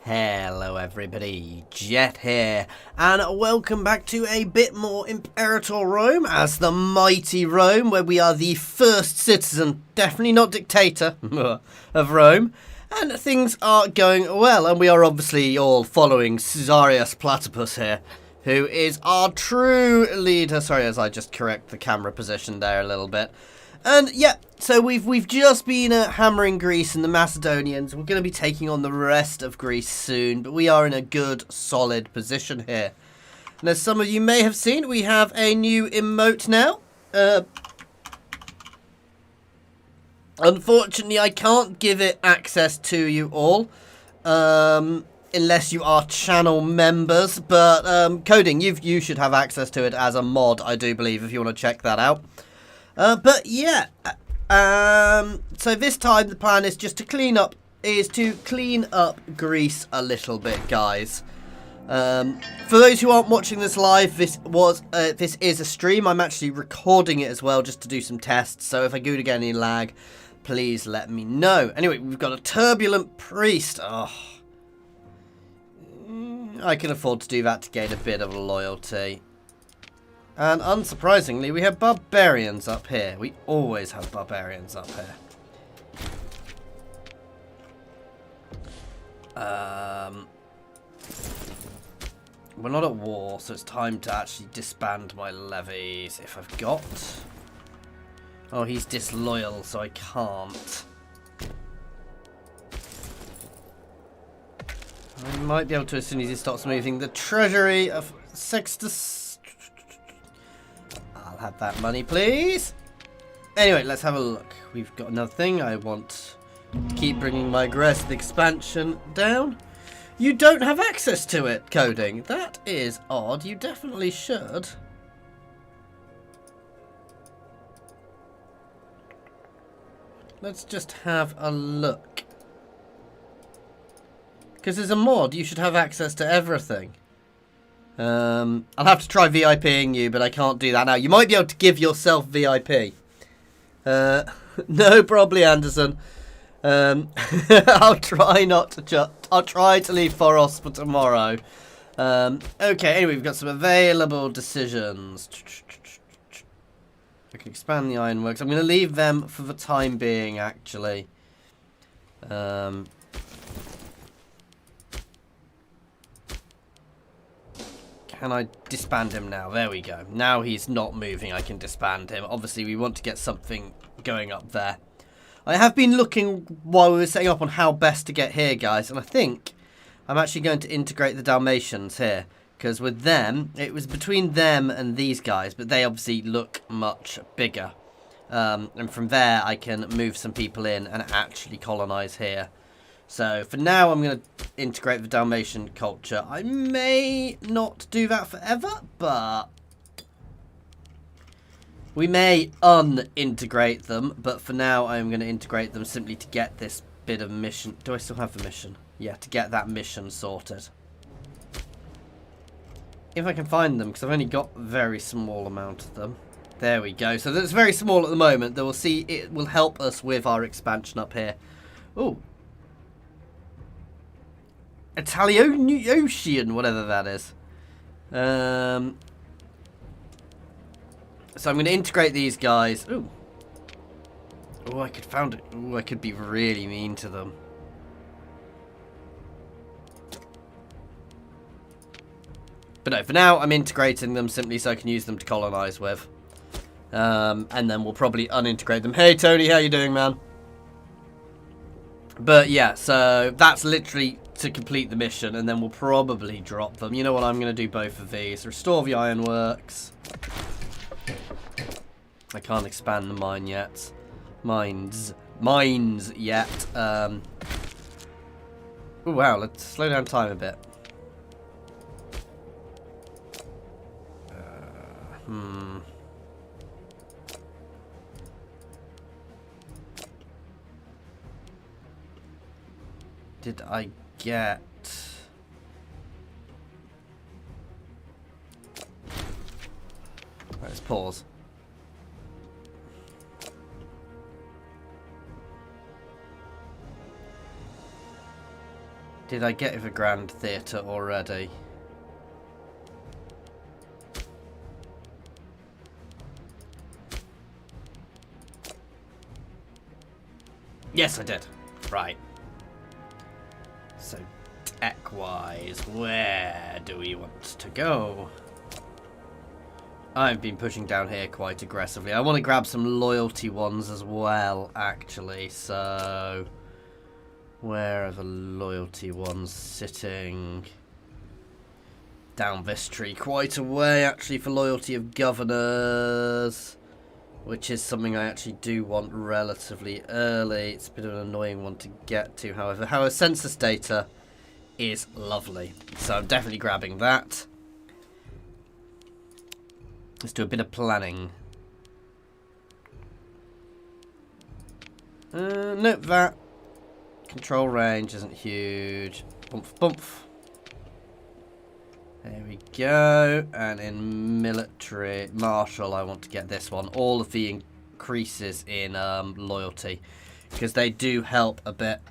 Hello everybody, Jet here, and welcome back to a bit more Imperator Rome as the mighty Rome, where we are the first citizen, definitely not dictator, of Rome, and things are going well, and we are obviously all following Caesarius Platypus here, who is our true leader. Sorry, as I just correct the camera position there a little bit. And yeah, so we've just been hammering Greece and the Macedonians. We're going to be taking on the rest of Greece soon, but we are in a good, solid position here. And as some of you may have seen, we have a new emote now. Unfortunately, I can't give it access to you all, unless you are channel members. But Coding, you should have access to it as a mod, I do believe, if you want to check that out. But yeah, so this time the plan is just to clean up Greece a little bit, guys. For those who aren't watching this live, this is a stream. I'm actually recording it as well, just to do some tests. So if I do get any lag, please let me know. Anyway, we've got a turbulent priest. Oh, I can afford to do that to gain a bit of loyalty. And unsurprisingly, we have barbarians up here. We always have barbarians up here. We're not at war, so it's time to actually disband my levies if I've got. Oh, he's disloyal, so I can't. I might be able to as soon as he stops moving. The treasury of Sextus. Have that money, please. Anyway, let's have a look. We've got another thing. I want to keep bringing my aggressive expansion down. You don't have access to it, Coding. That is odd. You definitely should. Let's just have a look. Because as a mod, you should have access to everything. I'll have to try VIPing you, but I can't do that now. You might be able to give yourself VIP. No, probably Anderson. I'll try not to. I'll try to leave Foros for tomorrow. Okay. Anyway, we've got some available decisions. I can expand the ironworks. I'm going to leave them for the time being, actually. Can I disband him now? There we go. Now he's not moving, I can disband him. Obviously, we want to get something going up there. I have been looking while we were setting up on how best to get here, guys. And I think I'm actually going to integrate the Dalmatians here. Because with them, it was between them and these guys. But they obviously look much bigger. And from there, I can move some people in and actually colonize here. So, for now, I'm going to integrate the Dalmatian culture. I may not do that forever, but we may unintegrate them. But for now, I'm going to integrate them simply to get this bit of mission. Do I still have the mission? Yeah, to get that mission sorted. If I can find them, because I've only got a very small amount of them. There we go. So, that's very small at the moment. That we'll see it will help us with our expansion up here. Ooh. Italian, whatever that is. So I'm going to integrate these guys. Ooh. Oh, I could found it. Ooh, I could be really mean to them. But no, for now, I'm integrating them simply so I can use them to colonize with. And then we'll probably unintegrate them. Hey, Tony, how you doing, man? But yeah, so that's literally to complete the mission, and then we'll probably drop them. You know what, I'm going to do both of these. Restore the ironworks. I can't expand the mine yet. Mines yet. Oh wow, let's slow down time a bit. Did I get... Let's pause. Did I get the Grand Theatre already? Yes, I did. Right. So, tech-wise, where do we want to go? I've been pushing down here quite aggressively. I want to grab some loyalty ones as well, actually. So, where are the loyalty ones sitting? Down this tree, quite a way, actually, for loyalty of governors. Which is something I actually do want relatively early. It's a bit of an annoying one to get to, however. However, census data is lovely. So I'm definitely grabbing that. Let's do a bit of planning. Nope, that. Control range isn't huge. Bump, bump. There we go. And in military, martial, I want to get this one. All of the increases in loyalty. Because they do help a bit.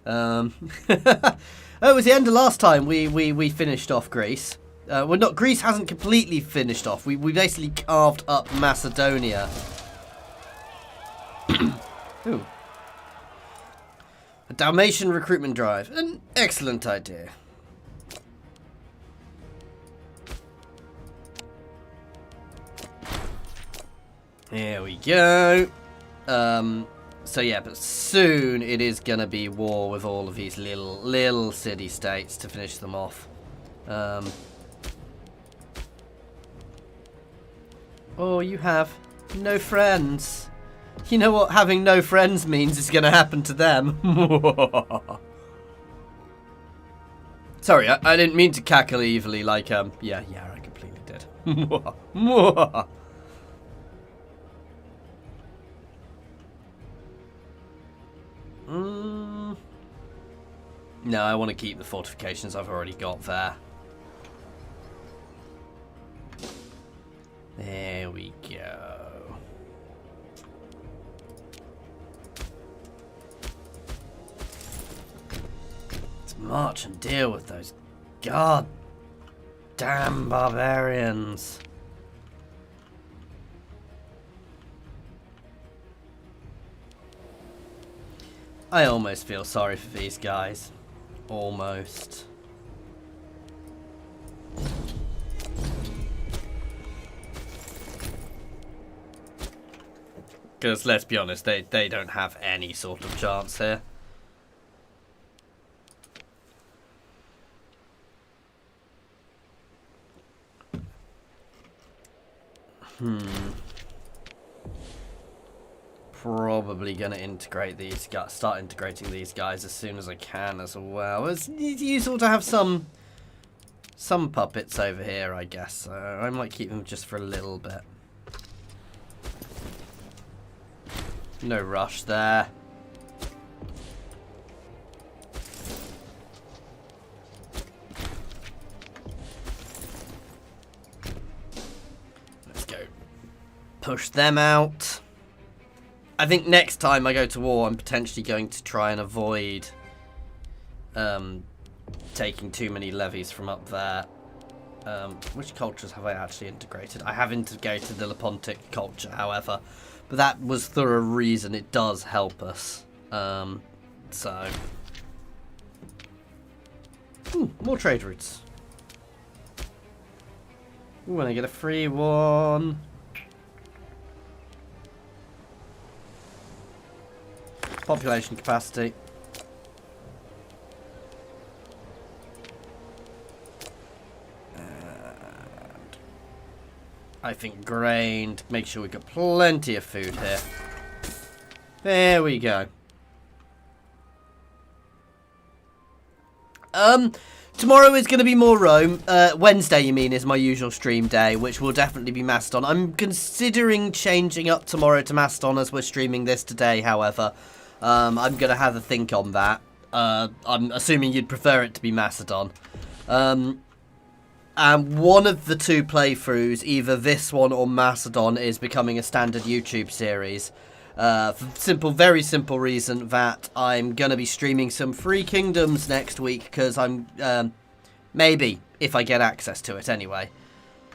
Oh, it was the end of last time we finished off Greece. Well, not Greece hasn't completely finished off. We basically carved up Macedonia. Ooh. A Dalmatian recruitment drive. An excellent idea. Here we go. So yeah, but soon it is gonna be war with all of these little city-states to finish them off. Oh, you have no friends. You know what having no friends means is gonna happen to them. Sorry, I didn't mean to cackle evilly like, yeah, I completely did. No, I want to keep the fortifications I've already got there. There we go. Let's march and deal with those god damn barbarians. I almost feel sorry for these guys. Almost. Because, let's be honest, they don't have any sort of chance here. Probably going to integrate these guys, start integrating these guys as soon as I can as well. It's useful to have some puppets over here, I guess. So I might keep them just for a little bit. No rush there. Let's go. Push them out. I think next time I go to war, I'm potentially going to try and avoid taking too many levies from up there. Which cultures have I actually integrated? I have integrated the Lepontic culture, however. But that was for a reason. It does help us. So. Ooh, more trade routes. Ooh, and I get a free one. Population capacity. I think grain, to make sure we've got plenty of food here. There we go. Tomorrow is going to be more Rome. Wednesday, you mean, is my usual stream day, which will definitely be Mastodon. I'm considering changing up tomorrow to Mastodon as we're streaming this today, however. I'm going to have a think on that. I'm assuming you'd prefer it to be Mastodon. And one of the two playthroughs, either this one or Macedon, is becoming a standard YouTube series. Very simple reason that I'm going to be streaming some Free Kingdoms next week, because I'm, maybe, if I get access to it anyway.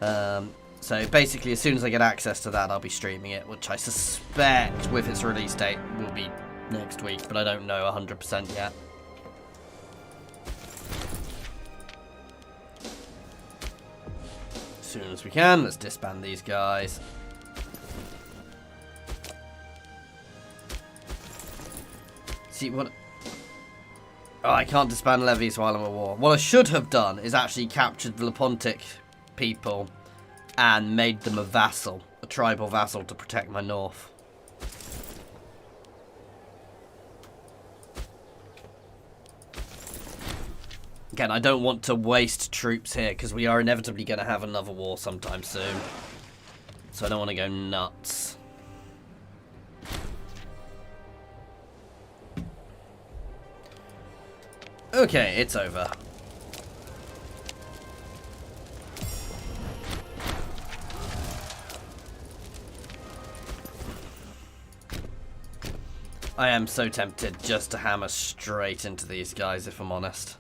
So basically, as soon as I get access to that, I'll be streaming it, which I suspect, with its release date, will be next week, but I don't know 100% yet. As soon as we can, let's disband these guys. See what? Oh, I can't disband levies while I'm at war. What I should have done is actually captured the Lepontic people and made them a vassal, a tribal vassal, to protect my north. Again, I don't want to waste troops here because we are inevitably going to have another war sometime soon. So I don't want to go nuts. Okay, it's over. I am so tempted just to hammer straight into these guys, if I'm honest.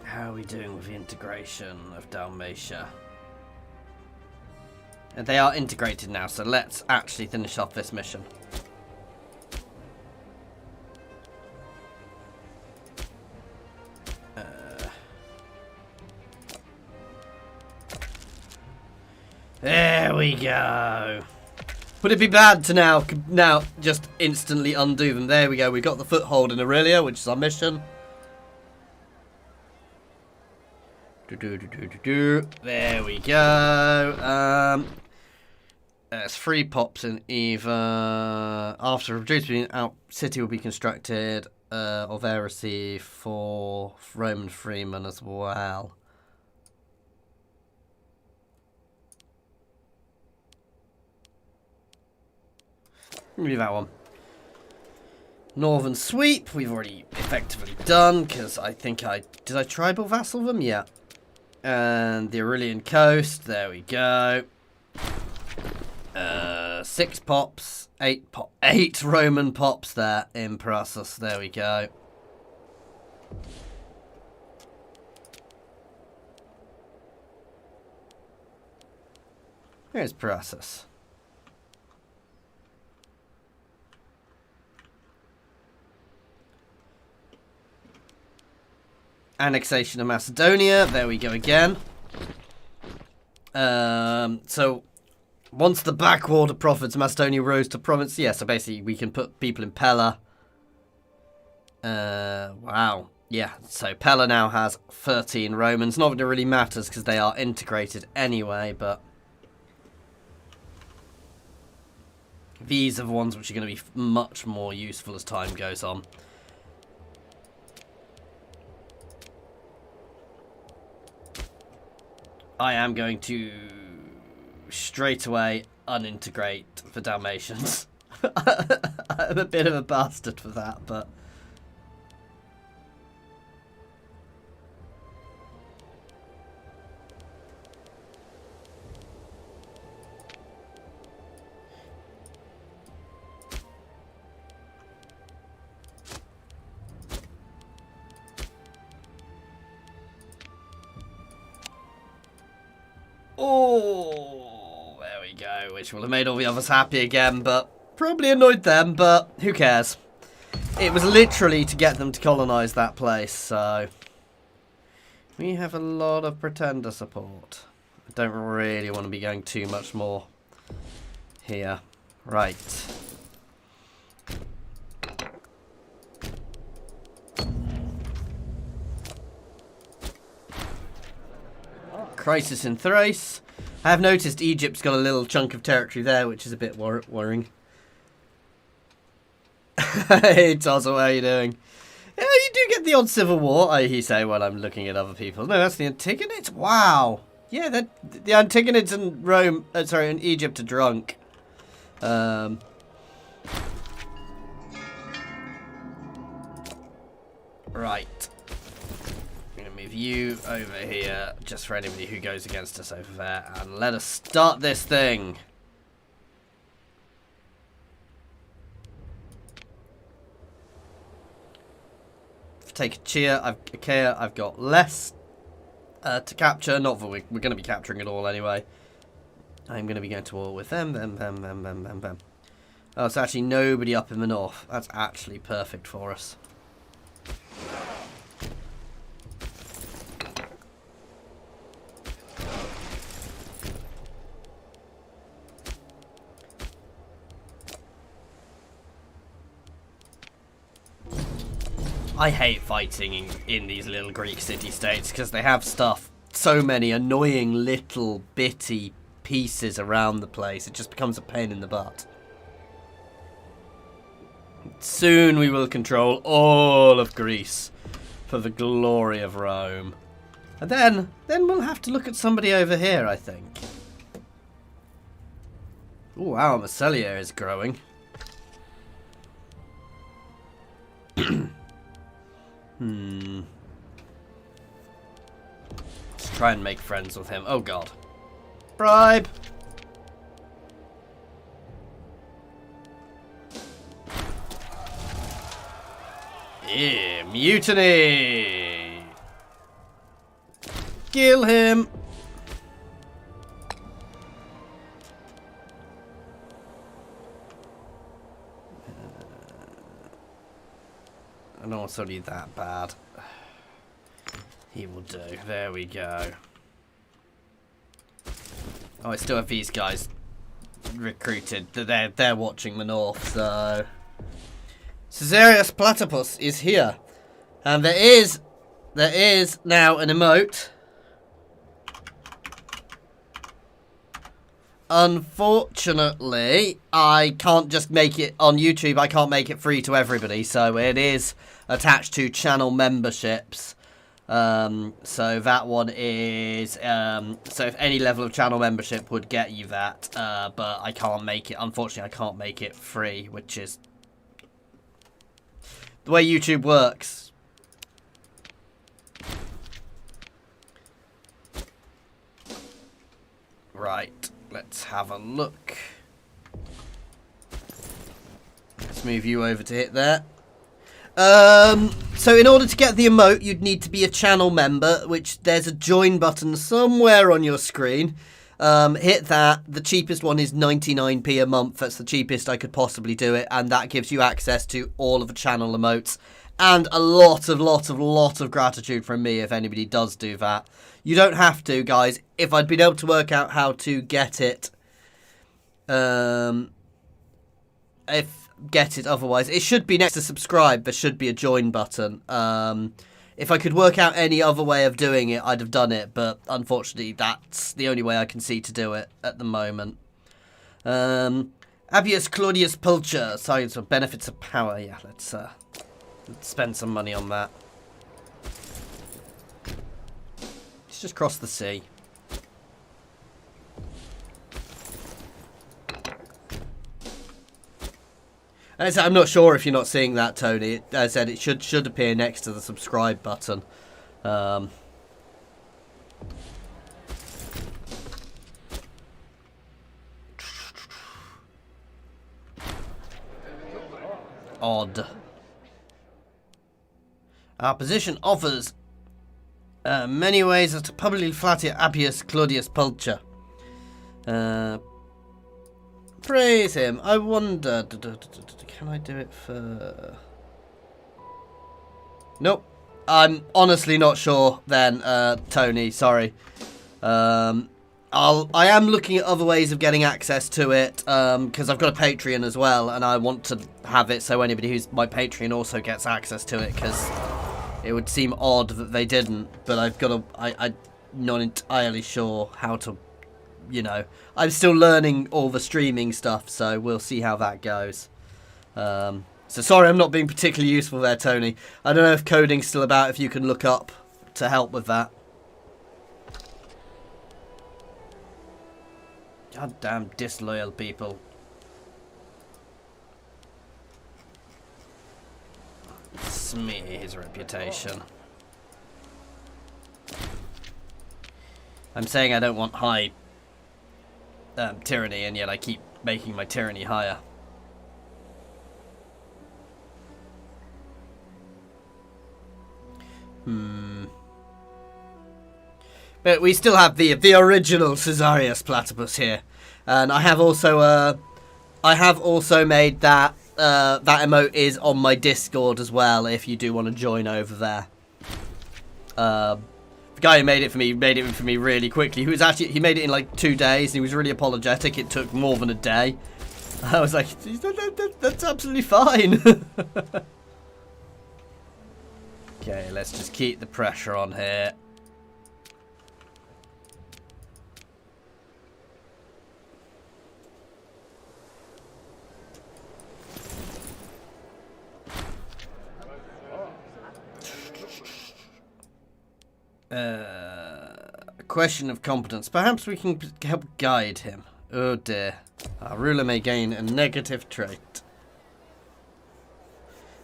How are we doing with the integration of Dalmatia? And they are integrated now, so let's actually finish off this mission. There we go. Would it be bad to now just instantly undo them? There we go. We got the foothold in Aurelia, which is our mission. There we go. There's 3 pops in either. After reducing out, city will be constructed. Or they'll receive 4 Roman freemen as well. Maybe that one. Northern sweep, we've already effectively done, because I think did I tribal vassal them? Yeah. And the Aurelian coast, there we go. 6 pops, 8 Roman pops there in Princeps, there we go. Here's Princeps. Annexation of Macedonia. There we go again. So once the backwater province Macedonia rose to province, yeah, so basically we can put people in Pella. Wow. Yeah, so Pella now has 13 Romans. Not that it really matters because they are integrated anyway, but these are the ones which are going to be much more useful as time goes on. I am going to straight away unintegrate the Dalmatians. I'm a bit of a bastard for that, but oh, there we go, which will have made all the others happy again, but probably annoyed them, but who cares? It was literally to get them to colonise that place, so we have a lot of pretender support. I don't really want to be going too much more here. Right. Crisis in Thrace. I have noticed Egypt's got a little chunk of territory there, which is a bit worrying. Hey, Tozzle, how are you doing? Yeah, you do get the odd civil war, you say, while I'm looking at other people. No, that's the Antigonids? Wow. Yeah, the Antigonids in Rome, sorry, in Egypt are drunk. Right. I'm going to move you over here, just for anybody who goes against us over there, and let us start this thing. Take a cheer. I've got less to capture. Not that we're going to be capturing it all anyway. I'm going to be going to war with them. Oh, it's actually nobody up in the north. That's actually perfect for us. I hate fighting in these little Greek city-states because they have stuff, so many annoying little bitty pieces around the place. It just becomes a pain in the butt. Soon we will control all of Greece for the glory of Rome. And then we'll have to look at somebody over here, I think. Ooh, our Marseille is growing. Let's try and make friends with him. Oh god. Bribe! Yeah, mutiny! Kill him! I don't want somebody that bad. He will do. There we go. Oh, I still have these guys recruited. They're watching the north, so... Caesarius Platypus is here. And there is now an emote. Unfortunately, I can't just make it on YouTube. I can't make it free to everybody, so it is attached to channel memberships. So that one is so if any level of channel membership would get you that, but I can't make it. Unfortunately, I can't make it free, which is the way YouTube works. Right, let's have a look. Let's move you over to hit there. So in order to get the emote, you'd need to be a channel member, which there's a join button somewhere on your screen. Hit that. The cheapest one is 99p a month. That's the cheapest I could possibly do it, and that gives you access to all of the channel emotes and a lot of gratitude from me if anybody does do that. You don't have to, guys. If I'd been able to work out how to get it, otherwise, it should be next to subscribe. There should be a join button. If I could work out any other way of doing it, I'd have done it, but unfortunately that's the only way I can see to do it at the moment. Appius Claudius Pulcher, science of benefits of power. Yeah, let's spend some money on that. Let's just cross the sea. As I'm not sure if you're not seeing that, Tony. As I said, it should appear next to the subscribe button. Odd. Our position offers many ways to publicly flatter Appius Claudius Pulcher. Praise him. I wonder. Can I do it for? Nope. I'm honestly not sure. Then, Tony. Sorry. I am looking at other ways of getting access to it because I've got a Patreon as well, and I want to have it so anybody who's my Patreon also gets access to it because it would seem odd that they didn't. But I've got to. I'm not entirely sure how to. You know, I'm still learning all the streaming stuff, so we'll see how that goes. So sorry I'm not being particularly useful there, Tony. I don't know if coding's still about, if you can look up to help with that. Goddamn disloyal people. smear his reputation. I'm saying I don't want high tyranny, and yet I keep making my tyranny higher. But we still have the original Caesarius Platypus here, and I have also made that that emote is on my Discord as well. If you do want to join over there, the guy who made it for me really quickly. He made it in like 2 days. And he was really apologetic. It took more than a day. I was like, that's absolutely fine. Okay, let's just keep the pressure on here. A question of competence. Perhaps we can help guide him. Oh dear. Our ruler may gain a negative trait.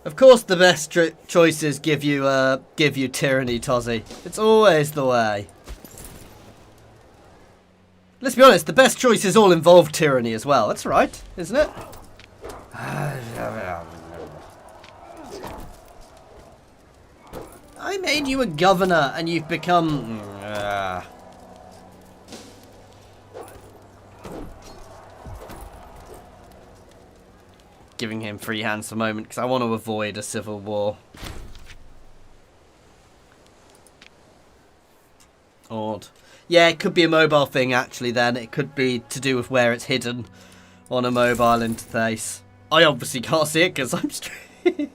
Of course the best choices give you tyranny, Tozzy. It's always the way. Let's be honest, the best choices all involve tyranny as well. That's right, isn't it? I made you a governor and you've become... Giving him free hands for a moment because I want to avoid a civil war. Odd. Yeah, it could be a mobile thing actually then. It could be to do with where it's hidden on a mobile interface. I obviously can't see it because I'm straight.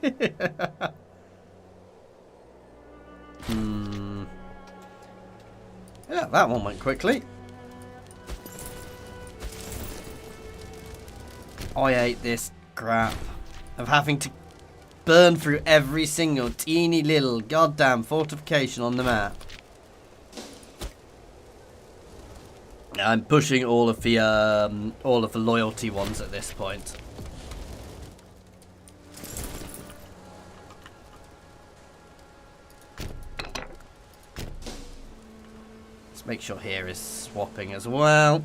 Yeah, that one went quickly. I hate this crap of having to burn through every single teeny little goddamn fortification on the map. I'm pushing all of the loyalty ones at this point. Let's make sure here is swapping as well.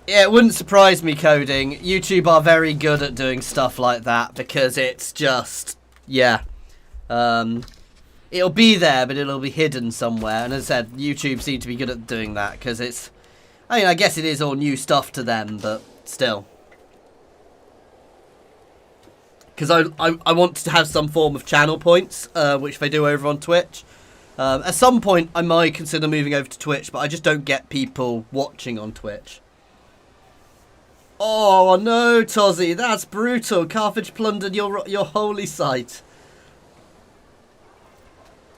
Yeah, it wouldn't surprise me, Coding. YouTube are very good at doing stuff like that because it's just, yeah. It'll be there, but it'll be hidden somewhere. And as I said, YouTube seem to be good at doing that because it's, I mean, I guess it is all new stuff to them, but still. Because I want to have some form of channel points, which they do over on Twitch. At some point, I might consider moving over to Twitch, but I just don't get people watching on Twitch. Oh no, Tozzy, that's brutal. Carthage plundered your holy site.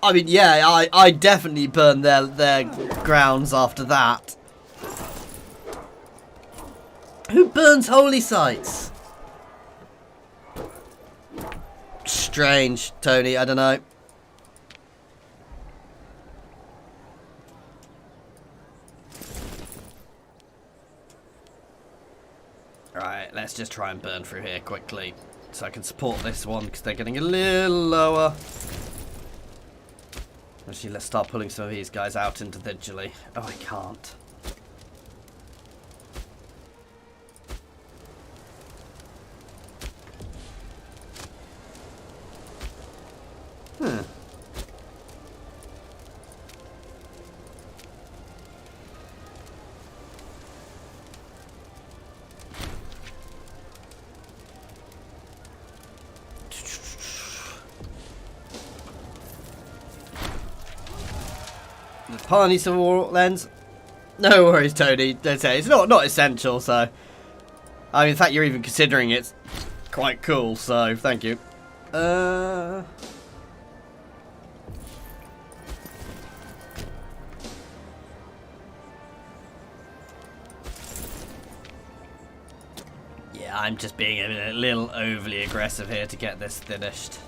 I mean, yeah, I definitely burned their grounds after that. Who burns holy sites? Strange, Tony, I don't know. Right, let's just try and burn through here quickly so I can support this one because they're getting a little lower. Actually, let's start pulling some of these guys out individually. Oh, I can't. Party Civil War lens. No worries, Tony. Don't say it's not essential. So, I mean, in fact, you're even considering it's quite cool. So, thank you. Yeah, I'm just being a little overly aggressive here to get this finished.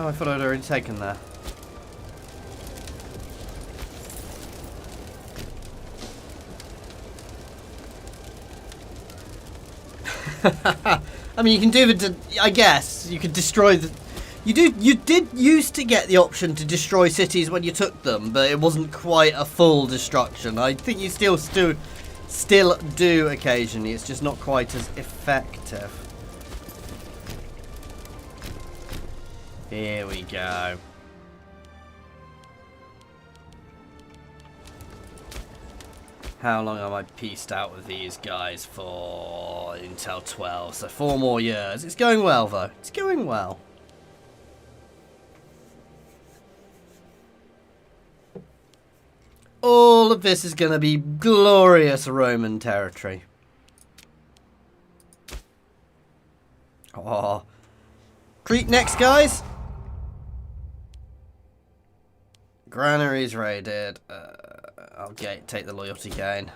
Oh, I thought I'd already taken that. I mean, you can do the... I guess you could destroy the... You did used to get the option to destroy cities when you took them, but it wasn't quite a full destruction. I think you still do occasionally. It's just not quite as effective. Here we go. How long am I pieced out with these guys for? Until 12, so 4 more years. It's going well, though. It's going well. All of this is going to be glorious Roman territory. Oh. Crete next, guys. Granaries raided. I'll take the loyalty gain.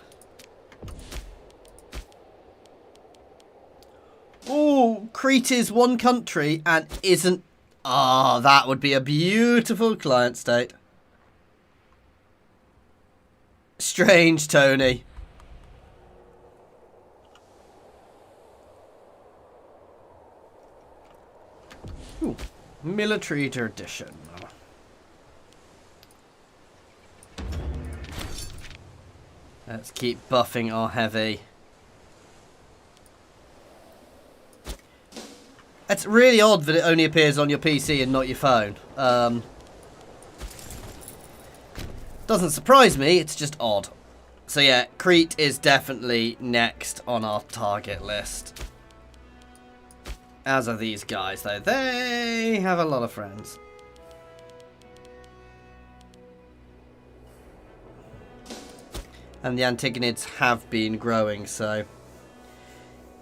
Oh, Crete is one country and isn't... Ah, that would be a beautiful client state. Strange, Tony. Ooh, military tradition. Let's keep buffing our heavy. It's really odd that it only appears on your PC and not your phone. Doesn't surprise me, it's just odd. So yeah, Crete is definitely next on our target list. As are these guys, though. They have a lot of friends. And the Antigonids have been growing, so...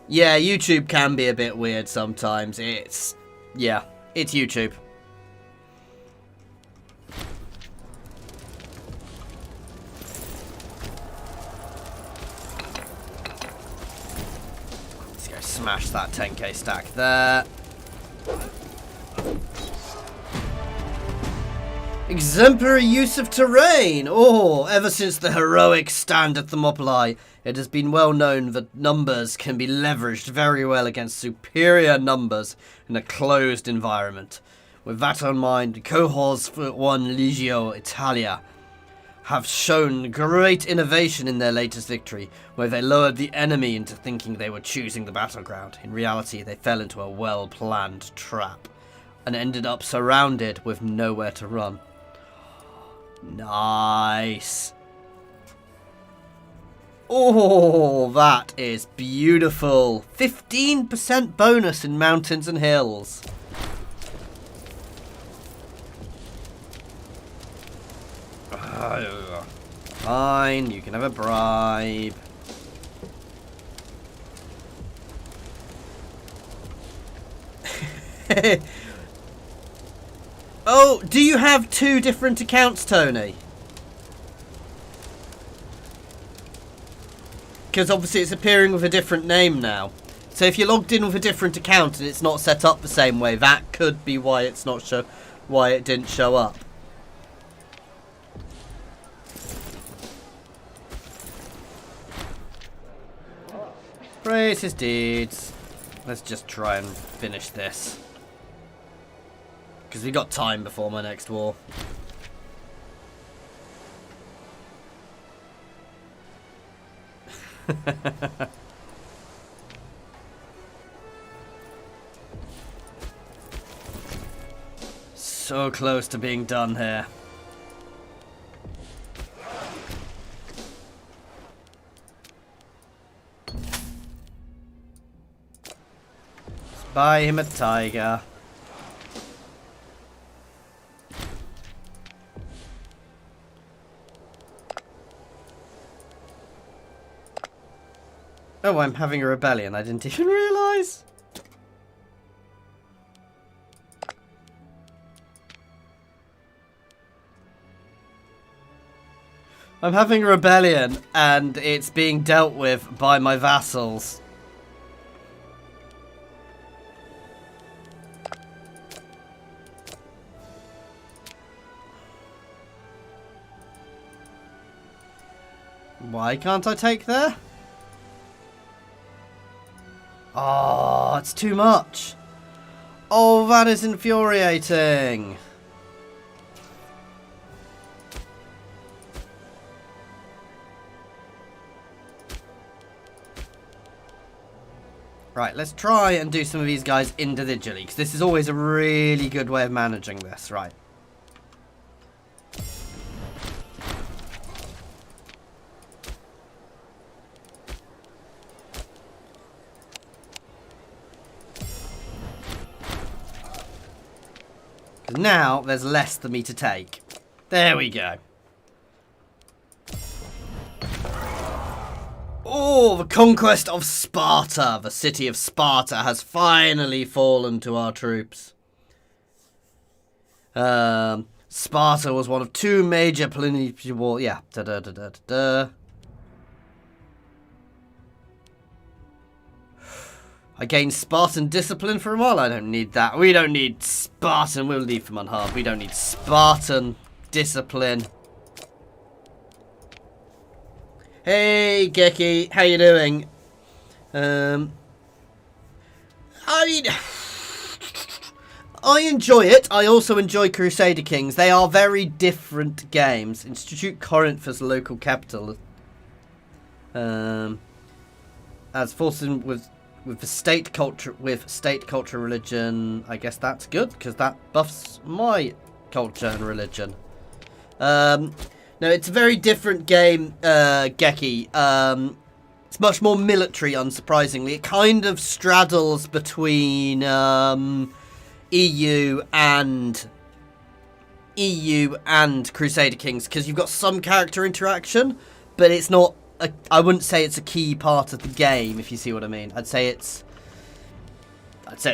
Yeah, YouTube can be a bit weird sometimes. Yeah, it's YouTube. Let's go smash that 10k stack there. Exemplary use of terrain! Oh, ever since the heroic stand at Thermopylae, it has been well known that numbers can be leveraged very well against superior numbers in a closed environment. With that in mind, cohorts for 1 Legio Italia have shown great innovation in their latest victory, where they lured the enemy into thinking they were choosing the battleground. In reality, they fell into a well-planned trap and ended up surrounded with nowhere to run. Nice. Oh, that is beautiful. 15% bonus in mountains and hills. Fine, you can have a bribe. Oh, do you have 2 different accounts, Tony? Because obviously it's appearing with a different name now. So if you're logged in with a different account and it's not set up the same way, that could be why it's not why it didn't show up. Praise his deeds. Let's just try and finish this. Because we got time before my next war. So close to being done here. Let's buy him a tiger. Oh, I'm having a rebellion. I didn't even realise. I'm having a rebellion and it's being dealt with by my vassals. Why can't I take there? Oh, it's too much. Oh, that is infuriating. Right, let's try and do some of these guys individually, because this is always a really good way of managing this. Right. Now there's less for me to take. There we go. Oh, the Conquest of Sparta. The city of Sparta has finally fallen to our troops. Sparta was one of two major planetary wars. Yeah. I gained Spartan discipline for a while. I don't need that. We don't need Spartan. We'll leave them unharmed. We don't need Spartan discipline. Hey, Geki. How you doing? I mean, I enjoy it. I also enjoy Crusader Kings. They are very different games. Institute Corinth as local capital. As forced in with the state culture, religion, I guess that's good because that buffs my culture and religion. No, it's a very different game, Geki. It's much more military, unsurprisingly. It kind of straddles between EU and Crusader Kings because you've got some character interaction, but it's not. I wouldn't say it's a key part of the game, if you see what I mean. I'd say it's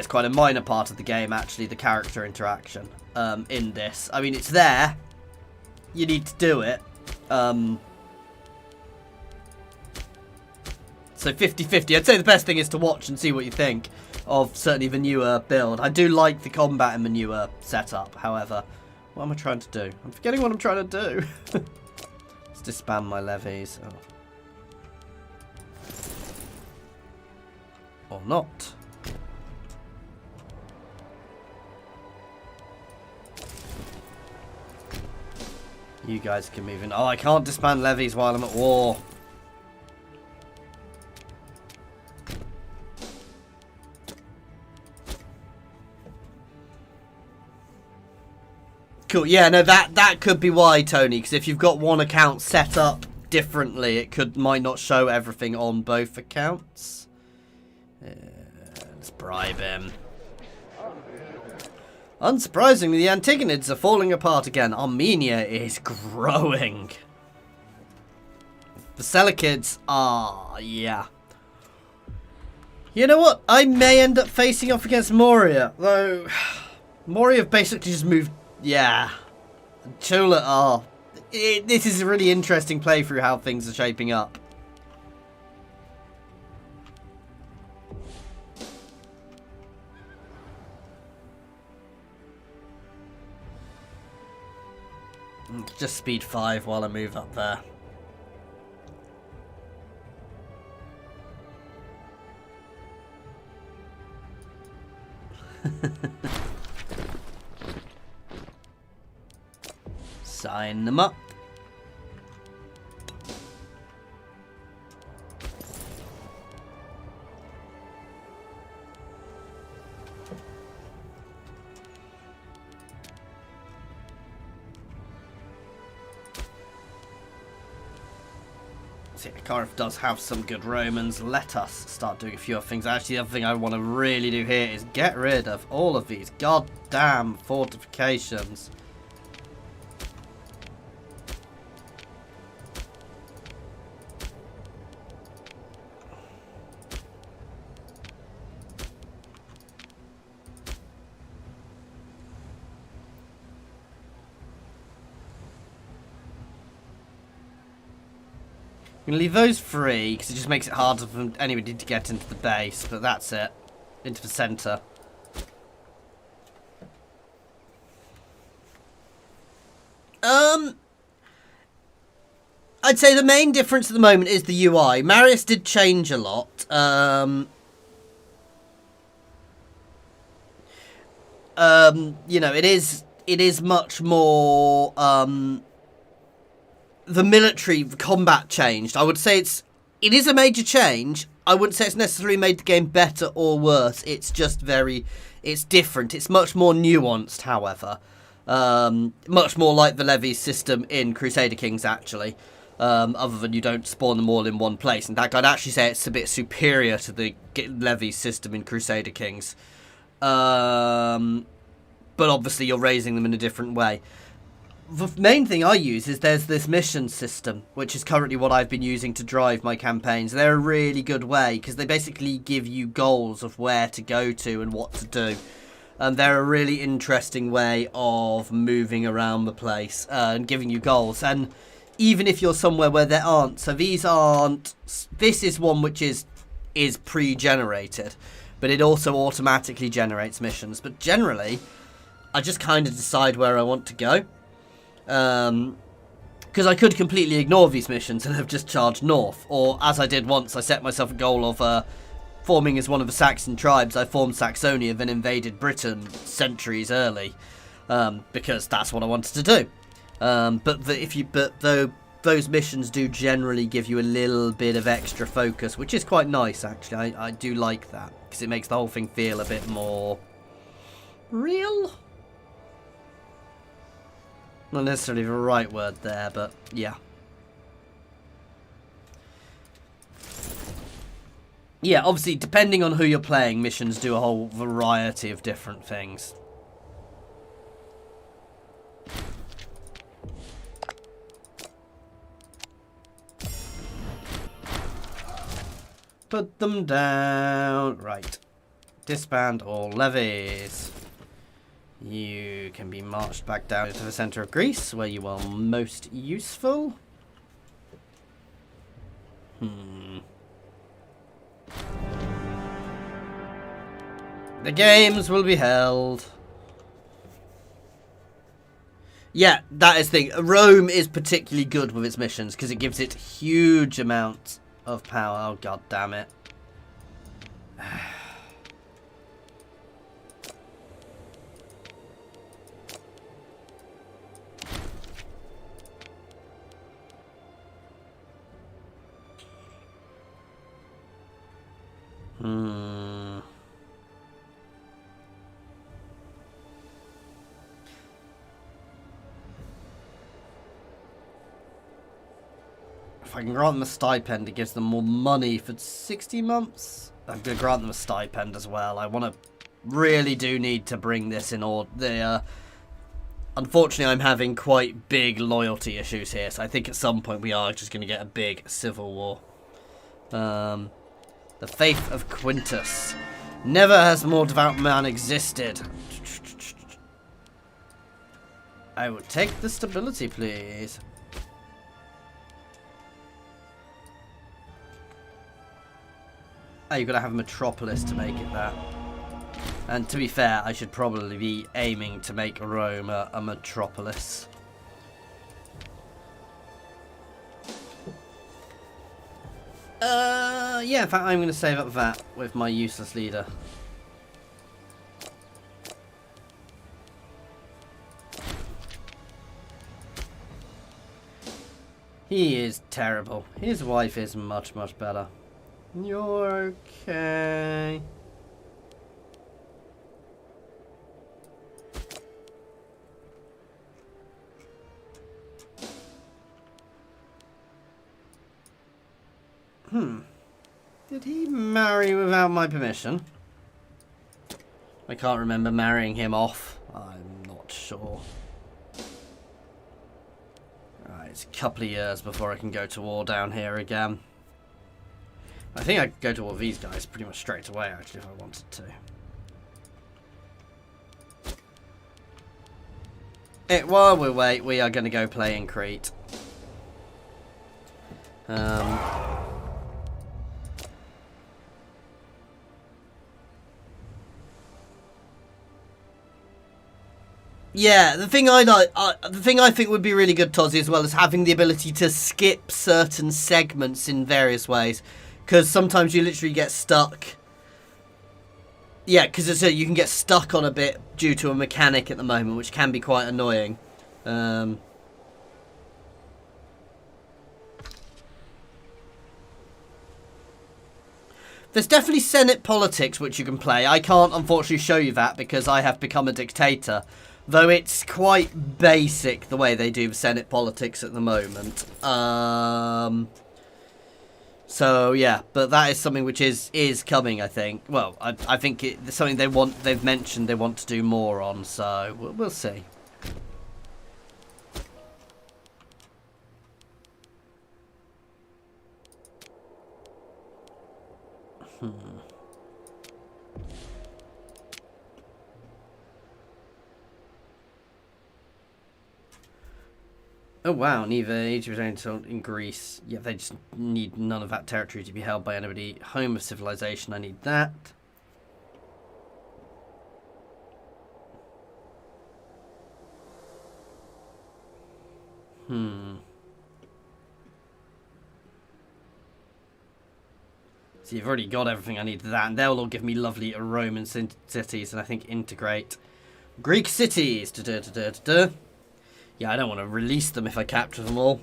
quite a minor part of the game, actually, the character interaction in this. I mean, it's there. You need to do it. So 50-50. I'd say the best thing is to watch and see what you think of certainly the newer build. I do like the combat in the newer setup, however. What am I trying to do? I'm forgetting what I'm trying to do. Let's disband my levies. Oh. Or not. You guys can move in. Oh, I can't disband levies while I'm at war. Cool. Yeah, no, that could be why, Tony. Because if you've got one account set up differently, it might not show everything on both accounts. Let's bribe him. Unsurprisingly, the Antigonids are falling apart again. Armenia is growing. The Seleucids are, yeah. You know what? I may end up facing off against Moria, though. Moria have basically just moved. Yeah. Chula are. This is a really interesting playthrough how things are shaping up. Just speed 5 while I move up there. Sign them up. See, Corinth does have some good Romans. Let us start doing a few other things. Actually, the other thing I want to really do here is get rid of all of these goddamn fortifications. I'm going to leave those free, because it just makes it harder for anybody to get into the base, but that's it. Into the centre. I'd say the main difference at the moment is the UI. Marius did change a lot. You know, it is much more, the military combat changed. I would say it is a major change. I wouldn't say it's necessarily made the game better or worse. It's just it's different. It's much more nuanced, however. Much more like the levy system in Crusader Kings, actually. Other than you don't spawn them all in one place. In fact, I'd actually say it's a bit superior to the levy system in Crusader Kings. But obviously you're raising them in a different way. The main thing I use is there's this mission system, which is currently what I've been using to drive my campaigns. They're a really good way, because they basically give you goals of where to go to and what to do. And they're a really interesting way of moving around the place and giving you goals. And even if you're somewhere where there aren't, so these aren't, this is one which is pre-generated, but it also automatically generates missions. But generally, I just kind of decide where I want to go. Because I could completely ignore these missions and have just charged north. Or, as I did once, I set myself a goal of forming as one of the Saxon tribes. I formed Saxonia, then invaded Britain centuries early, because that's what I wanted to do. But those missions do generally give you a little bit of extra focus, which is quite nice, actually. I do like that, because it makes the whole thing feel a bit more real. Not necessarily the right word there, but yeah. Yeah, obviously, depending on who you're playing, missions do a whole variety of different things. Put them down. Right. Disband all levies. You can be marched back down to the centre of Greece, where you are most useful. The games will be held. Yeah, that is the thing. Rome is particularly good with its missions, because it gives it huge amounts of power. Oh, god damn it. If I can grant them a stipend, it gives them more money for 60 months. I'm going to grant them a stipend as well. I want to really do need to bring this in order. Unfortunately, I'm having quite big loyalty issues here, so I think at some point we are just going to get a big civil war. The faith of Quintus. Never has a more devout man existed. I will take the stability, please. Oh, you've got to have a metropolis to make it that. And to be fair, I should probably be aiming to make Rome a metropolis. Yeah, in fact, I'm going to save up that with my useless leader. He is terrible. His wife is much, much better. You're okay. Did he marry without my permission? I can't remember marrying him off. I'm not sure. Right, it's a couple of years before I can go to war down here again. I think I could go to war with these guys pretty much straight away, actually, if I wanted to. While we wait, we are going to go play in Crete. Yeah, the thing the thing I think would be really good, Tozzy, as well, is having the ability to skip certain segments in various ways, because sometimes you literally get stuck. Yeah, because you can get stuck on a bit due to a mechanic at the moment, which can be quite annoying. There's definitely Senate politics which you can play. I can't unfortunately show you that because I have become a dictator. Though it's quite basic the way they do the Senate politics at the moment. So yeah, but that is something which is coming, I think. Well, I think it's something they've mentioned they want to do more on, so we'll see. Oh wow, neither 80% in Greece. Yeah, they just need none of that territory to be held by anybody. Home of civilization, I need that. So you've already got everything I need to that, and they'll all give me lovely Roman cities, and I think integrate Greek cities. Yeah, I don't want to release them if I capture them all.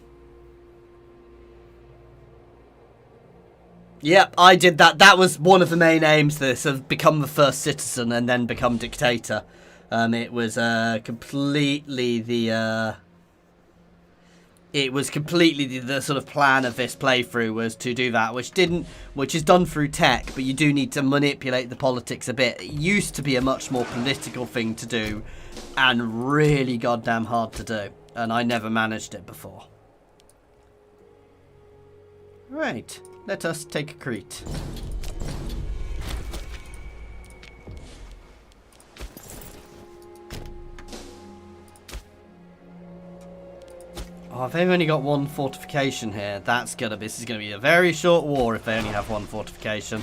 Yep, I did that. That was one of the main aims, this, of become the first citizen and then become dictator. It was completely the... It was completely the sort of plan of this playthrough was to do that, which is done through tech, but you do need to manipulate the politics a bit. It used to be a much more political thing to do, and really goddamn hard to do, and I never managed it before. Right, let us take Crete. Oh, they've only got one fortification here. This is gonna be a very short war if they only have one fortification.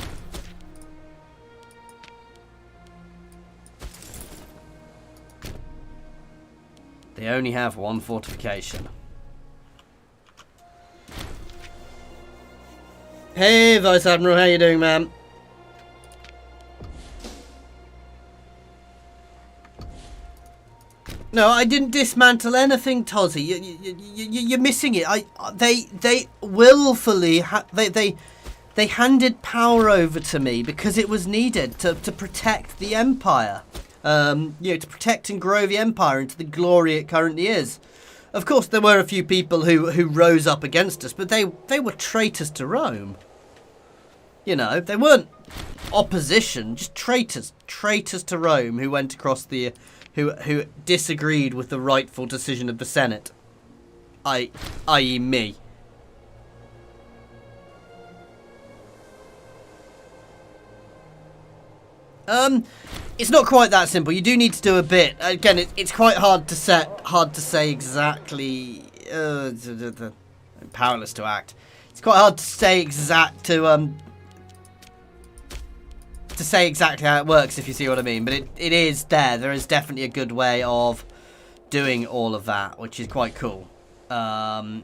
They only have one fortification. Hey, Vice Admiral, how you doing, man? No, I didn't dismantle anything, Tozzy. You're missing it. They willfully they handed power over to me because it was needed to protect the empire. To protect and grow the empire into the glory it currently is. Of course, there were a few people who rose up against us, but they were traitors to Rome. You know, they weren't opposition, just traitors to Rome who went across the. Who disagreed with the rightful decision of the Senate, i.e. me. It's not quite that simple. You do need to do a bit. Again, it's quite hard to say exactly. I'm powerless to act. It's quite hard to say to say exactly how it works, if you see what I mean, but it is there. There is definitely a good way of doing all of that, which is quite cool. I'm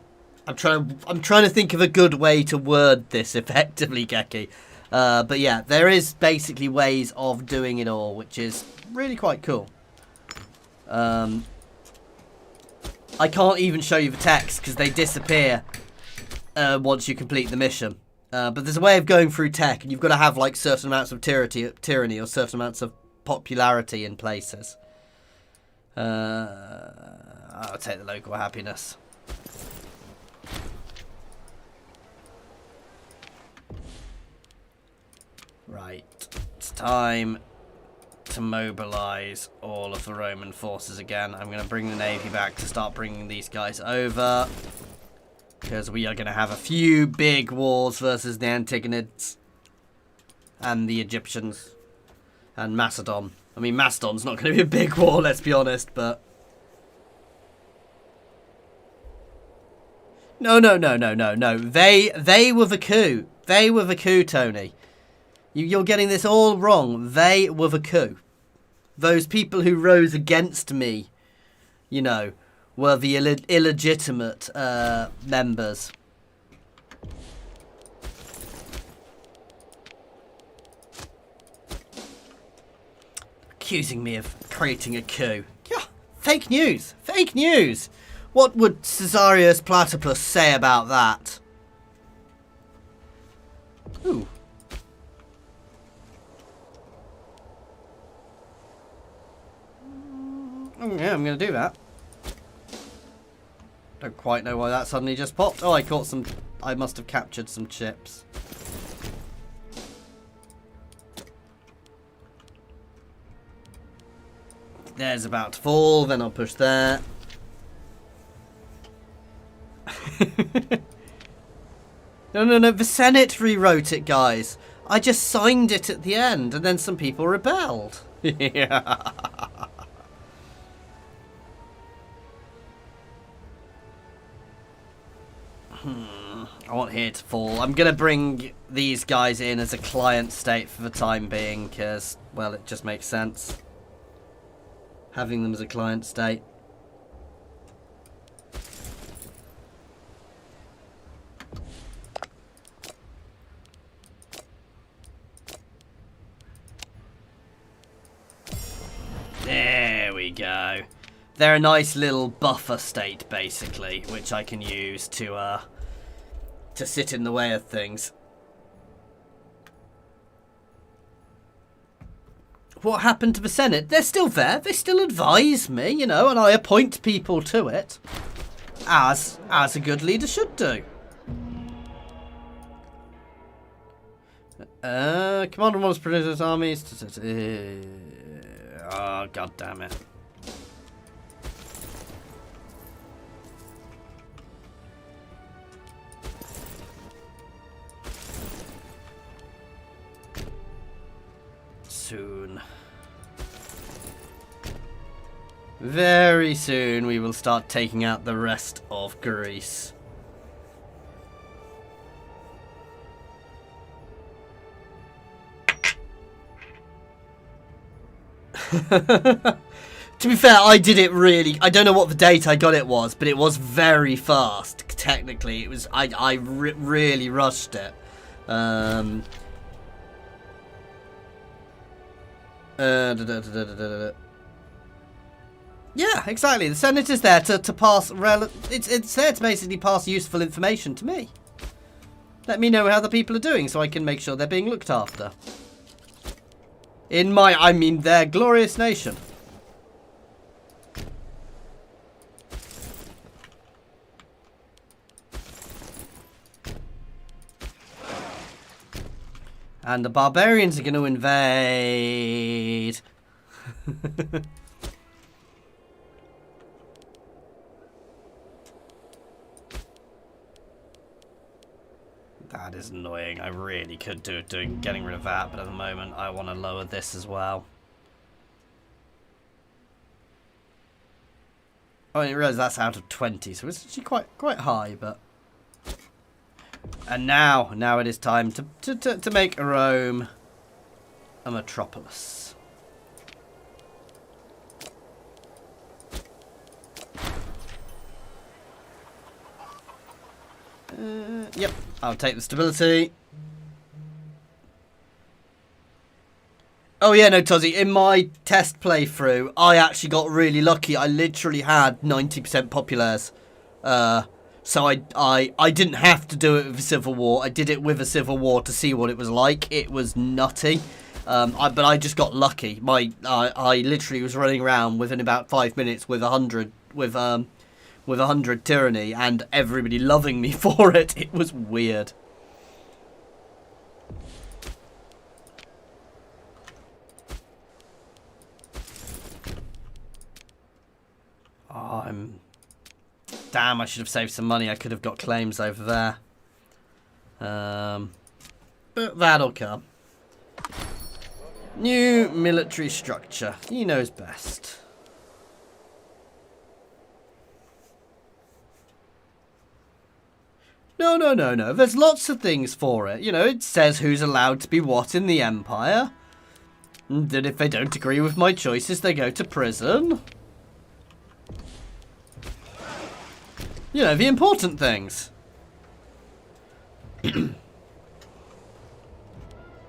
trying to think of a good way to word this effectively, Geki. But yeah, there is basically ways of doing it all, which is really quite cool. I can't even show you the text because they disappear once you complete the mission. But there's a way of going through tech, and you've got to have like certain amounts of tyranny or certain amounts of popularity in places. I'll take the local happiness. Right, it's time to mobilize all of the Roman forces again. I'm going to bring the navy back to start bringing these guys over. Because we are going to have a few big wars versus the Antigonids and the Egyptians and Macedon. I mean, Macedon's not going to be a big war, let's be honest, but... No. They were the coup. They were the coup, Tony. You're getting this all wrong. They were the coup. Those people who rose against me you know, were the illegitimate members. Accusing me of creating a coup. Yeah, fake news. Fake news. What would Caesarius Platypus say about that? Ooh. Oh, yeah, I'm going to do that. Don't quite know why that suddenly just popped. Oh, I caught some... I must have captured some chips. There's about to fall, then I'll push there. No, the Senate rewrote it, guys. I just signed it at the end, and then some people rebelled. Yeah. I want here to fall. I'm going to bring these guys in as a client state for the time being, because, well, it just makes sense. Having them as a client state. There we go. They're a nice little buffer state, basically, which I can use to sit in the way of things. What happened to the Senate? They're still there. They still advise me, you know, and I appoint people to it. As a good leader should do. Commander wants to produce his armies. Oh, god damn it. Soon. Very soon we will start taking out the rest of Greece. To be fair, I did it really... I don't know what the date I got it was, but it was very fast. Technically, it was... I really rushed it. Yeah, exactly. The Senate is there to pass... It's there to basically pass useful information to me. Let me know how the people are doing so I can make sure they're being looked after. In my... I mean, their glorious nation. And the barbarians are going to invade. That is annoying. I really could do it getting rid of that, but at the moment I want to lower this as well. Oh, I didn't realise that's out of 20, so it's actually quite high, but... And now it is time to make Rome a metropolis. Yep, I'll take the stability. Oh yeah, no, Tozzy, in my test playthrough, I actually got really lucky. I literally had 90% populares. So I didn't have to do it with a civil war. I did it with a civil war to see what it was like. It was nutty. But I just got lucky. I literally was running around within about 5 minutes with 100 tyranny and everybody loving me for it. It was weird. Oh, damn, I should have saved some money. I could have got claims over there. But that'll come. New military structure. He knows best. No. There's lots of things for it. You know, it says who's allowed to be what in the Empire. And that if they don't agree with my choices, they go to prison. You know, the important things. And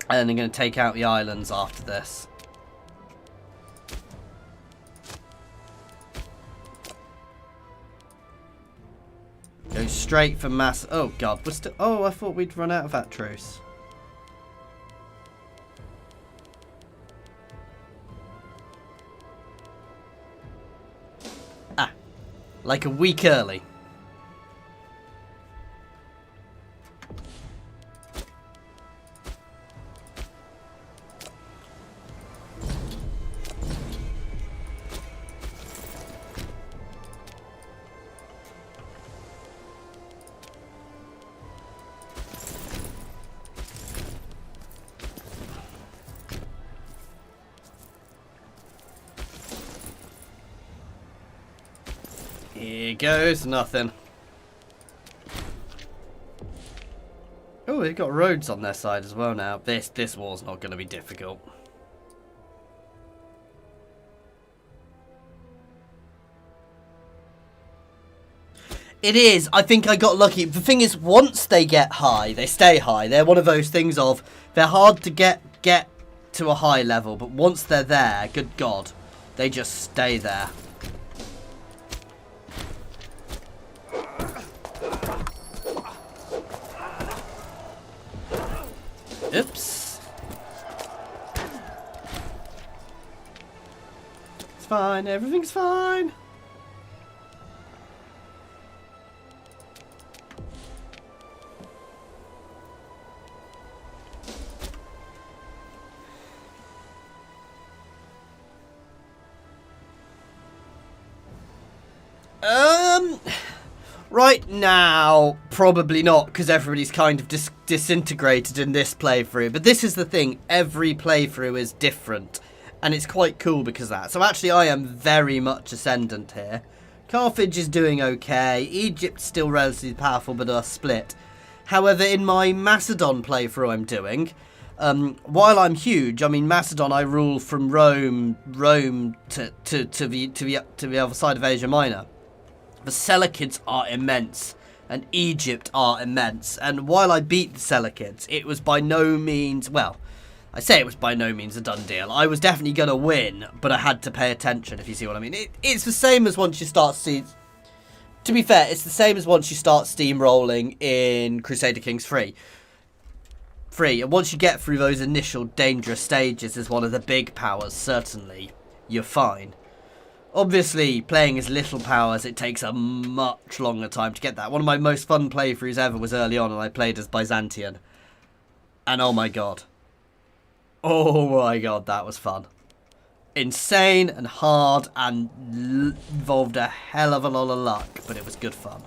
then I'm going to take out the islands after this. Go straight for mass... Oh, God. We're still... Oh, I thought we'd run out of that truce. Ah. Like a week early. Here goes nothing. Oh, they've got roads on their side as well now. This war's not going to be difficult. It is. I think I got lucky. The thing is, once they get high, they stay high. They're one of those things of, they're hard to get to a high level, but once they're there, good God, they just stay there. Oops. It's fine. Everything's fine. Right now, probably not, because everybody's kind of disintegrated in this playthrough. But this is the thing, every playthrough is different, and it's quite cool because of that. So actually, I am very much ascendant here. Carthage is doing okay. Egypt's still relatively powerful, but are split. However, in my Macedon playthrough I'm doing, while I'm huge, I mean Macedon, I rule from Rome to the other side of Asia Minor. The Seleucids are immense, and Egypt are immense. And while I beat the Seleucids, it was by no means, well, I say it was by no means a done deal. I was definitely going to win, but I had to pay attention, if you see what I mean. It's the same as once you start to be fair, it's the same as once you start steamrolling in Crusader Kings 3. And once you get through those initial dangerous stages as one of the big powers, certainly, you're fine. Obviously, playing as little powers, it takes a much longer time to get that. One of my most fun playthroughs ever was early on, and I played as Byzantian. And oh my god. Oh my god, that was fun. Insane and hard and involved a hell of a lot of luck, but it was good fun.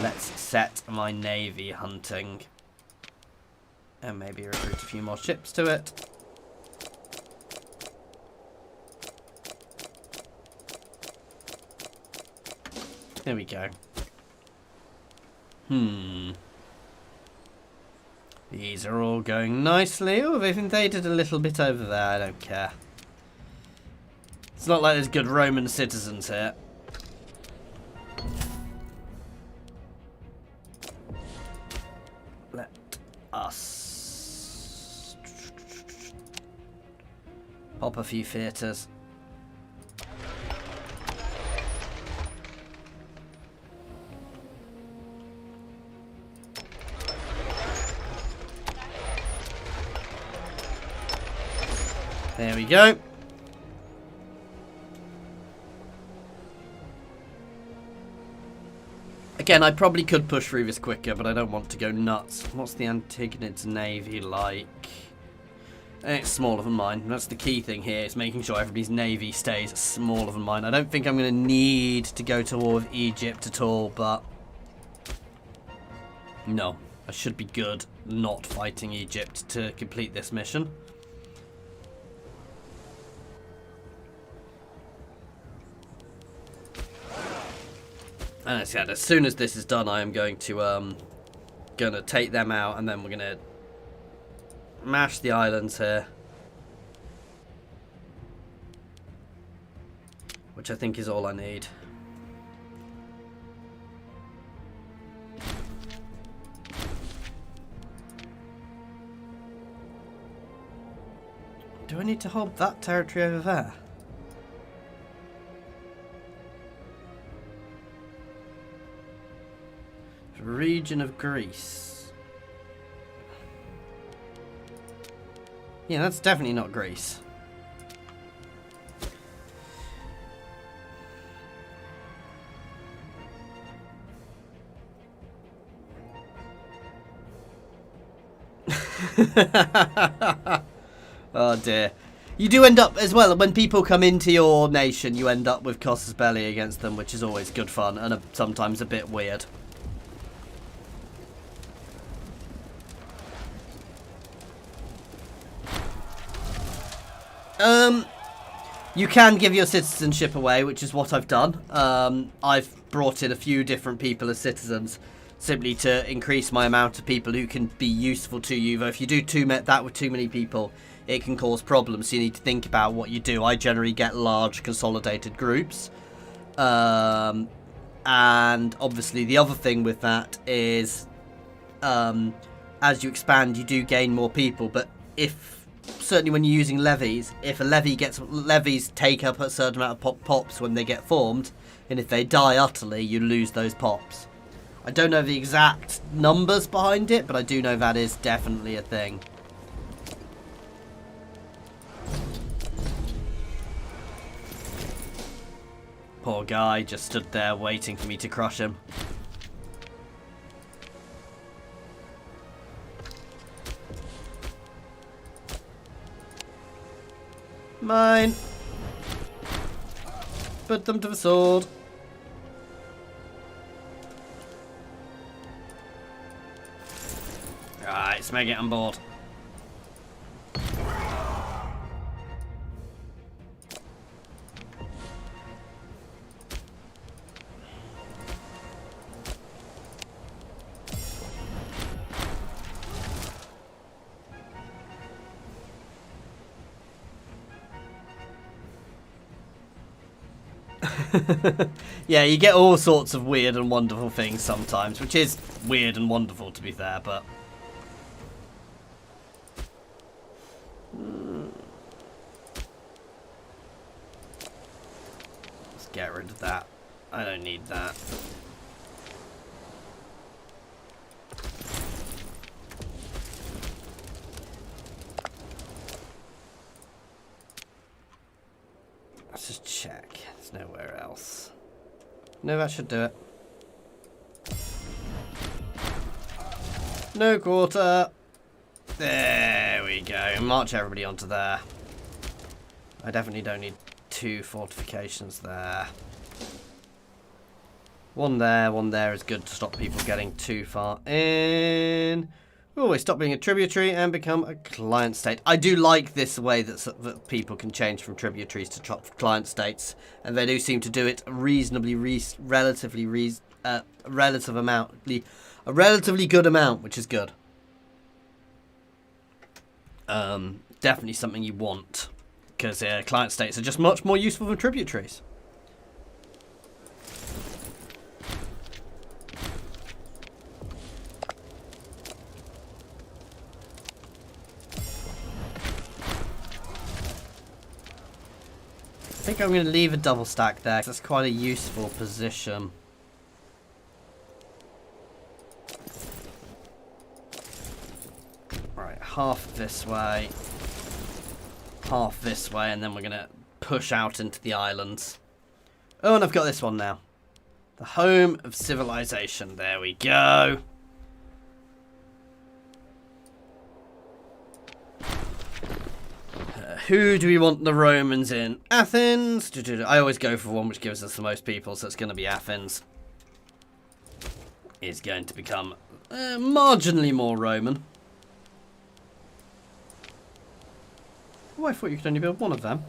Let's set my navy hunting. And maybe recruit a few more ships to it. There we go. These are all going nicely. Oh, they've invaded a little bit over there. I don't care. It's not like there's good Roman citizens here. Let us pop a few theatres. There we go. Again, I probably could push through this quicker, but I don't want to go nuts. What's the Antigonids navy like? It's smaller than mine. That's the key thing here, is making sure everybody's navy stays smaller than mine. I don't think I'm going to need to go to war with Egypt at all, but no, I should be good not fighting Egypt to complete this mission. And as I said, as soon as this is done, I am going to take them out, and then we're gonna mash the islands here. Which I think is all I need. Do I need to hold that territory over there? Region of Greece. Yeah, that's definitely not Greece. Oh dear. You do end up as well, when people come into your nation, you end up with Casus Belli against them, which is always good fun and sometimes a bit weird. You can give your citizenship away, which is what I've done. I've brought in a few different people as citizens simply to increase my amount of people who can be useful to you. Though if you do that with too many people, it can cause problems. So you need to think about what you do. I generally get large consolidated groups. And obviously the other thing with that is as you expand, you do gain more people. But certainly when you're using levies, if a levies take up a certain amount of pops when they get formed, and if they die utterly, you lose those pops. I don't know the exact numbers behind it, but I do know that is definitely a thing. Poor guy just stood there waiting for me to crush him. Mine. Put them to the sword. Right, let's make it on board. Yeah, you get all sorts of weird and wonderful things sometimes, which is weird and wonderful to be fair, but... Let's get rid of that. I don't need that. Let's just check. There's nowhere else. No, that should do it. No quarter. There we go. March everybody onto there. I definitely don't need 2 fortifications there. One there is good to stop people getting too far in. Oh, we stop being a tributary and become a client state. I do like this way that people can change from tributaries to client states, and they do seem to do it relatively good amount, which is good. Definitely something you want, because client states are just much more useful than tributaries. I think I'm going to leave a double stack there, because that's quite a useful position. Right, half this way, and then we're going to push out into the islands. Oh, and I've got this one now. The home of civilization. There we go. Who do we want the Romans in? Athens? I always go for one which gives us the most people, so it's going to be Athens. Is going to become marginally more Roman. Oh, I thought you could only build one of them.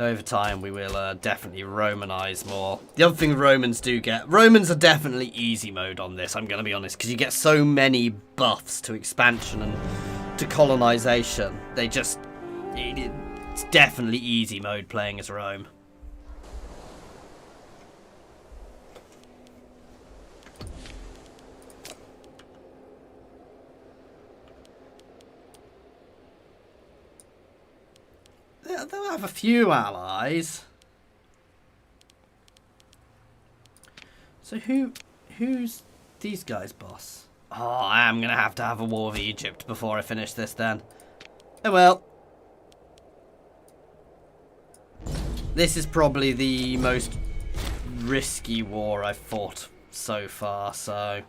Over time, we will definitely Romanize more. The other thing Romans do get... Romans are definitely easy mode on this, I'm going to be honest, because you get so many buffs to expansion and to colonization. They just... It's definitely easy mode playing as Rome. They'll have a few allies. So who's these guys' boss? Oh, I am going to have a war with Egypt before I finish this then. Oh well. This is probably the most risky war I've fought so far, so...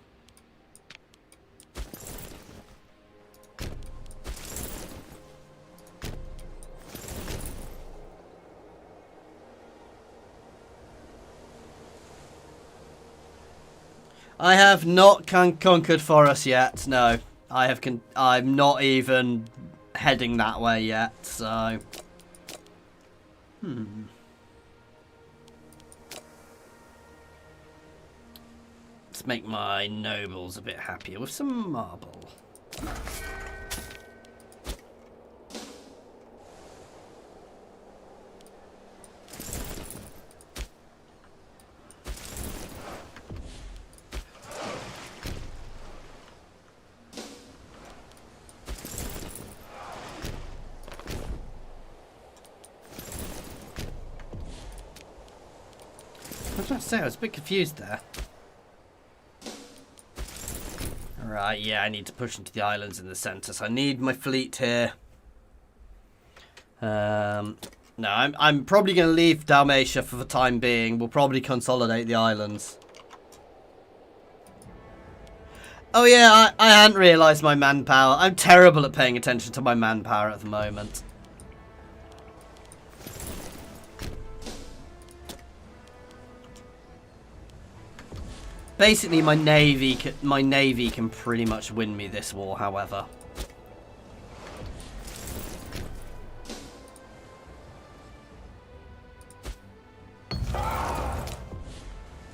I have not conquered for us yet. No, I'm not even heading that way yet. So, let's make my nobles a bit happier with some marble. I was a bit confused there. Right, yeah, I need to push into the islands in the centre, so I need my fleet here. No, I'm probably going to leave Dalmatia for the time being. We'll probably consolidate the islands. Oh yeah, I hadn't realised my manpower. I'm terrible at paying attention to my manpower at the moment. Basically, my navy can pretty much win me this war, however.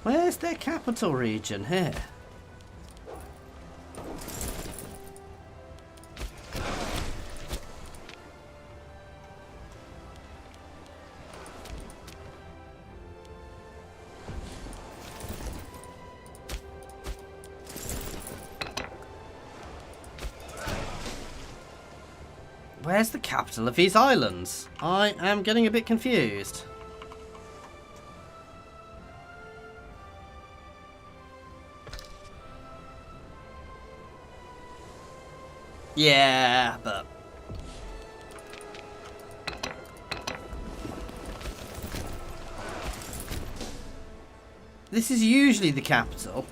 Where's their capital region here? Where's the capital of these islands? I am getting a bit confused. Yeah, but... This is usually the capital.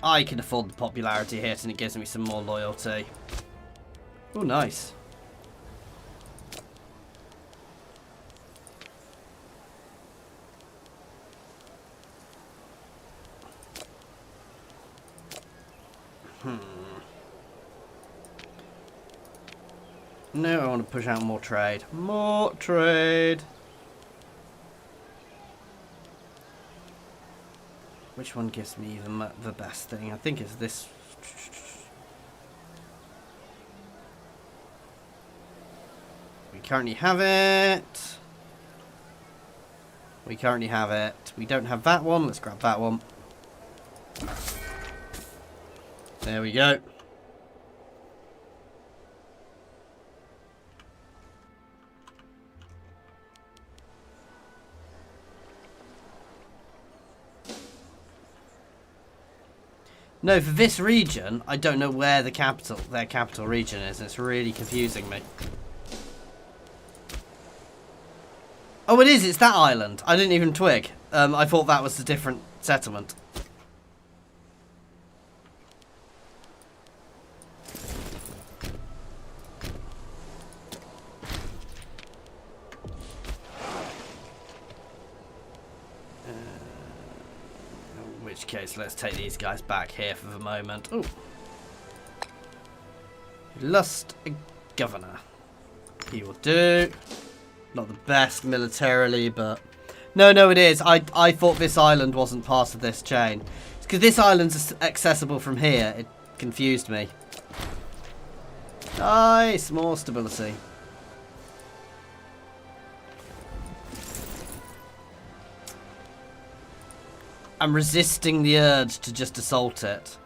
I can afford the popularity hit and it gives me some more loyalty. Oh, nice. No, I want to push out more trade. More trade. Which one gives me the best thing? I think it's this. We currently have it. We currently have it. We don't have that one. Let's grab that one. There we go. No, for this region, I don't know where their capital region is. It's really confusing me. Oh, it is. It's that island. I didn't even twig. I thought that was a different settlement. which case, let's take these guys back here for the moment. Ooh. Lust a governor. He will do. Not the best militarily, but... No, it is. I thought this island wasn't part of this chain. It's because this island's accessible from here. It confused me. Nice. More stability. I'm resisting the urge to just assault it.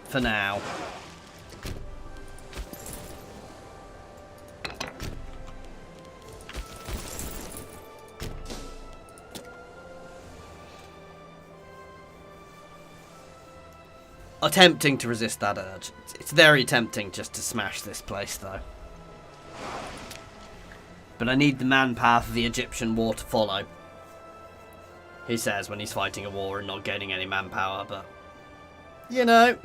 For now. Attempting to resist that urge. It's very tempting just to smash this place, though. But I need the manpower for the Egyptian war to follow. He says when he's fighting a war and not gaining any manpower, but... You know.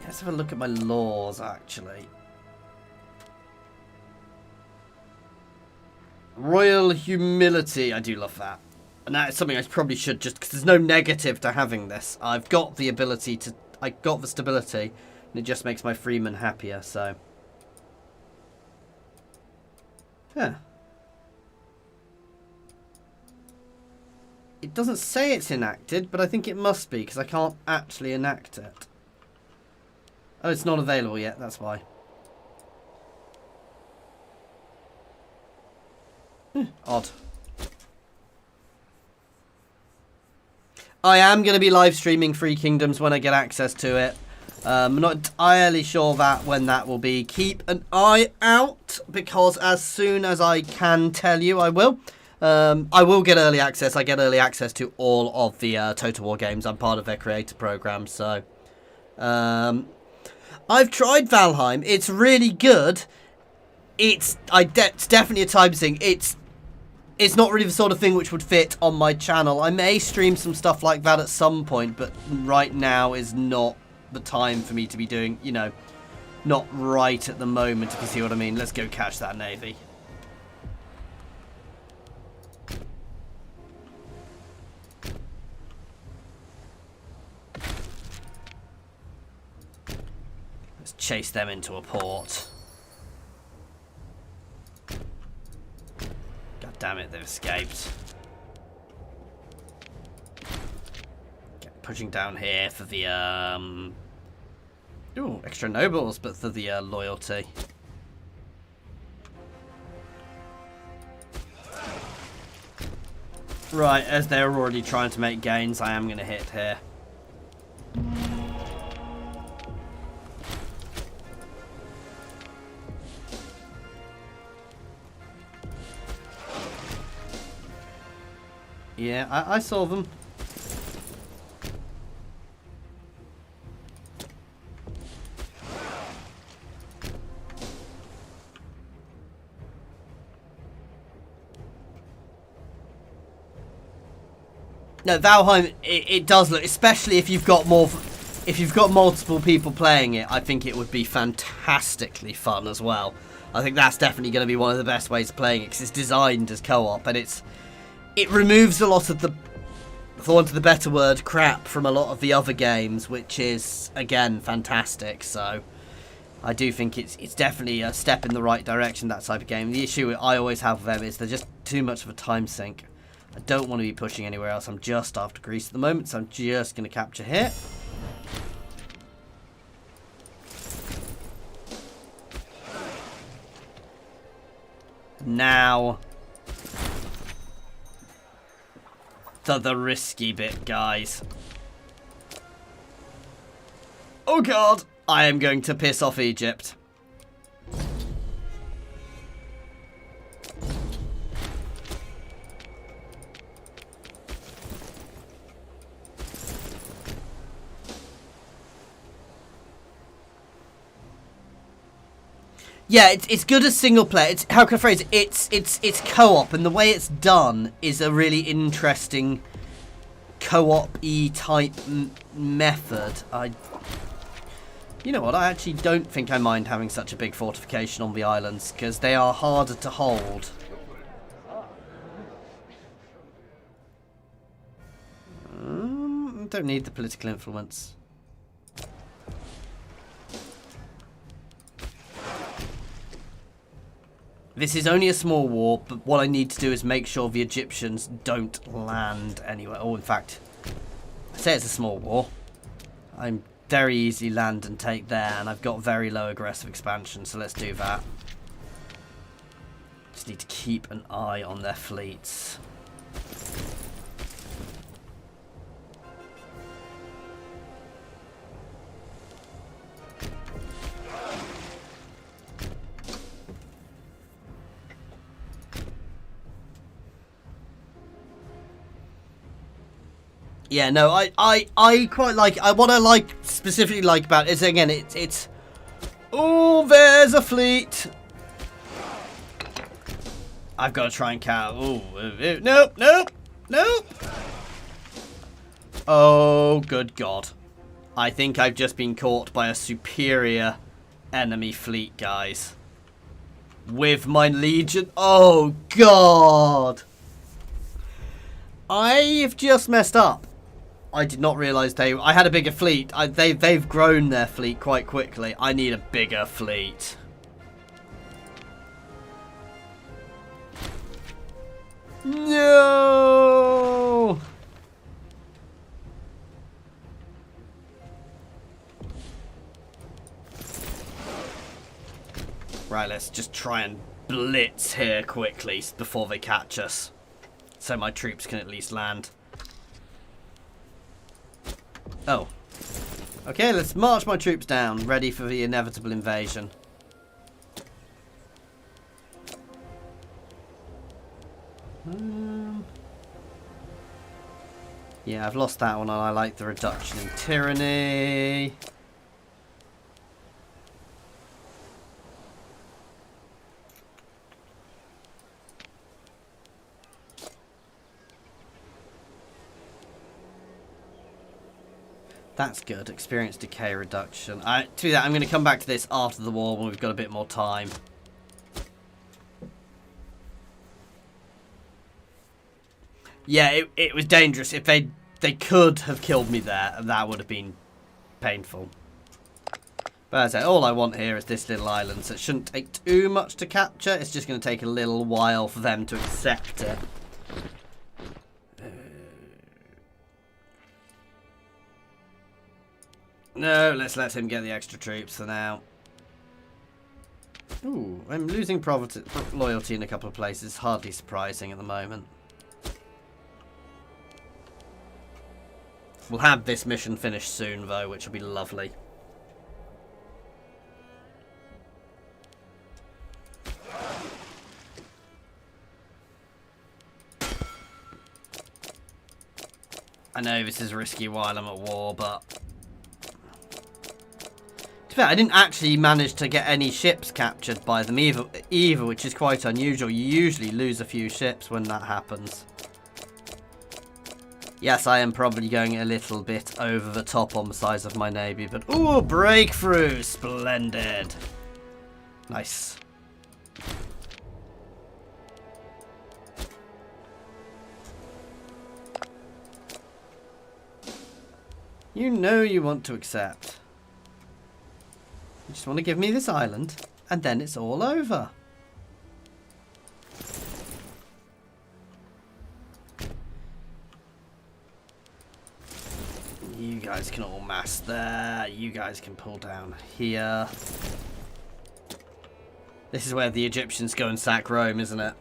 Let's have a look at my laws, actually. Royal humility. I do love that. And that's something I probably should, just because there's no negative to having this. I've got the ability to... I got the stability, and it just makes my freemen happier, so... Huh. It doesn't say it's enacted, but I think it must be, because I can't actually enact it. Oh, it's not available yet, that's why. Odd. I am going to be live streaming Free Kingdoms when I get access to it. I'm not entirely sure when that will be. Keep an eye out, because as soon as I can tell you, I will. I will get early access. I get early access to all of the Total War games. I'm part of their creator program, so... I've tried Valheim. It's really good. It's definitely a time thing. It's not really the sort of thing which would fit on my channel. I may stream some stuff like that at some point, but right now is not the time for me to be doing, you know, not right at the moment, if you see what I mean. Let's go catch that navy. Let's chase them into a port. Damn it, they've escaped. Okay, pushing down here for the, ooh, extra nobles, but for the, loyalty. Right, as they're already trying to make gains, I am going to hit here. Yeah, I saw them. No, Valheim, it does look, especially if you've got multiple people playing it, I think it would be fantastically fun as well. I think that's definitely going to be one of the best ways of playing it, because it's designed as co-op, and it removes a lot of the, for want of the better word, crap from a lot of the other games, which is, again, fantastic. So I do think it's definitely a step in the right direction, that type of game. The issue I always have with them is they're just too much of a time sink. I don't want to be pushing anywhere else. I'm just after Greece at the moment, so I'm just going to capture here. Now... the risky bit, guys. Oh god, I am going to piss off Egypt. Yeah, it's good as single player. It's, how can I phrase it? It's co-op, and the way it's done is a really interesting co-op-y type method. You know what? I actually don't think I mind having such a big fortification on the islands, because they are harder to hold. don't need the political influence. This is only a small war, but what I need to do is make sure the Egyptians don't land anywhere. Oh, in fact, I say it's a small war. I'm very easily land and take there, and I've got very low aggressive expansion, so let's do that. Just need to keep an eye on their fleets. Yeah, no, I quite like it. What I like specifically like about it is, again, it's oh, there's a fleet. I've got to try and count. Oh, nope, nope, nope. Oh, good God. I think I've just been caught by a superior enemy fleet, guys. With my legion. Oh, God. I've just messed up. I did not realise I had a bigger fleet. They've grown their fleet quite quickly. I need a bigger fleet. No! Right, let's just try and blitz here quickly before they catch us. So my troops can at least land. Oh. Okay, let's march my troops down, ready for the inevitable invasion. Yeah, I've lost that one, and I like the reduction in tyranny. That's good. Experience decay reduction. To do that, I'm going to come back to this after the war when we've got a bit more time. Yeah, it was dangerous. If they could have killed me there, that would have been painful. But as I say, all I want here is this little island, so it shouldn't take too much to capture. It's just going to take a little while for them to accept it. No, let's let him get the extra troops for now. Ooh, I'm losing loyalty in a couple of places. Hardly surprising at the moment. We'll have this mission finished soon, though, which will be lovely. I know this is risky while I'm at war, but... I didn't actually manage to get any ships captured by them either, which is quite unusual. You usually lose a few ships when that happens. Yes, I am probably going a little bit over the top on the size of my navy, but ooh, breakthrough! Splendid! Nice. You know you want to accept. You just want to give me this island, and then it's all over. You guys can all mass there. You guys can pull down here. This is where the Egyptians go and sack Rome, isn't it?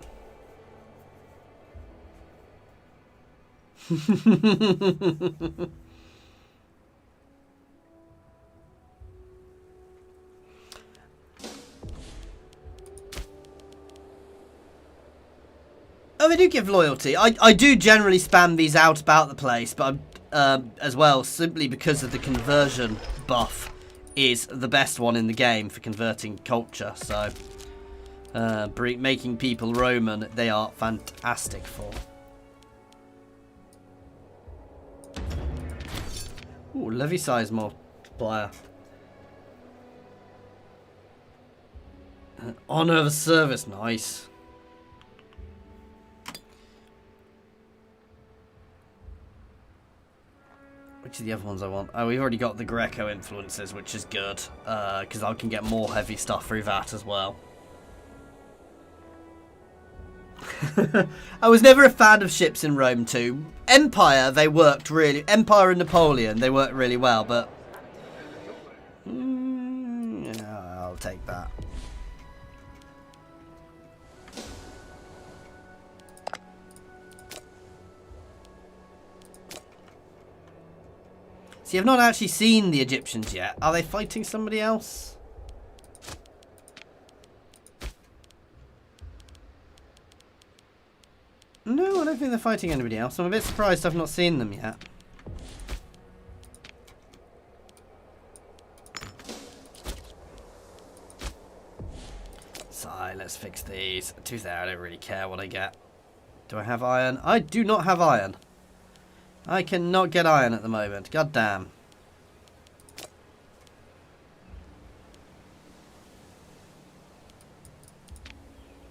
Oh, they do give loyalty. I do generally spam these out about the place, but as well, simply because of the conversion buff is the best one in the game for converting culture. So, making people Roman, they are fantastic for. Ooh, levy size multiplier. Honor of service, nice. Which are the other ones I want? Oh, we've already got the Greco influences, which is good. Because I can get more heavy stuff through that as well. I was never a fan of ships in Rome too. Empire, they worked really... Empire and Napoleon, they worked really well, but... yeah, I'll take that. See, I've not actually seen the Egyptians yet. Are they fighting somebody else? No, I don't think they're fighting anybody else. I'm a bit surprised I've not seen them yet. So, let's fix these. To be fair, I don't really care what I get. Do I have iron? I do not have iron. I cannot get iron at the moment. God damn.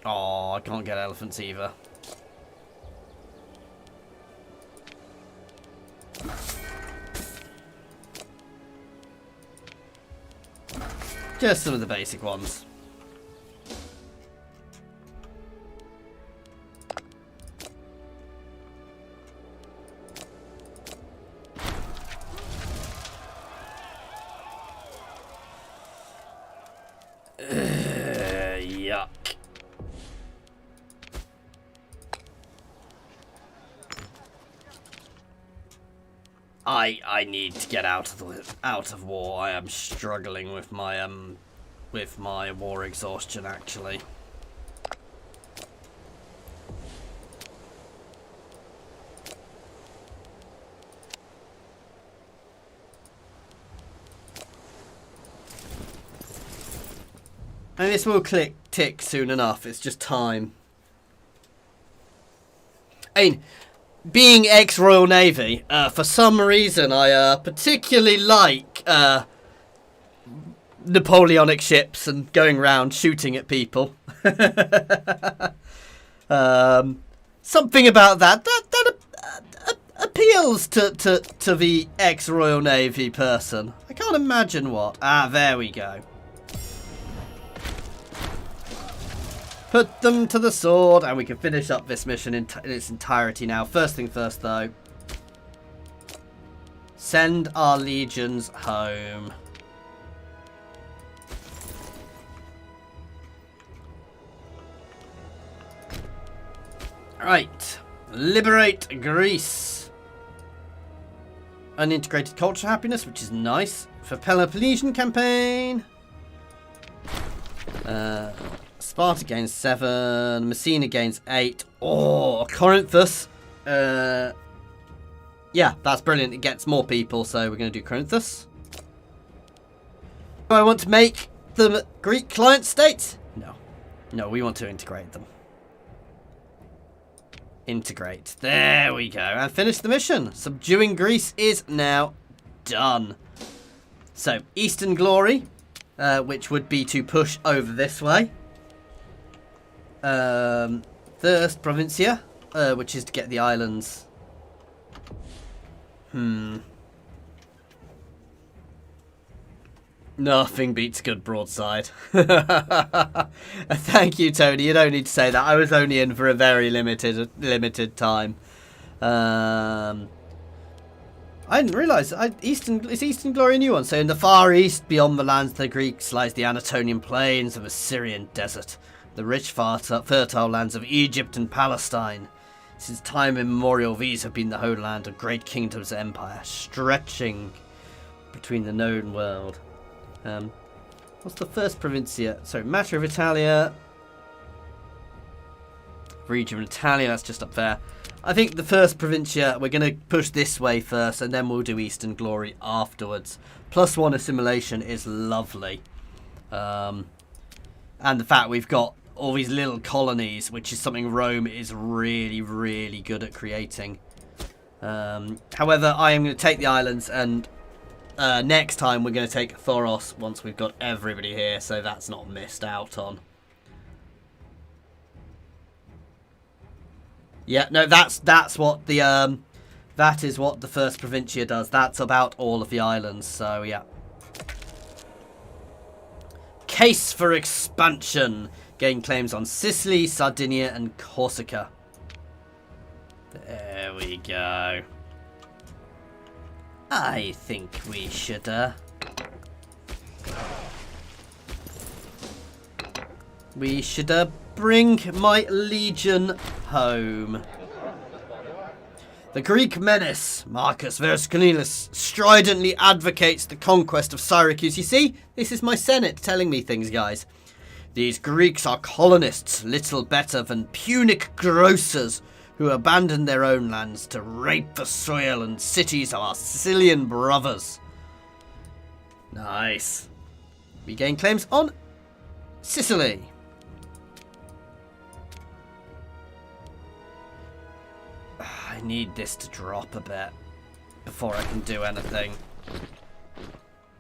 Oh, I can't get elephants either. Just some of the basic ones. Yuck. I need to get out of war. I am struggling with my war exhaustion actually. And this will tick soon enough. It's just time. I mean, being ex-Royal Navy, for some reason I particularly like Napoleonic ships and going around shooting at people. Something about that appeals to the ex-Royal Navy person. I can't imagine what. Ah, there we go. Put them to the sword, and we can finish up this mission in its entirety now. First thing first, though. Send our legions home. Right. Liberate Greece. Unintegrated culture happiness, which is nice. For Peloponnesian campaign. Sparta gains 7. Messina gains 8. Oh, Corinthus. Yeah, that's brilliant. It gets more people, so we're going to do Corinthus. Do I want to make them Greek client states? No. No, we want to integrate them. Integrate. There we go. And finish the mission. Subduing Greece is now done. So, Eastern Glory, which would be to push over this way. First Provincia, which is to get the islands. Nothing beats a good broadside. Thank you, Tony. You don't need to say that. I was only in for a very limited time. I didn't realise. Is Eastern Glory a new one? So in the far east, beyond the lands of the Greeks, lies the Anatolian plains of the Syrian desert. The rich, fertile lands of Egypt and Palestine. Since time immemorial, these have been the homeland of great kingdoms of empire, stretching between the known world. What's the first provincia? Sorry, Matter of Italia. Region of Italia, that's just up there. I think the first provincia, we're going to push this way first, and then we'll do Eastern Glory afterwards. +1 assimilation is lovely. And the fact we've got all these little colonies, which is something Rome is really, really good at creating. However, I am going to take the islands, and next time we're going to take Thoros once we've got everybody here, so that's not missed out on. Yeah, no, that's what the That is what the first Provincia does. That's about all of the islands, so yeah. Case for expansion. Gain claims on Sicily, Sardinia, and Corsica. There we go. I think we should, bring my legion home. The Greek menace, Marcus Verus Cornelius, stridently advocates the conquest of Syracuse. You see, this is my Senate telling me things, guys. These Greeks are colonists, little better than Punic grocers, who abandoned their own lands to rape the soil and cities of our Sicilian brothers. Nice. We gain claims on Sicily. I need this to drop a bit before I can do anything.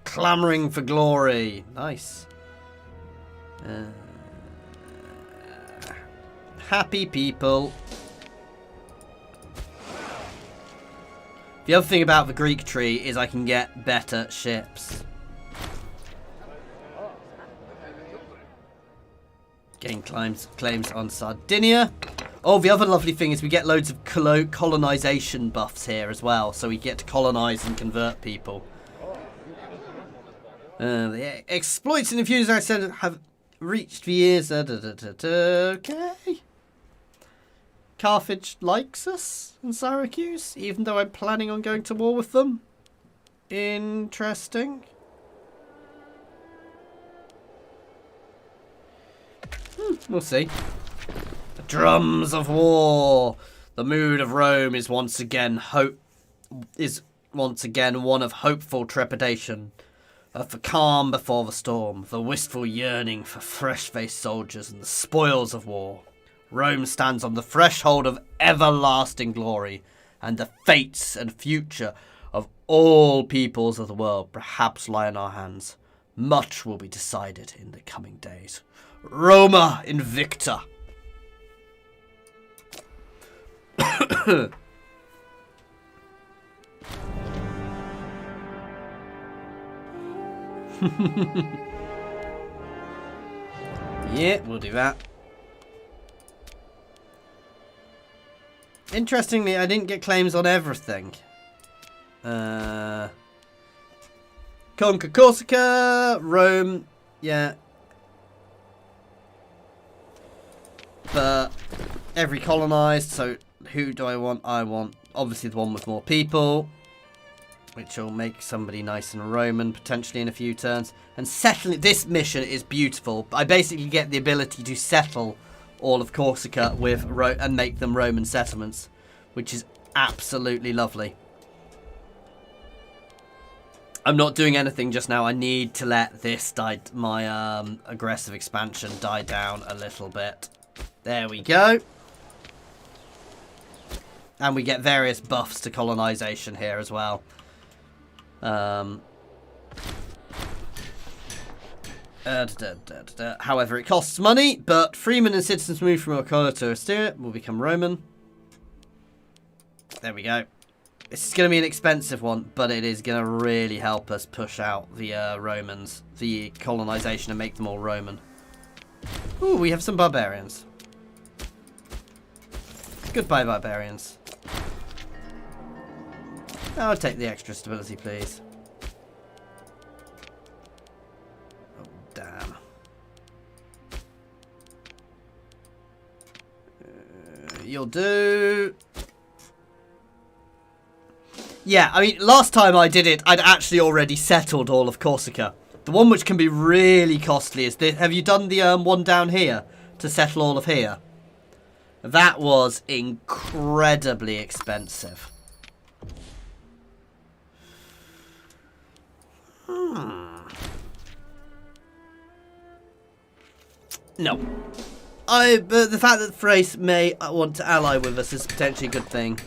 Clamoring for glory. Nice. Happy people. The other thing about the Greek tree is I can get better ships. Gain claims on Sardinia. Oh, the other lovely thing is we get loads of colonization buffs here as well. So we get to colonize and convert people. The exploits and infusers I said have reached the years. Okay. Carthage likes us in Syracuse, even though I'm planning on going to war with them. Interesting. We'll see. The drums of war. The mood of Rome is once again one of hopeful trepidation, of the calm before the storm, the wistful yearning for fresh-faced soldiers and the spoils of war. Rome stands on the threshold of everlasting glory, and the fates and future of all peoples of the world perhaps lie in our hands. Much will be decided in the coming days. Roma Invicta. Yeah, we'll do that. Interestingly, I didn't get claims on everything. Conquer Corsica, Rome, yeah. But every colonized, so who do I want? I want obviously the one with more people, which will make somebody nice and Roman potentially in a few turns. And settling, this mission is beautiful. I basically get the ability to settle all of Corsica with and make them Roman settlements, which is absolutely lovely. I'm not doing anything just now. I need to let this my aggressive expansion die down a little bit. There we go. And we get various buffs to colonization here as well. However, it costs money, but freemen and citizens move from Ocala to Astyria will become Roman. There we go. This is going to be an expensive one, but it is going to really help us push out the Romans, the colonization, and make them all Roman. Ooh, we have some barbarians. Goodbye, barbarians. I'll take the extra stability, please. Oh, damn. You'll do. Yeah, I mean, last time I did it, I'd actually already settled all of Corsica. The one which can be really costly is this. Have you done the one down here to settle all of here? That was incredibly expensive. No. But the fact that Thrace may want to ally with us is potentially a good thing.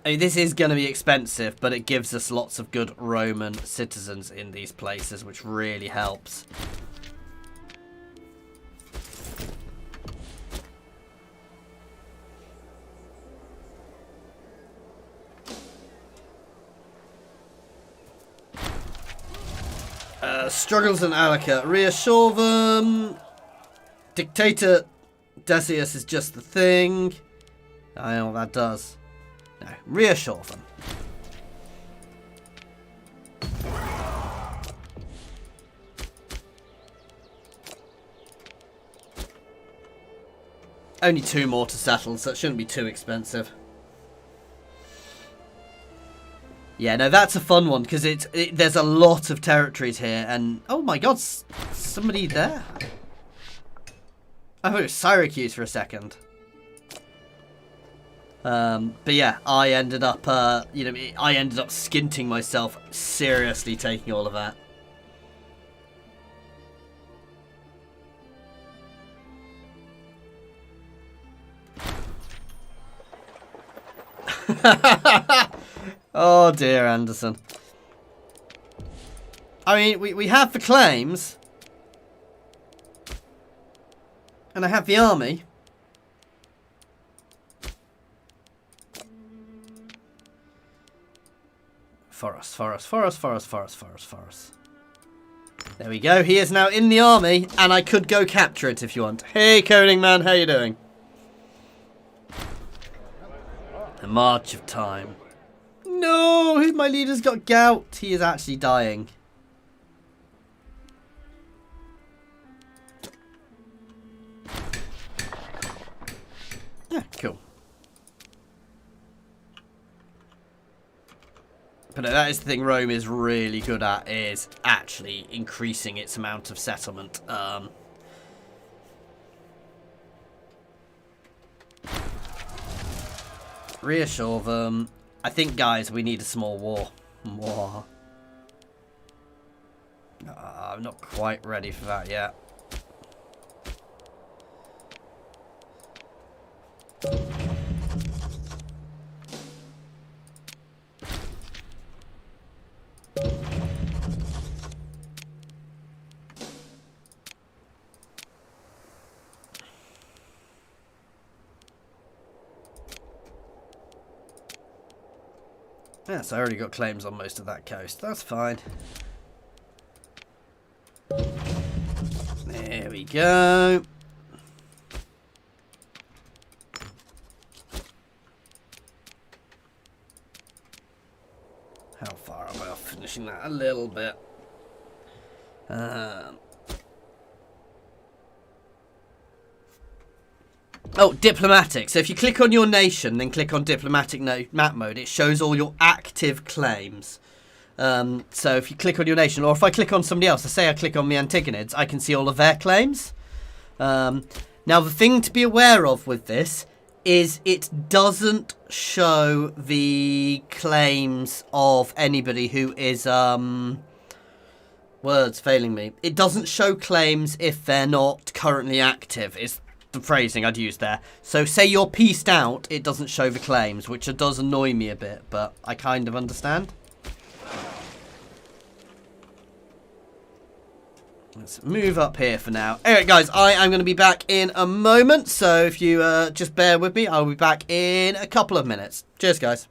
I mean, this is going to be expensive, but it gives us lots of good Roman citizens in these places, which really helps. Struggles in Alica. Reassure them. Dictator Decius is just the thing. I know what that does. No, reassure them. Only 2 more to settle, so it shouldn't be too expensive. Yeah, no, that's a fun one, because there's a lot of territories here, and... Oh my god, somebody there? I thought it was Syracuse for a second. But yeah, I ended up, I ended up skinting myself, seriously taking all of that. Oh dear, Anderson. I mean, we have the claims. And I have the army. Forest. There we go. He is now in the army, and I could go capture it if you want. Hey, Coding Man, how you doing? The March of Time. No, my leader's got gout. He is actually dying. Yeah, cool. But that is the thing Rome is really good at, is actually increasing its amount of settlement. Reassure them. I think, guys, we need a small war. More. I'm not quite ready for that yet. Yes, I already got claims on most of that coast. That's fine. There we go. How far am I off finishing that? A little bit. Oh, diplomatic. So if you click on your nation, then click on diplomatic map mode, it shows all your active claims. So if you click on your nation, or if I click on somebody else, say I click on the Antigonids, I can see all of their claims. Now, the thing to be aware of with this is it doesn't show the claims of anybody who is... words failing me. It doesn't show claims if they're not currently active, is the phrasing I'd use there. So say you're pieced out, it doesn't show the claims, which does annoy me a bit, but I kind of understand. Let's move up here for now. Alright guys, I am going to be back in a moment, so if you just bear with me, I'll be back in a couple of minutes. Cheers guys.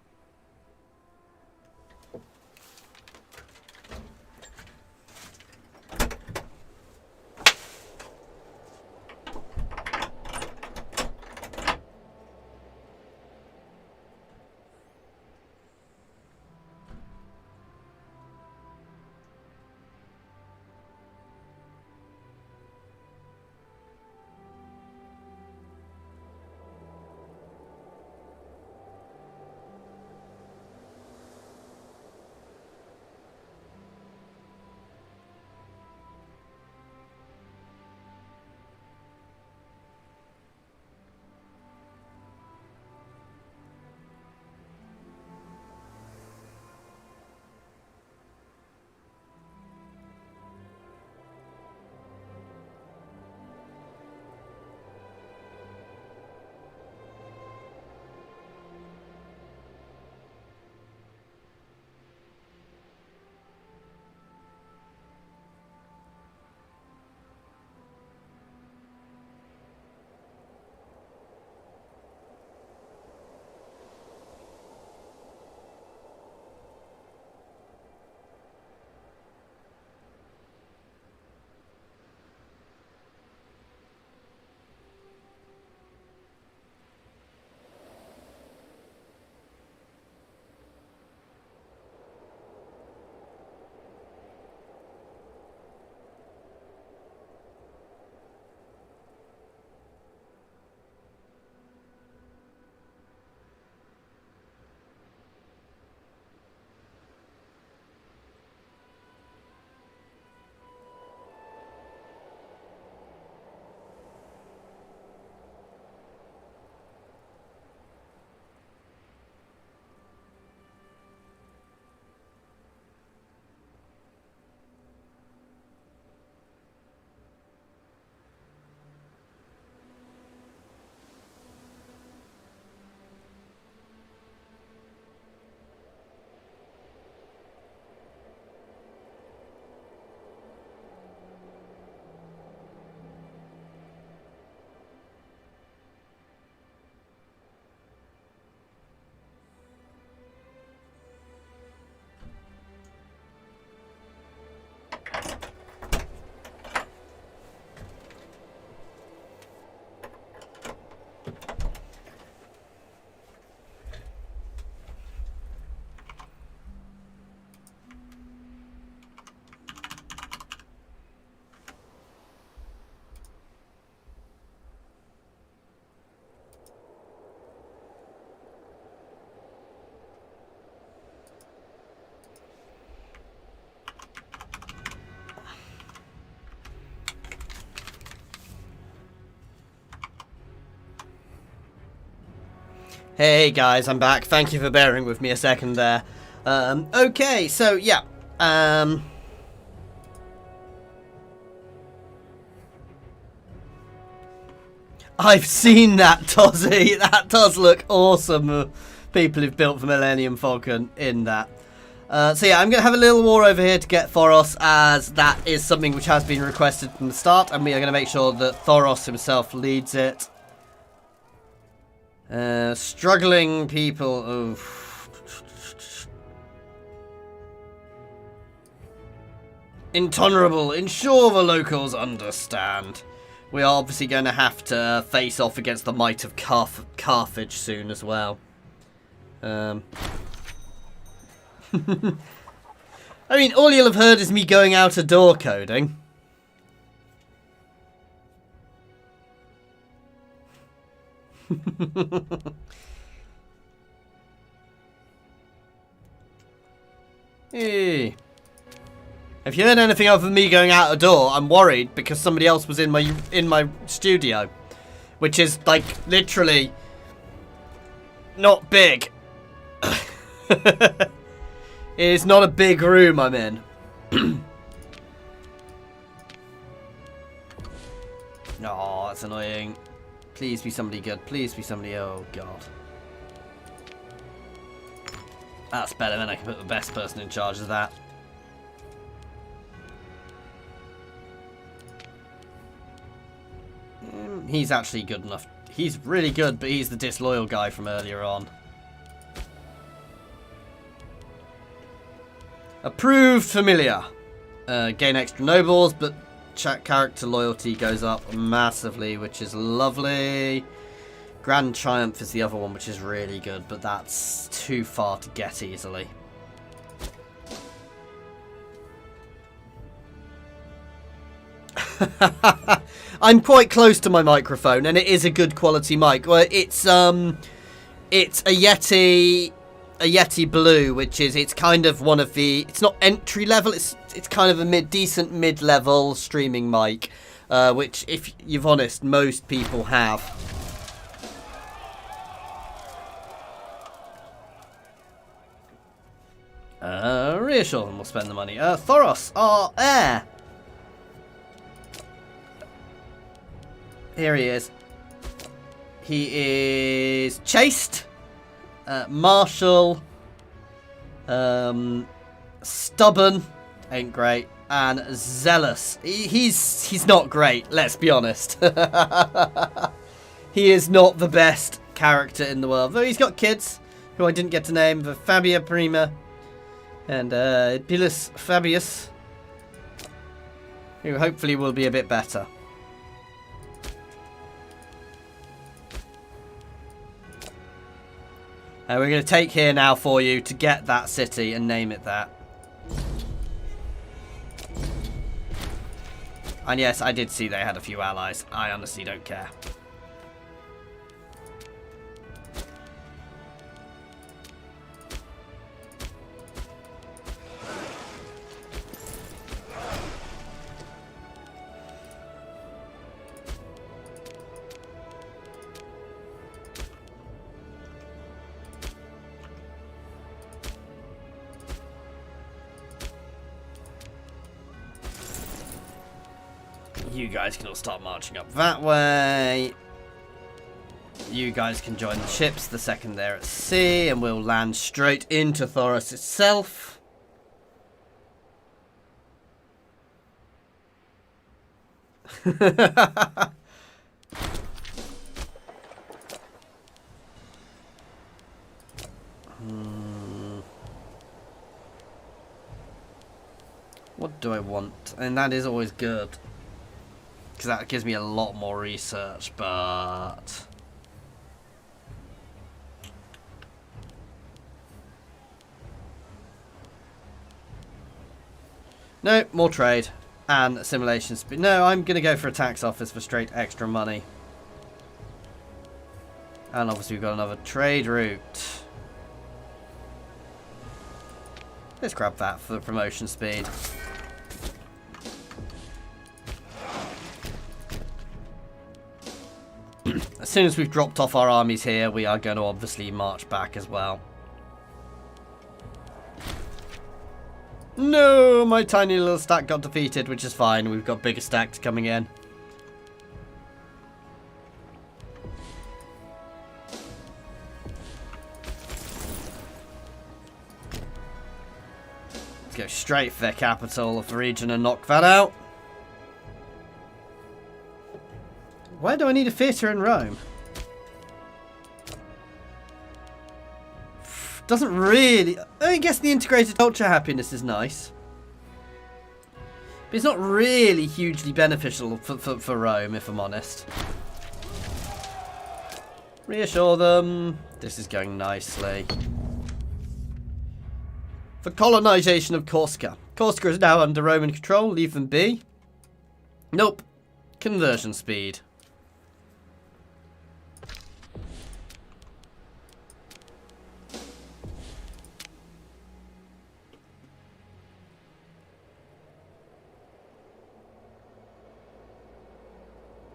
Hey guys, I'm back. Thank you for bearing with me a second there. Okay, so yeah. I've seen that, Tozzy. That does look awesome. People who've built the Millennium Falcon in that. So yeah, I'm going to have a little war over here to get Thoros, as that is something which has been requested from the start, and we are going to make sure that Thoros himself leads it. Struggling people. Oh. Intolerable. Ensure the locals understand. We are obviously going to have to face off against the might of Carthage soon as well. I mean, all you'll have heard is me going out a door coding. Hey. If you heard anything other than me going out a door, I'm worried because somebody else was in my studio, which is like literally not big. It is not a big room I'm in. Oh, that's annoying. Please be somebody good. Please be somebody. Oh god. That's better. Then I can put the best person in charge of that. He's actually good enough. He's really good, but he's the disloyal guy from earlier on. Approved familiar. Gain extra nobles, but character loyalty goes up massively, which is lovely. Grand Triumph is the other one, which is really good, but that's too far to get easily. I'm quite close to my microphone, and it is a good quality mic. Well, it's a Yeti Blue, which is it's kind of one of the. It's not entry level. It's kind of a decent mid level streaming mic, which, if you're honest, most people have. Reassure them we'll spend the money. Thoros, our heir. Here he is. He is chaste, martial, stubborn, ain't great, and zealous. He's not great, let's be honest. He is not the best character in the world, though he's got kids who I didn't get to name, the Fabia Prima and Pilus Fabius, who hopefully will be a bit better. We're going to take here now for you to get that city and name it that. And yes, I did see they had a few allies. I honestly don't care. You guys can all start marching up that way. You guys can join the ships the second they're at sea, and we'll land straight into Thoros itself. What do I want? And that is always good, because that gives me a lot more research, but... No, more trade. And assimilation speed. No, I'm going to go for a tax office for straight extra money. And obviously we've got another trade route. Let's grab that for the promotion speed. as soon as we've dropped off our armies here, we are going to obviously march back as well. No, my tiny little stack got defeated, which is fine. We've got bigger stacks coming in. Let's go straight for their capital of the region and knock that out. Why do I need a theatre in Rome? Doesn't really... I guess the integrated culture happiness is nice. But it's not really hugely beneficial for Rome, if I'm honest. Reassure them. This is going nicely. For colonization of Corsica. Corsica is now under Roman control. Leave them be. Nope. Conversion speed.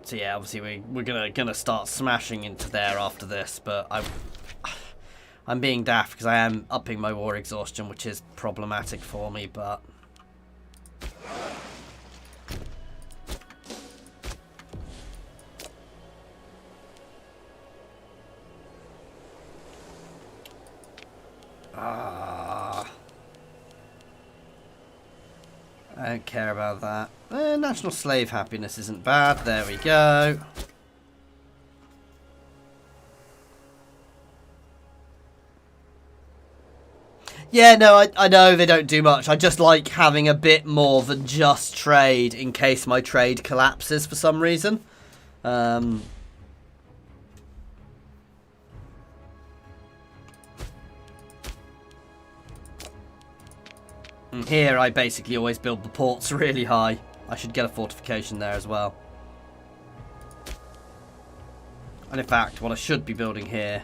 So yeah, obviously we're gonna start smashing into there after this, but I'm being daft because I am upping my war exhaustion, which is problematic for me, but I don't care about that. National slave happiness isn't bad. There we go. Yeah, no, I know they don't do much. I just like having a bit more than just trade in case my trade collapses for some reason. And here I basically always build the ports really high. I should get a fortification there as well. And in fact, what I should be building here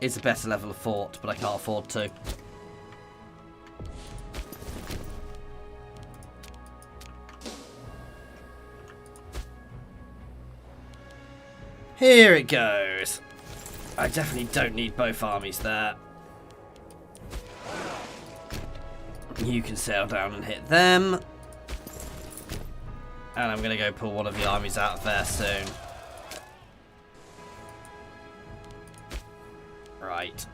is a better level of fort, but I can't afford to. Here it goes. I definitely don't need both armies there. You can sail down and hit them. And I'm going to go pull one of the armies out of there soon. Right.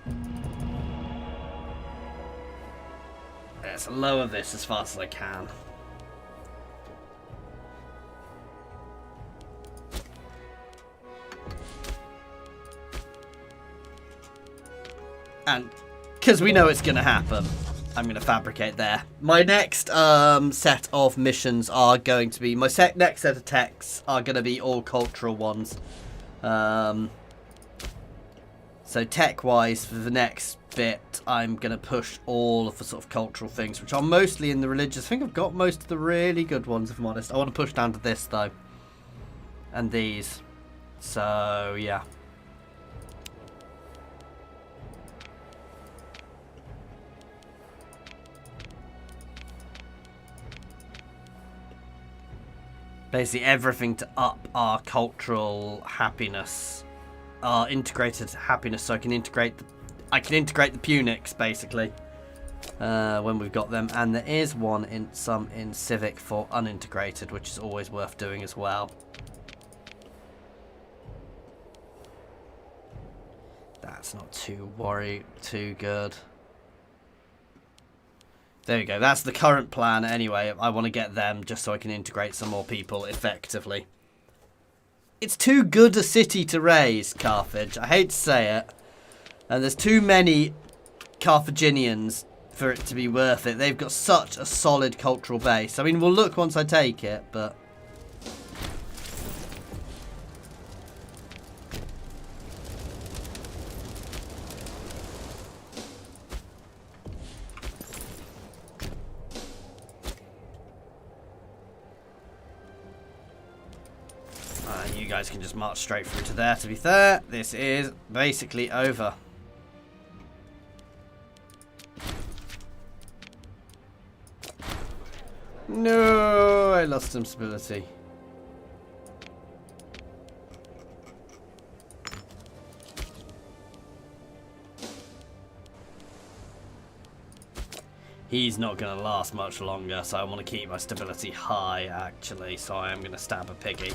Let's lower this as fast as I can. And because we know it's going to happen, I'm going to fabricate there. My next set of missions are going to be... My next set of techs are going to be all cultural ones. So tech-wise, for the next bit, I'm going to push all of the sort of cultural things, which are mostly in the religious. I think I've got most of the really good ones, if I'm honest. I want to push down to this, though. And these. So, yeah. Basically everything to up our cultural happiness, our integrated happiness, so I can integrate the Punics basically when we've got them. And there is one in civic for unintegrated, which is always worth doing as well. That's not too good. There we go. That's the current plan anyway. I want to get them just so I can integrate some more people effectively. It's too good a city to raise, Carthage. I hate to say it. And there's too many Carthaginians for it to be worth it. They've got such a solid cultural base. I mean, we'll look once I take it, but... you guys can just march straight through to there, to be fair. This is basically over. No, I lost some stability. he's not going to last much longer, so I want to keep my stability high, actually. So I am going to stab a piggy.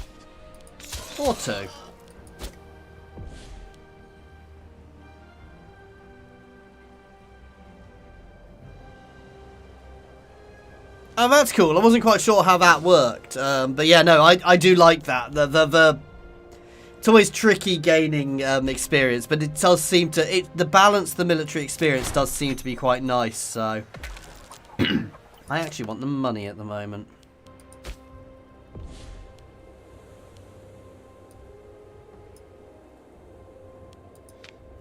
Or two. Oh, that's cool. I wasn't quite sure how that worked. But yeah, no, I do like that. It's always tricky gaining experience, but it does seem to... the balance, the military experience does seem to be quite nice, so... I actually want the money at the moment.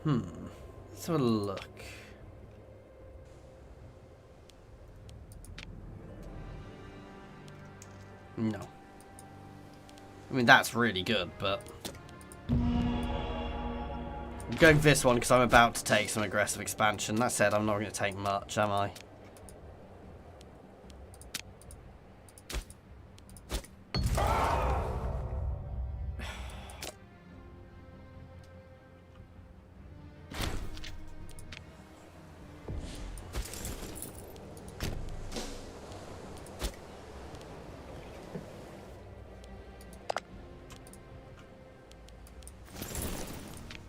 Let's have a look. No. I mean, that's really good, but... I'm going for this one because I'm about to take some aggressive expansion. That said, I'm not going to take much, am I?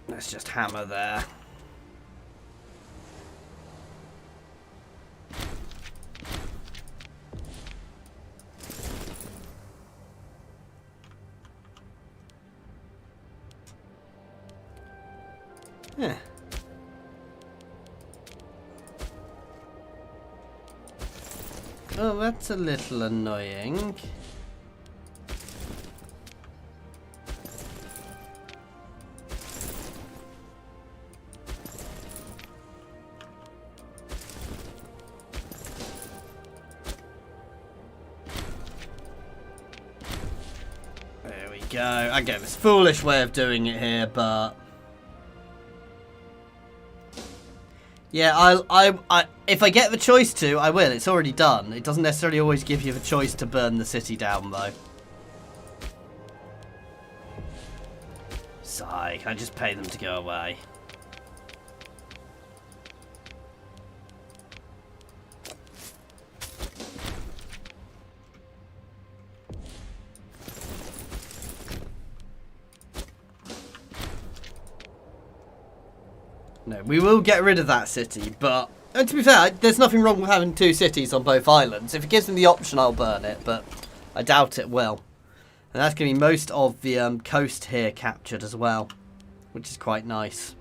Let's just hammer there. Yeah. Oh, that's a little annoying. Go. Again, it's a foolish way of doing it here, but yeah, I if I get the choice to, I will. It's already done. It doesn't necessarily always give you the choice to burn the city down, though. Psych, I just pay them to go away. No, we will get rid of that city, but... And to be fair, there's nothing wrong with having two cities on both islands. If it gives me the option, I'll burn it, but I doubt it will. And that's going to be most of the coast here captured as well, which is quite nice.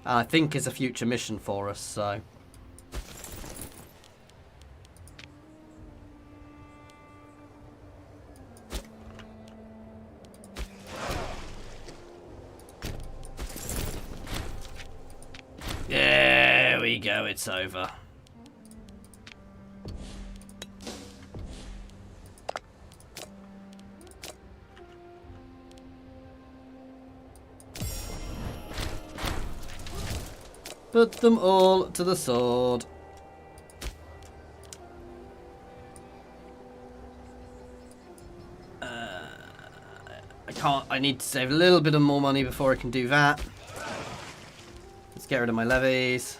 And I think is a future mission for us, so... There we go, it's over. Put them all to the sword. I need to save a little bit of more money before I can do that. Let's get rid of my levies.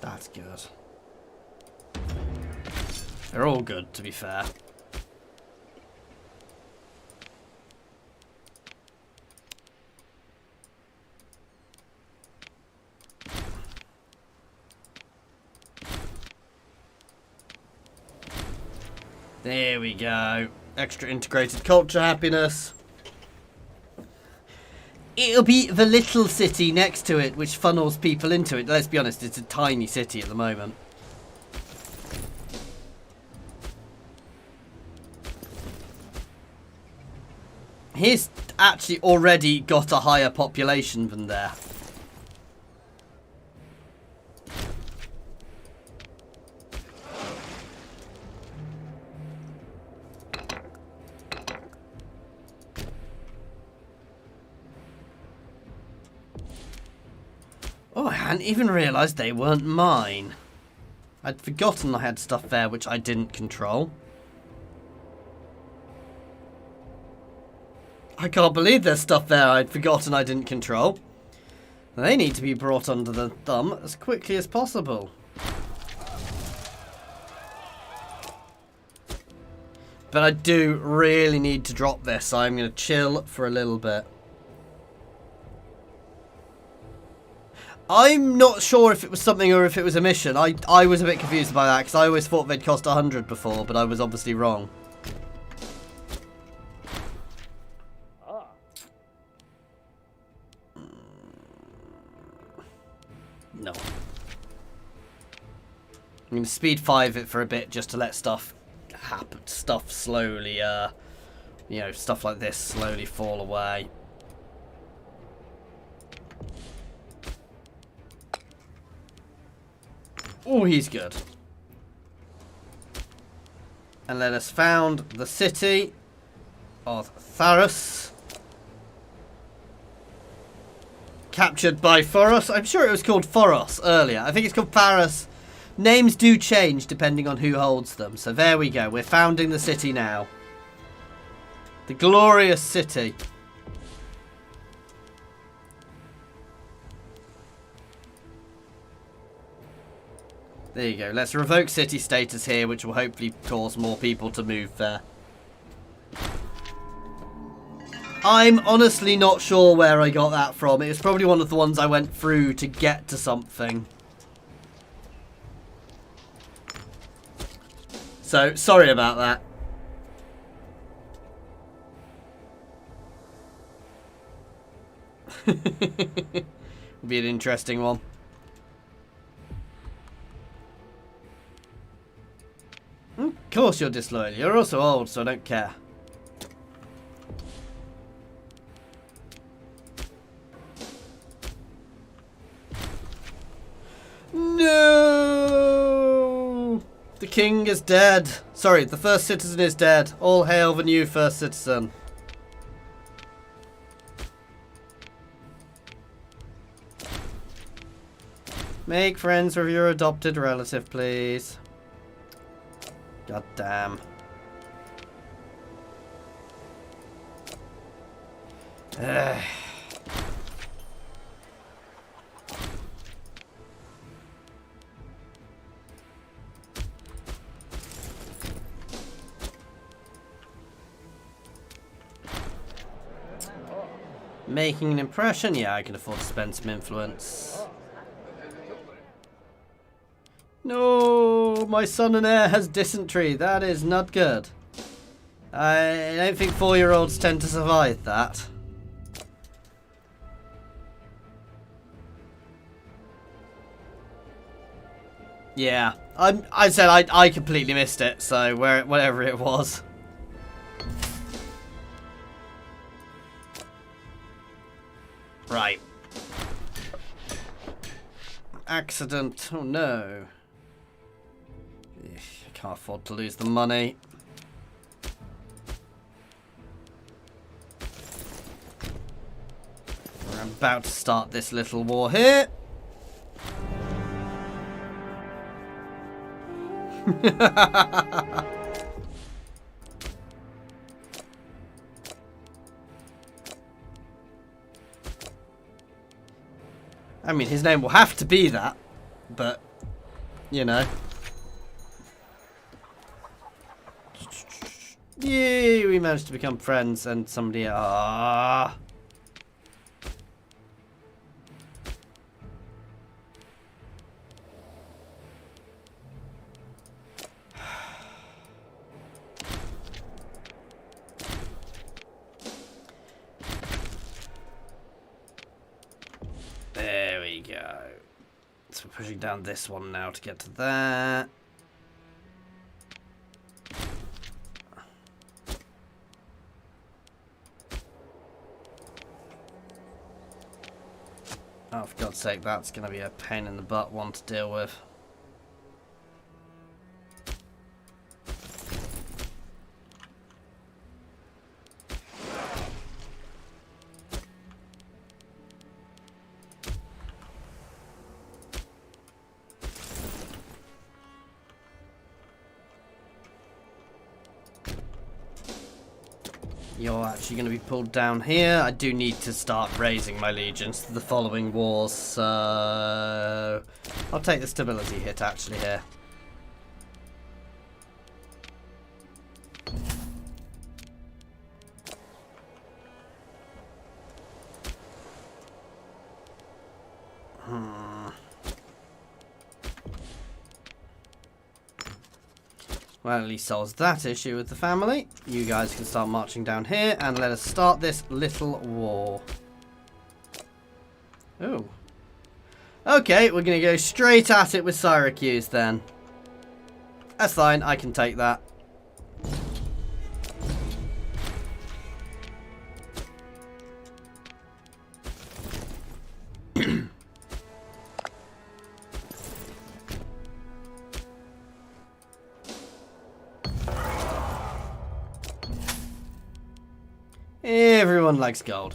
That's good. They're all good, to be fair. There we go. Extra integrated culture happiness. It'll be the little city next to it which funnels people into it. Let's be honest, it's a tiny city at the moment. He's actually already got a higher population than there. hadn't even realised they weren't mine. I'd forgotten I had stuff there which I didn't control. I can't believe there's stuff there I'd forgotten I didn't control. They need to be brought under the thumb as quickly as possible. But I do really need to drop this, so I'm going to chill for a little bit. I'm not sure if it was something or if it was a mission. I was a bit confused by that because I always thought they'd cost 100 before, but I was obviously wrong. No. I'm going to speed 5 it for a bit just to let stuff happen. Stuff slowly, you know, stuff like this slowly fall away. Oh, he's good. And let us found the city of Tharus. Captured by Phoros. I'm sure it was called Phoros earlier. I think it's called Pharos. Names do change depending on who holds them. So there we go. We're founding the city now. The glorious city. There you go. Let's revoke city status here, which will hopefully cause more people to move there. I'm honestly not sure where I got that from. It was probably one of the ones I went through to get to something. So, sorry about that. Will be an interesting one. Of course you're disloyal. You're also old, so I don't care. No! The king is dead. Sorry, the first citizen is dead. All hail the new first citizen. Make friends with your adopted relative, please. God damn. Making an impression? Yeah, I can afford to spend some influence. No, my son and heir has dysentery. That is not good. I don't think 4-year-olds tend to survive that. Yeah, I said I completely missed it. So whatever it was. Right. Accident. Oh no. I can't afford to lose the money. We're about to start this little war here. I mean, his name will have to be that, but, you know. Yay, we managed to become friends and somebody... There we go. So we're pushing down this one now to get to that. Oh, for God's sake, that's going to be a pain in the butt one to deal with. You're actually going to be pulled down here. I do need to start raising my legions to the following wars, so I'll take the stability hit actually here. Well, at least solves that issue with the family. You guys can start marching down here and let us start this little war. Oh. Okay, we're going to go straight at it with Syracuse then. That's fine, I can take that. Everyone likes gold.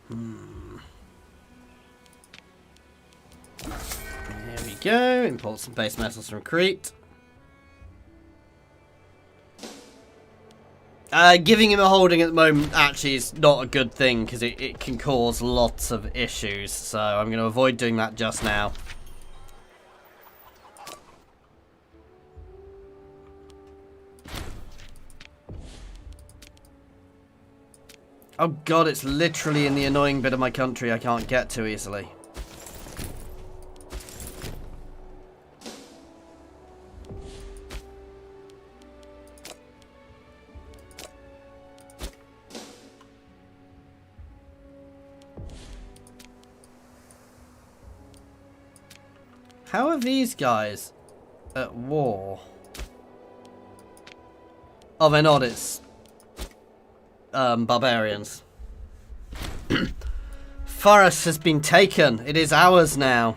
There we go. Import some base metals from Crete. Giving him a holding at the moment actually is not a good thing because it can cause lots of issues. So I'm going to avoid doing that just now. Oh god, it's literally in the annoying bit of my country I can't get to easily. How are these guys at war? Oh, they're not, it's barbarians. Forest has been taken. It is ours now.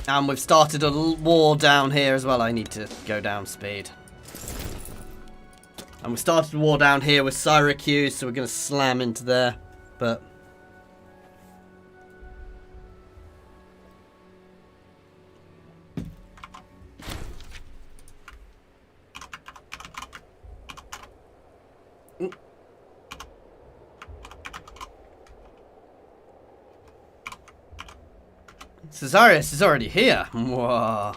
And we've started a war down here as well. I need to go down speed. And we started a war down here with Syracuse, so we're going to slam into there. But Caesarius is already here. Whoa.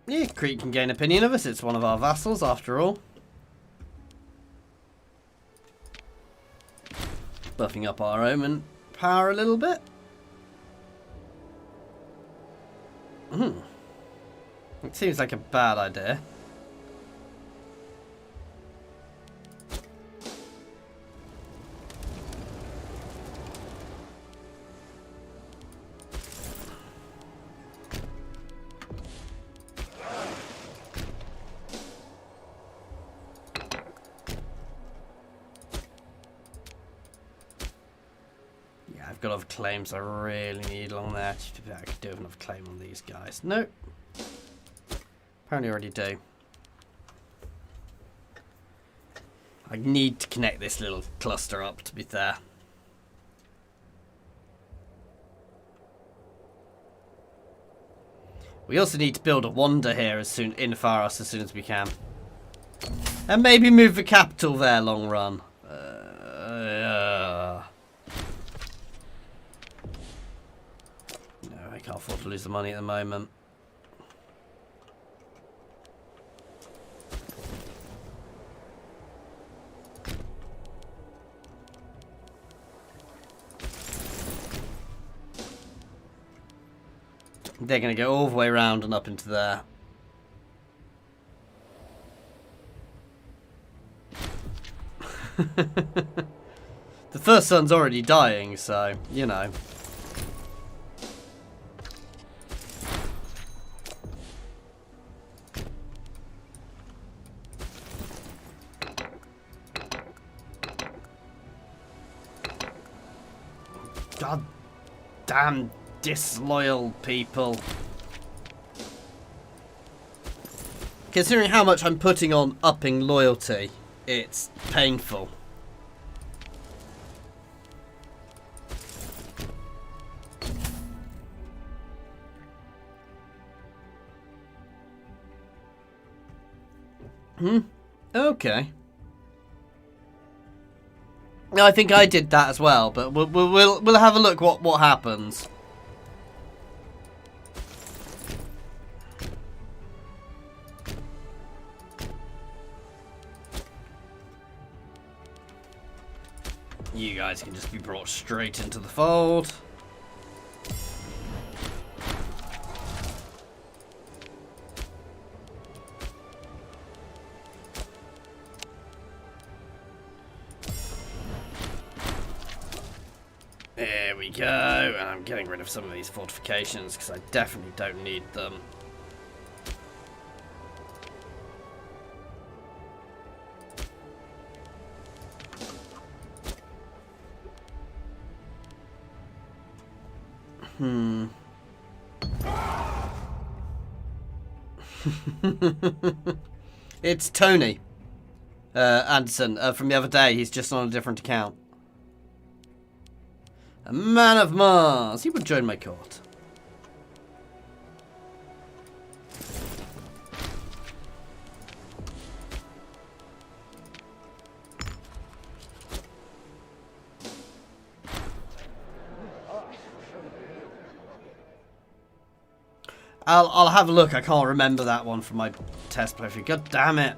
Yeah, Crete can gain opinion of us. It's one of our vassals, after all. Buffing up our Roman power a little bit. It seems like a bad idea. I've got other claims I really need along there. I could do another claim on these guys. Nope. Apparently already do. I need to connect this little cluster up, to be fair. We also need to build a wonder here in Pharos as soon as we can. And maybe move the capital there long run. Can't afford to lose the money at the moment. They're going to go all the way around and up into there. The first son's already dying, so, you know. Damn disloyal people. Considering how much I'm putting on upping loyalty, it's painful. Okay. No, I think I did that as well, but we'll have a look what happens. You guys can just be brought straight into the fold. There we go, and I'm getting rid of some of these fortifications because I definitely don't need them. It's Tony Anderson from the other day. He's just on a different account. A man of Mars. He would join my court. I'll have a look. I can't remember that one from my test playthrough. God damn it.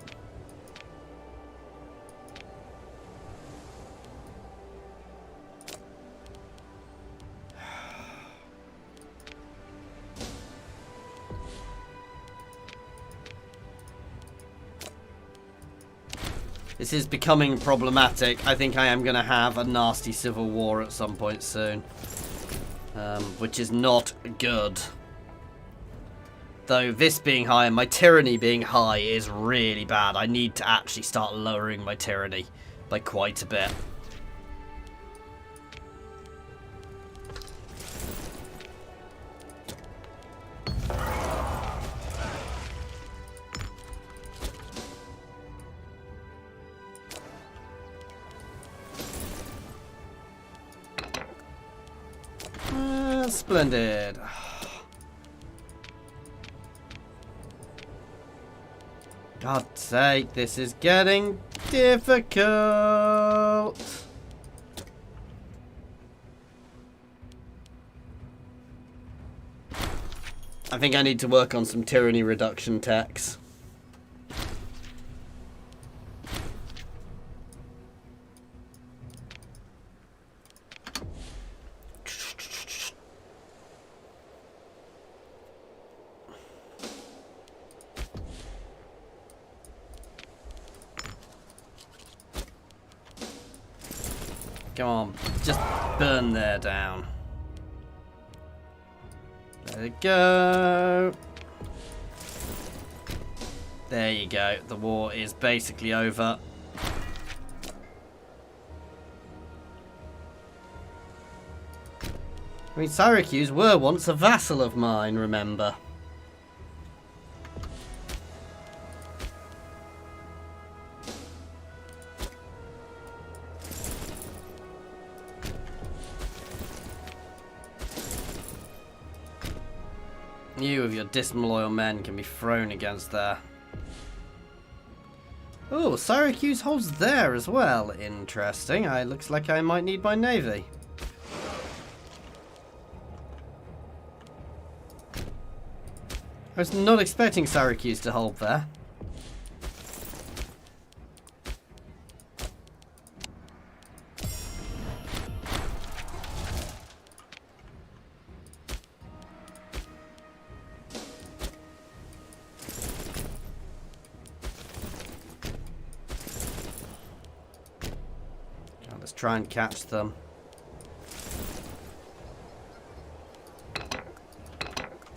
This is becoming problematic. I think I am going to have a nasty civil war at some point soon. Which is not good. Though this being high and my tyranny being high is really bad. I need to actually start lowering my tyranny by quite a bit. Splendid. God's sake, this is getting difficult. I think I need to work on some tyranny reduction techs. Come on, just burn there down. Let it go. There you go. The war is basically over. I mean, Syracuse were once a vassal of mine, remember? You with your disloyal men can be thrown against there. Oh, Syracuse holds there as well. Interesting. Looks like I might need my navy. I was not expecting Syracuse to hold there. Try and catch them.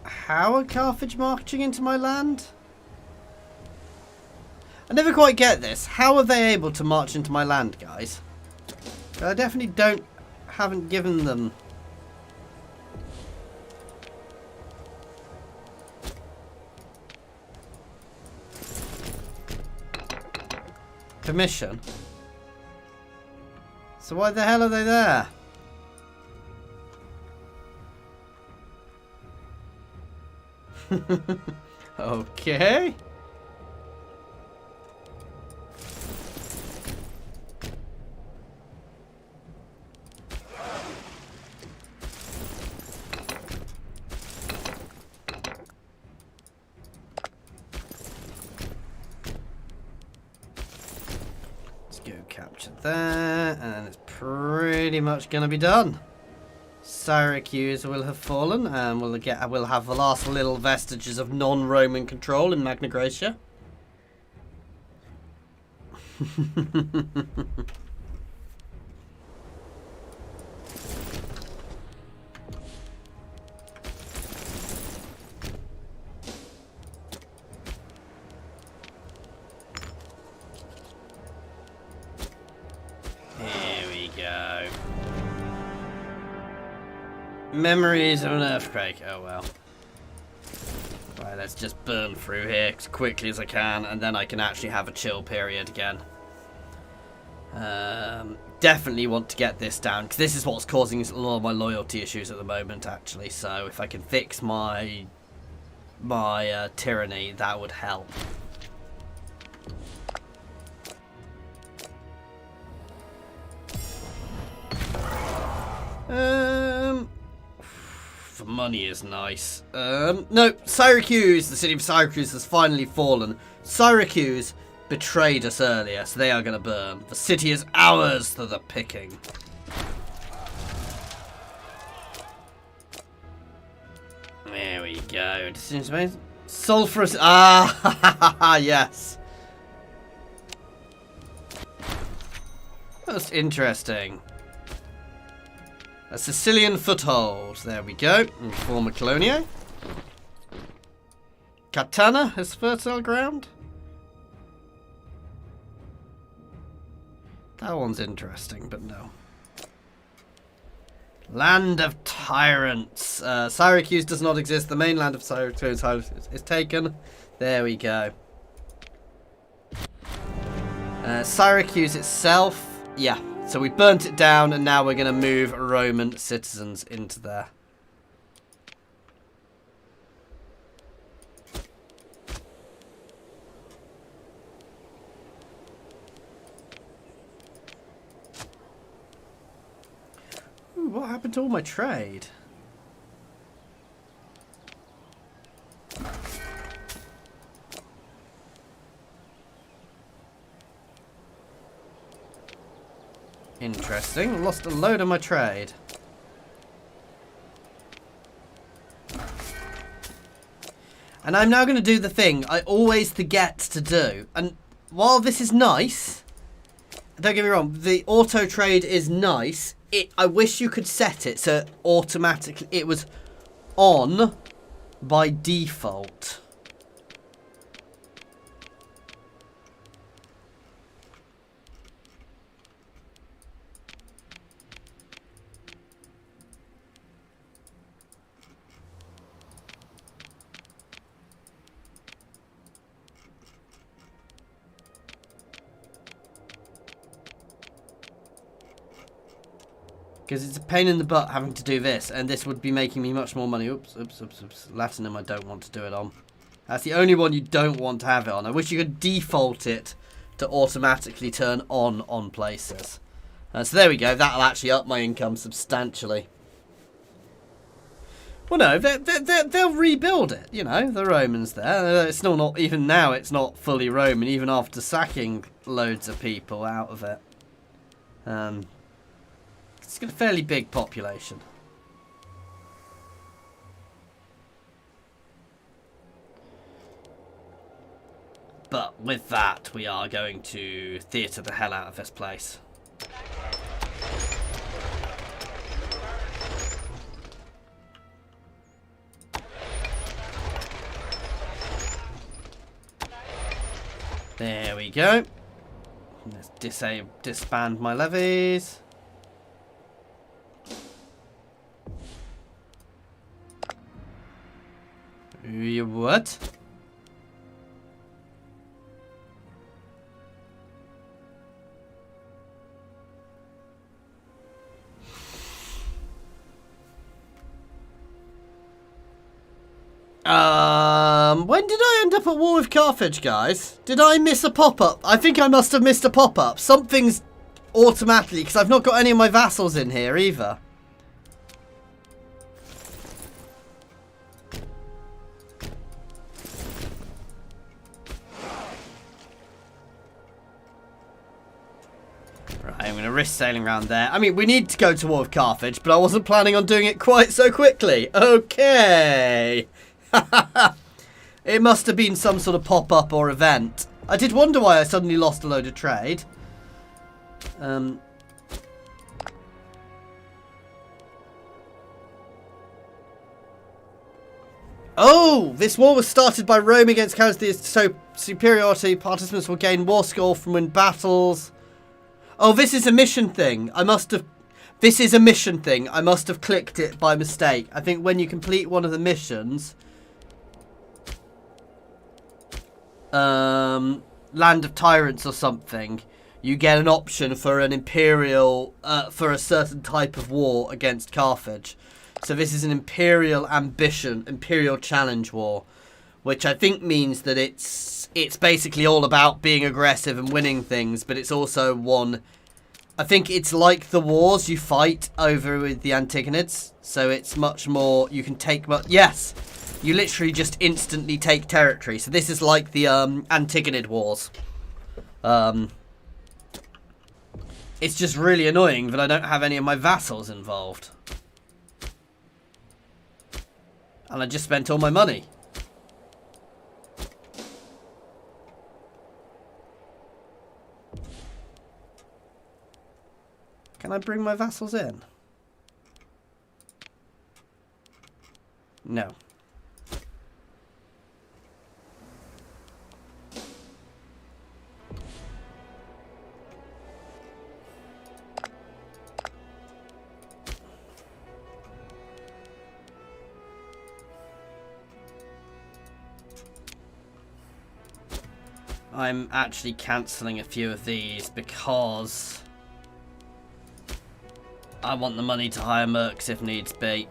How are Carthage marching into my land? I never quite get this. How are they able to march into my land, guys? I definitely haven't given them permission. So why the hell are they there? Okay. Let's go capture that, and it's pretty much gonna be done. Syracuse will have fallen, and we'll have the last little vestiges of non-Roman control in Magna Graecia. Here we go. Memories of an earthquake. Oh well. Right, let's just burn through here as quickly as I can, and then I can actually have a chill period again. Definitely want to get this down, because this is what's causing a lot of my loyalty issues at the moment, actually. So if I can fix my tyranny, that would help. The money is nice. No, Syracuse, the city of Syracuse has finally fallen. Syracuse betrayed us earlier, so they are going to burn. The city is ours for the picking. There we go. Sulphurous. Ah, yes. That's interesting. A Sicilian foothold. There we go. And former Colonia. Catana is fertile ground. That one's interesting, but no. Land of Tyrants. Syracuse does not exist. The mainland of Syracuse is taken. There we go. Syracuse itself. Yeah. So we burnt it down, and now we're going to move Roman citizens into there. Ooh, what happened to all my trade? Interesting. Lost a load of my trade. And I'm now going to do the thing I always forget to do. And while this is nice, don't get me wrong, the auto trade is nice. I wish you could set it so automatically it was on by default. Because it's a pain in the butt having to do this, and this would be making me much more money. Oops, oops, oops, oops. Latinum I don't want to do it on. That's the only one you don't want to have it on. I wish you could default it to automatically turn on places. So there we go. That'll actually up my income substantially. Well, no, they'll rebuild it, you know, the Romans there. It's still not, even now, it's not fully Roman, even after sacking loads of people out of it. It's got a fairly big population. But with that, we are going to theatre the hell out of this place. There we go. Let's disband my levies. You what? When did I end up at war with Carthage, guys? Did I miss a pop-up? I think I must have missed a pop-up. Something's automatically, because I've not got any of my vassals in here either. Right, I'm going to risk sailing around there. I mean, we need to go to war with Carthage, but I wasn't planning on doing it quite so quickly. Okay. It must have been some sort of pop-up or event. I did wonder why I suddenly lost a load of trade. Oh, this war was started by Rome against Chalcidia's superiority. Participants will gain war score from win battles. Oh, this is a mission thing. This is a mission thing. I must have clicked it by mistake. I think when you complete one of the missions, Land of Tyrants or something, you get an option for an imperial, for a certain type of war against Carthage. So this is an imperial ambition, imperial challenge war, which I think means that it's basically all about being aggressive and winning things, but it's also one. I think it's like the wars you fight over with the Antigonids, so it's much more. You can take, yes. You literally just instantly take territory. So this is like the Antigonid Wars. It's just really annoying that I don't have any of my vassals involved. And I just spent all my money. Can I bring my vassals in? No. I'm actually cancelling a few of these because I want the money to hire mercs if needs be.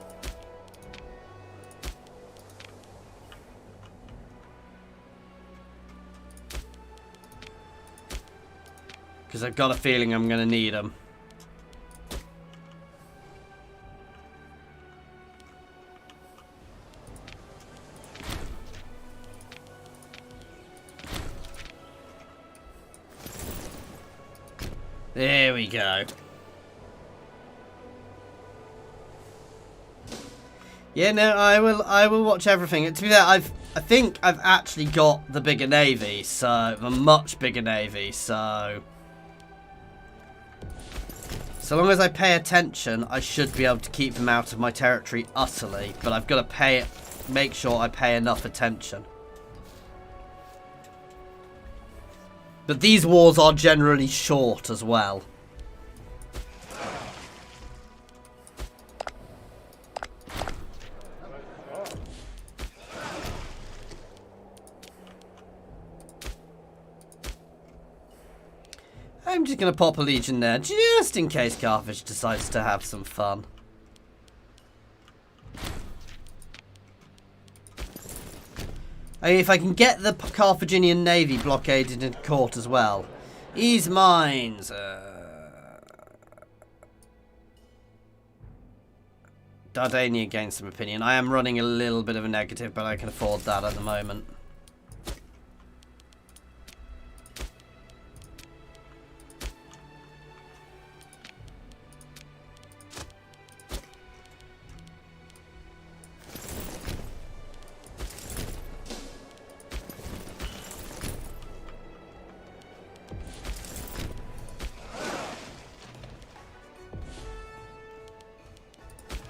Because I've got a feeling I'm going to need them. There we go. Yeah, no, I will watch everything. To be fair, I think I've actually got the bigger navy, so the much bigger navy, so long as I pay attention, I should be able to keep them out of my territory utterly, but I've got to make sure I pay enough attention. But these wars are generally short as well. I'm just going to pop a legion there, just in case Carthage decides to have some fun. I mean, if I can get the Carthaginian navy blockaded in court as well. Ease mines. Dardania gains some opinion. I am running a little bit of a negative, but I can afford that at the moment.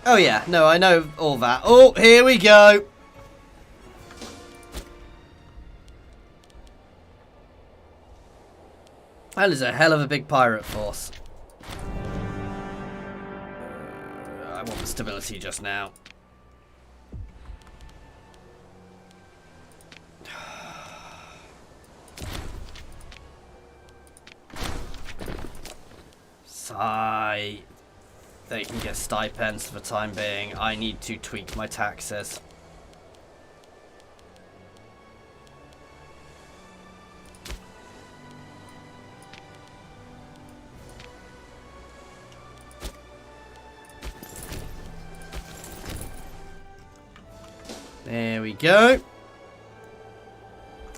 Oh yeah, no, I know all that. Oh, here we go. That is a hell of a big pirate force. I want the stability just now. Sigh. They can get stipends for the time being. I need to tweak my taxes. There we go.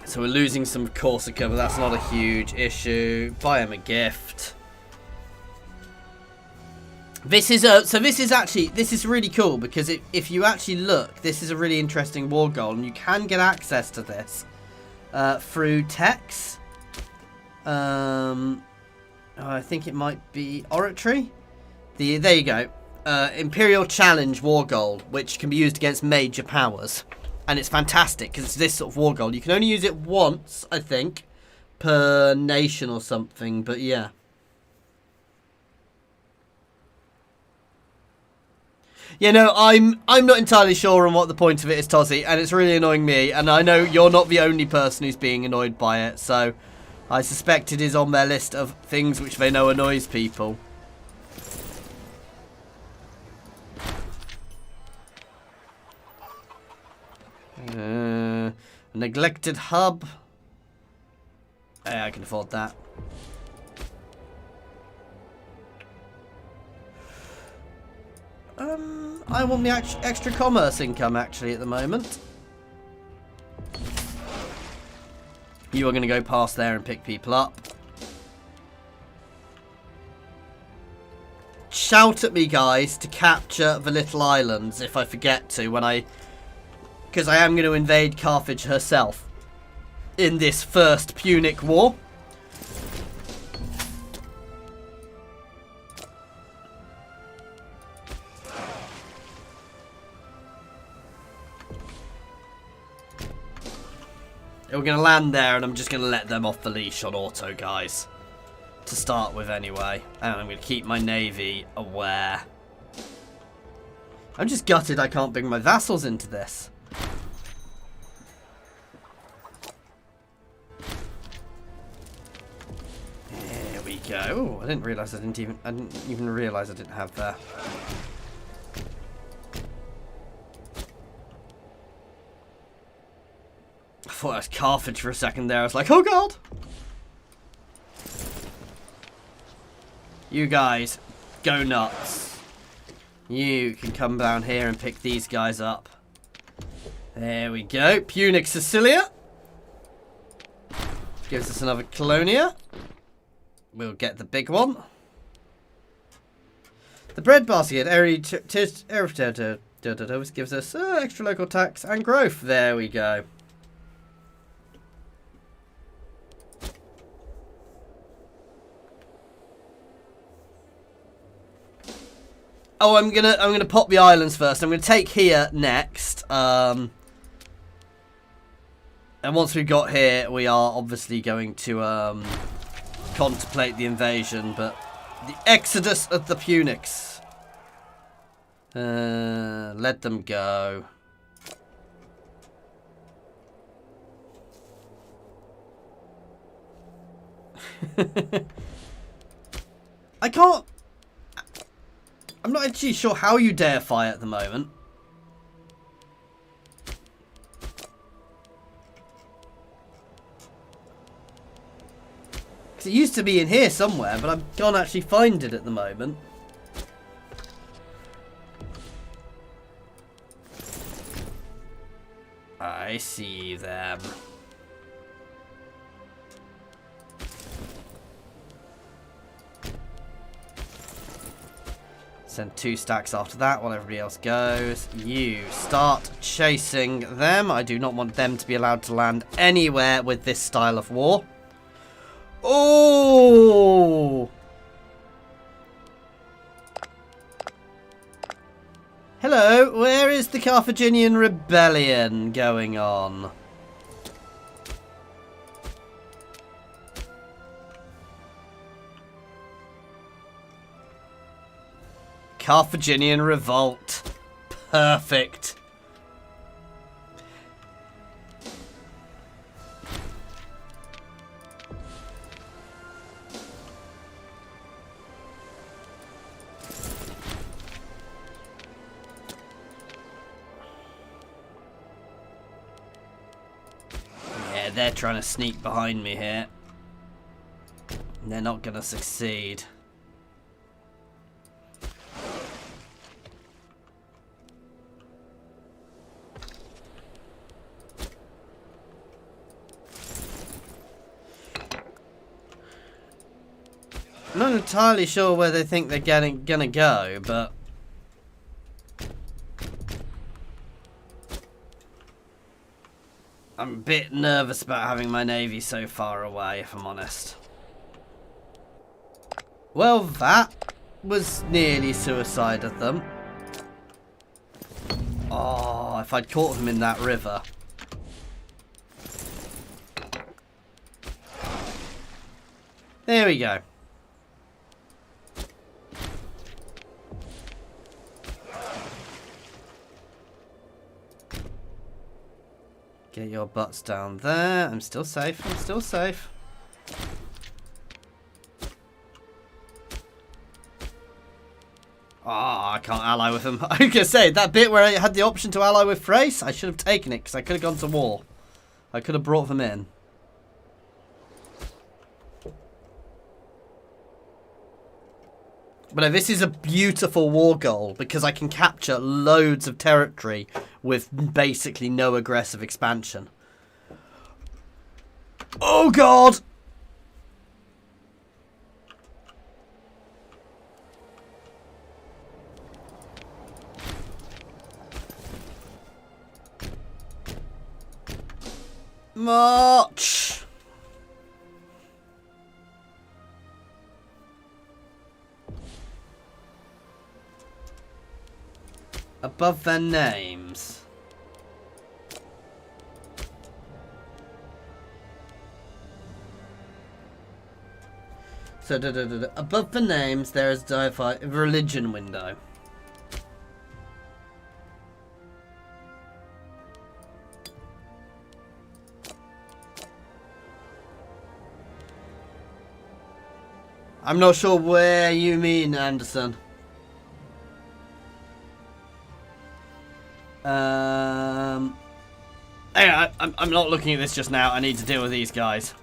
So we're losing some Corsica, but that's not a huge issue. Buy him a gift. This is this is really cool because if you actually look, this is a really interesting war goal, and you can get access to this through techs. I think it might be oratory. There you go. Imperial Challenge war goal, which can be used against major powers, and it's fantastic because it's this sort of war goal. You can only use it once, I think, per nation or something. But yeah. You know, I'm not entirely sure on what the point of it is, Tozzy, and it's really annoying me, and I know you're not the only person who's being annoyed by it, so I suspect it is on their list of things which they know annoys people. Neglected hub. Yeah, I can afford that. I want the extra commerce income, actually, at the moment. You are going to go past there and pick people up. Shout at me, guys, to capture the little islands if I forget to when I... Because I am going to invade Carthage herself in this first Punic War. We're going to land there, and I'm just going to let them off the leash on auto, guys. To start with, anyway. And I'm going to keep my navy aware. I'm just gutted I can't bring my vassals into this. There we go. Ooh, I didn't realise I didn't even realise I didn't have that. I thought that was Carthage for a second there. I was like, oh god! You guys, go nuts. You can come down here and pick these guys up. There we go. Punic Sicilia. Gives us another colonia. We'll get the big one. The bread basket gives us extra local tax and growth. There we go. Oh, I'm gonna pop the islands first. I'm gonna take here next. And once we've got here, we are obviously going to contemplate the invasion, but the exodus of the Punics. Let them go. I can't. I'm not actually sure how you dare fire at the moment. Because it used to be in here somewhere, but I can't actually find it at the moment. I see them. Send 2 stacks after that while everybody else goes. You start chasing them. I do not want them to be allowed to land anywhere with this style of war. Oh! Hello, where is the Carthaginian Rebellion going on? Carthaginian Revolt. Perfect. Yeah, they're trying to sneak behind me here. They're not going to succeed. I'm not entirely sure where they think they're gonna go, but I'm a bit nervous about having my navy so far away, if I'm honest. Well, that was nearly suicide of them. Oh, if I'd caught them in that river. There we go. Get your butts down there. I'm still safe. I'm still safe. Oh, I can't ally with him. I was going to say, that bit where I had the option to ally with Thrace, I should have taken it because I could have gone to war. I could have brought them in. But no, this is a beautiful war goal because I can capture loads of territory with basically no aggressive expansion. Oh god! March! Above their names. So, above the names, there is a religion window. I'm not sure where you mean, Anderson. Anyway, I'm not looking at this just now. I need to deal with these guys.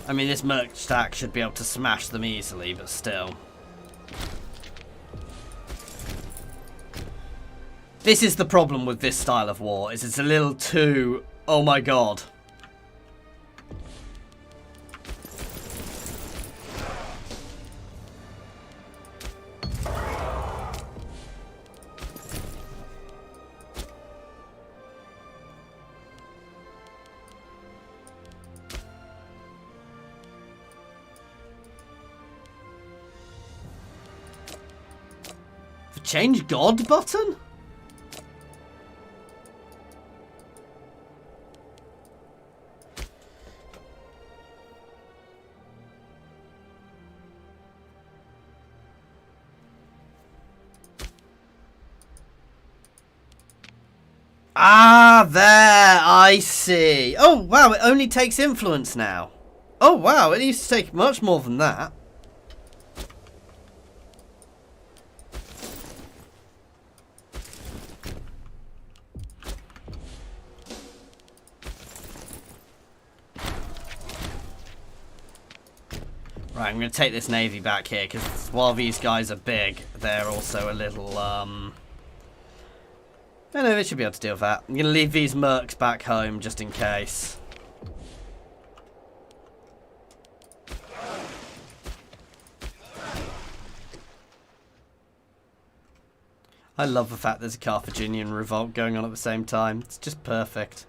I mean, this merc stack should be able to smash them easily, but still. This is the problem with this style of war, is it's a little too, oh my god. The change God button? Ah, there, I see. Oh, wow, it only takes influence now. Oh, wow, it used to take much more than that. Right, I'm going to take this navy back here, because while these guys are big, they're also a little, I know they should be able to deal with that. I'm going to leave these mercs back home just in case. I love the fact there's a Carthaginian revolt going on at the same time. It's just perfect.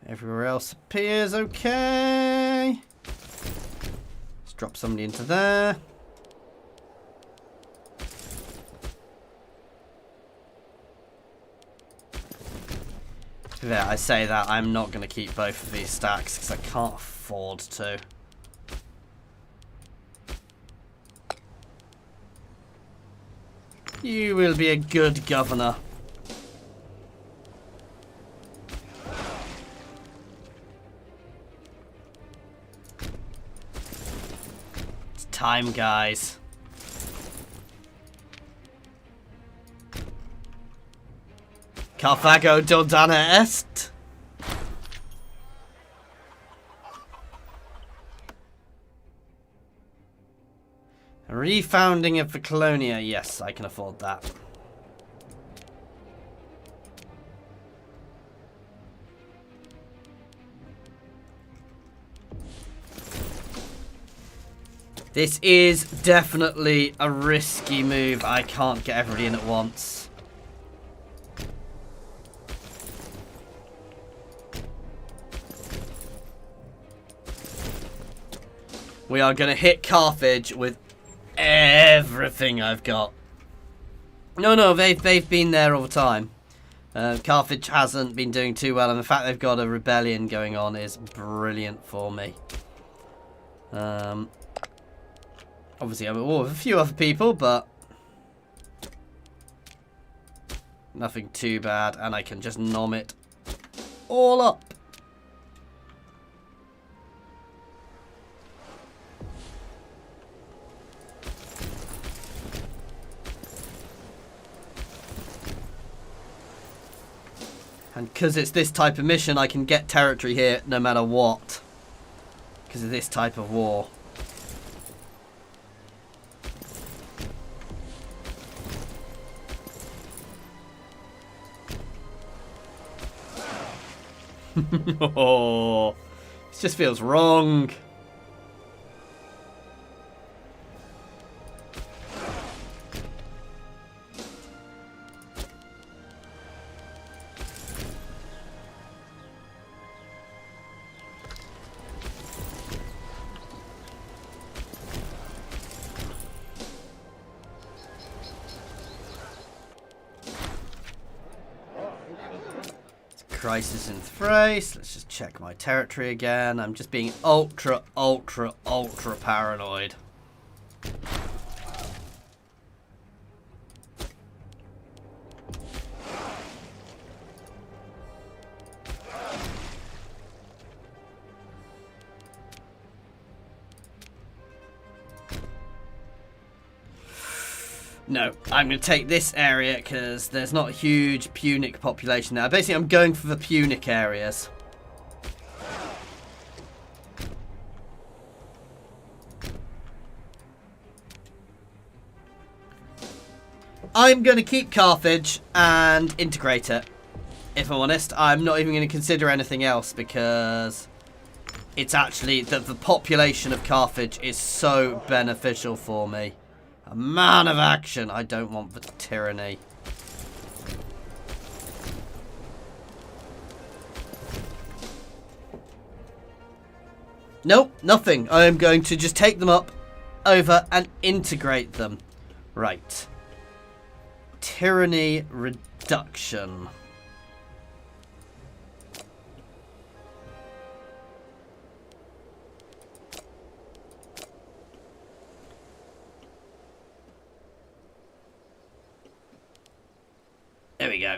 Everywhere else appears okay. Let's drop somebody into there. Yeah, I say that I'm not going to keep both of these stacks because I can't afford to. You will be a good governor. Time, guys. Carthago Dodana est. Refounding of the Colonia. Yes, I can afford that. This is definitely a risky move. I can't get everybody in at once. We are going to hit Carthage with everything I've got. No, they've been there all the time. Carthage hasn't been doing too well, and the fact they've got a rebellion going on is brilliant for me. Obviously, I'm at war with a few other people, but nothing too bad, and I can just nom it all up. And because it's this type of mission, I can get territory here no matter what. Because of this type of war. Oh, this just feels wrong. Crisis in Thrace. Let's just check my territory again. I'm just being ultra paranoid. No, I'm going to take this area because there's not a huge Punic population there. Basically, I'm going for the Punic areas. I'm going to keep Carthage and integrate it. If I'm honest, I'm not even going to consider anything else because it's actually that the population of Carthage is so beneficial for me. A man of action. I don't want the tyranny. Nope, nothing. I am going to just take them up, over, and integrate them. Right. Tyranny Reduction. There we go.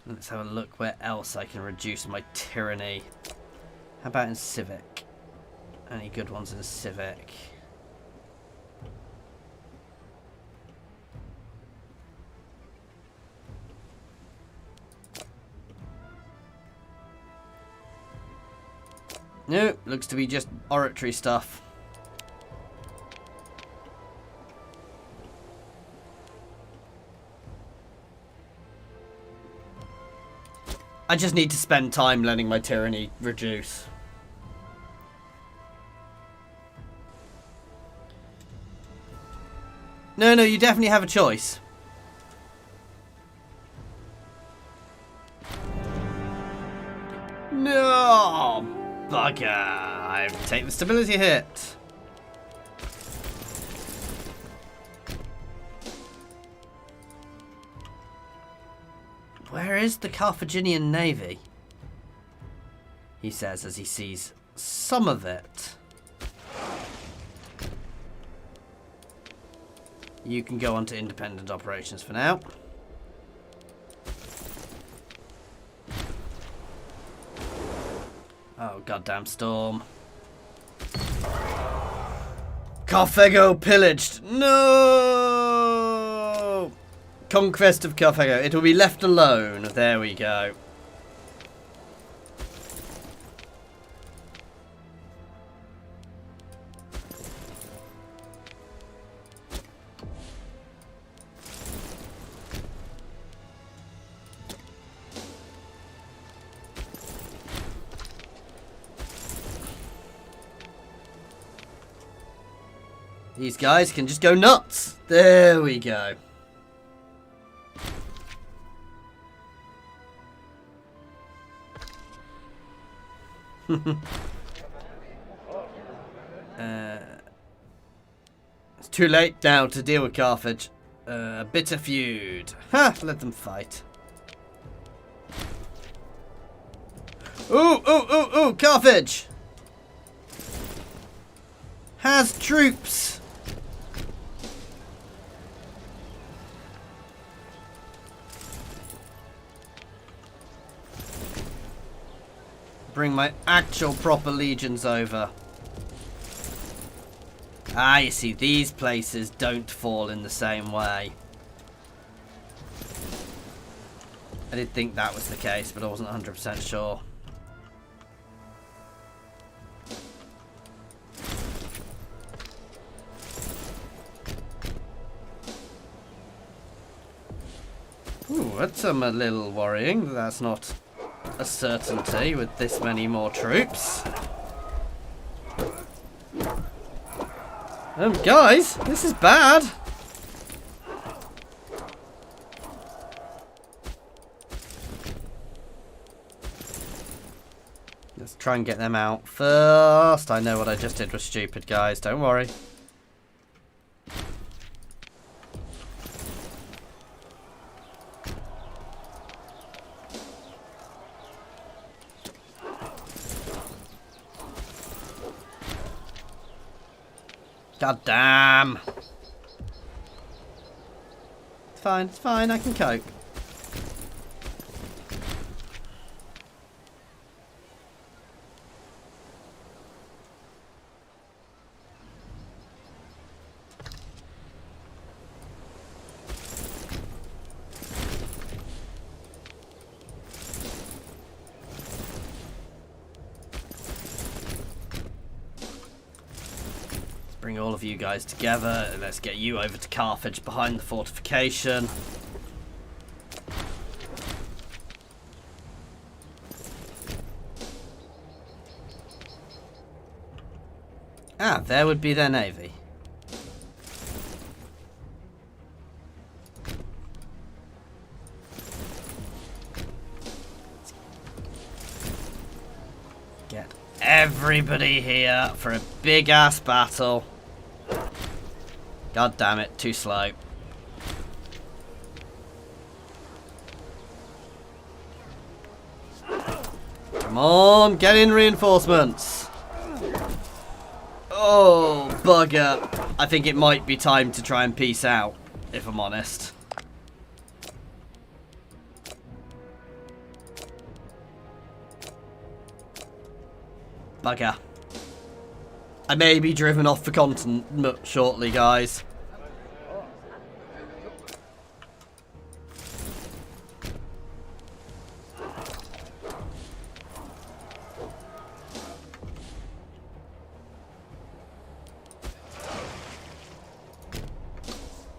Let's have a look where else I can reduce my tyranny. How about in Civic? Any good ones in Civic? Nope, looks to be just oratory stuff. I just need to spend time letting my tyranny reduce. No, you definitely have a choice. No! Bugger! I take the stability hit. Where is the Carthaginian navy? He says as he sees some of it. You can go on to independent operations for now. Oh, goddamn storm. Carthago pillaged. No! Conquest of Carthago. It will be left alone. There we go. These guys can just go nuts. There we go. It's too late now to deal with Carthage. A bitter feud. Ha! Let them fight. Ooh, ooh, ooh, ooh! Carthage has troops. Bring my actual proper legions over. Ah, you see, these places don't fall in the same way. I did think that was the case, but I wasn't 100% sure. Ooh, that's a little worrying. That's not a certainty with this many more troops. Guys, this is bad. Let's try and get them out first. I know what I just did was stupid, guys. Don't worry. God damn. It's fine, I can cope. Bring all of you guys together. Let's get you over to Carthage behind the fortification. Ah, there would be their navy. Get everybody here for a big ass battle. God damn it, too slow. Come on, get in reinforcements. Oh, bugger. I think it might be time to try and peace out, if I'm honest. Bugger. I may be driven off the continent shortly, guys.